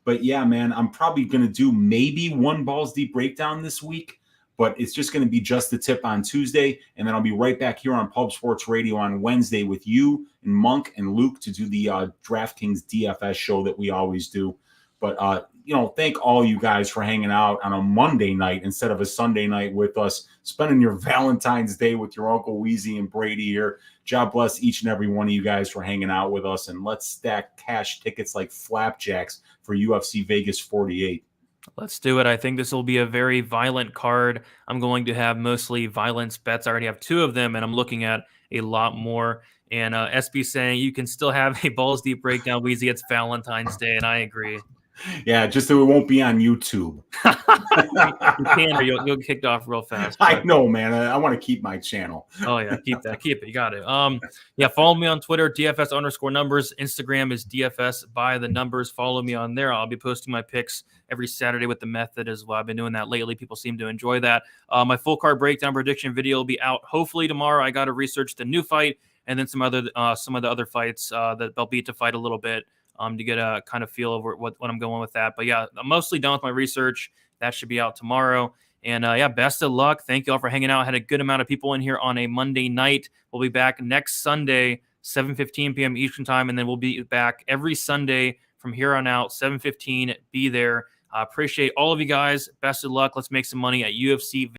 But yeah, man, I'm probably going to do maybe one balls deep breakdown this week, but it's just going to be Just the Tip on Tuesday. And then I'll be right back here on Pub Sports Radio on Wednesday with you and Monk and Luke to do the DraftKings DFS show that we always do. But thank all you guys for hanging out on a Monday night instead of a Sunday night with us, spending your Valentine's Day with your Uncle Weezy and Brady here. God bless each and every one of you guys for hanging out with us, and let's stack cash tickets like flapjacks for UFC Vegas 48. Let's do it. I think this will be a very violent card. I'm going to have mostly violence bets. I already have 2 of them, and I'm looking at a lot more. And SB saying you can still have a balls deep breakdown, Weezy. It's Valentine's Day, and I agree. Yeah, just so it won't be on YouTube. You can, or you'll get kicked off real fast. I know, man. I want to keep my channel. Oh yeah, keep that. Keep it. You got it. Yeah, follow me on Twitter, DFS_numbers. Instagram is DFS by the numbers. Follow me on there. I'll be posting my picks every Saturday with the method as well. I've been doing that lately. People seem to enjoy that. My full card breakdown prediction video will be out hopefully tomorrow. I got to research the new fight and then some of the other fights, the Balbita fight a little bit. To get a kind of feel over what I'm going with that. But yeah, I'm mostly done with my research. That should be out tomorrow. And yeah, best of luck. Thank you all for hanging out. Had a good amount of people in here on a Monday night. We'll be back next Sunday, 7:15 p.m. Eastern time. And then we'll be back every Sunday from here on out, 7:15. Be there. Appreciate all of you guys. Best of luck. Let's make some money at UFC.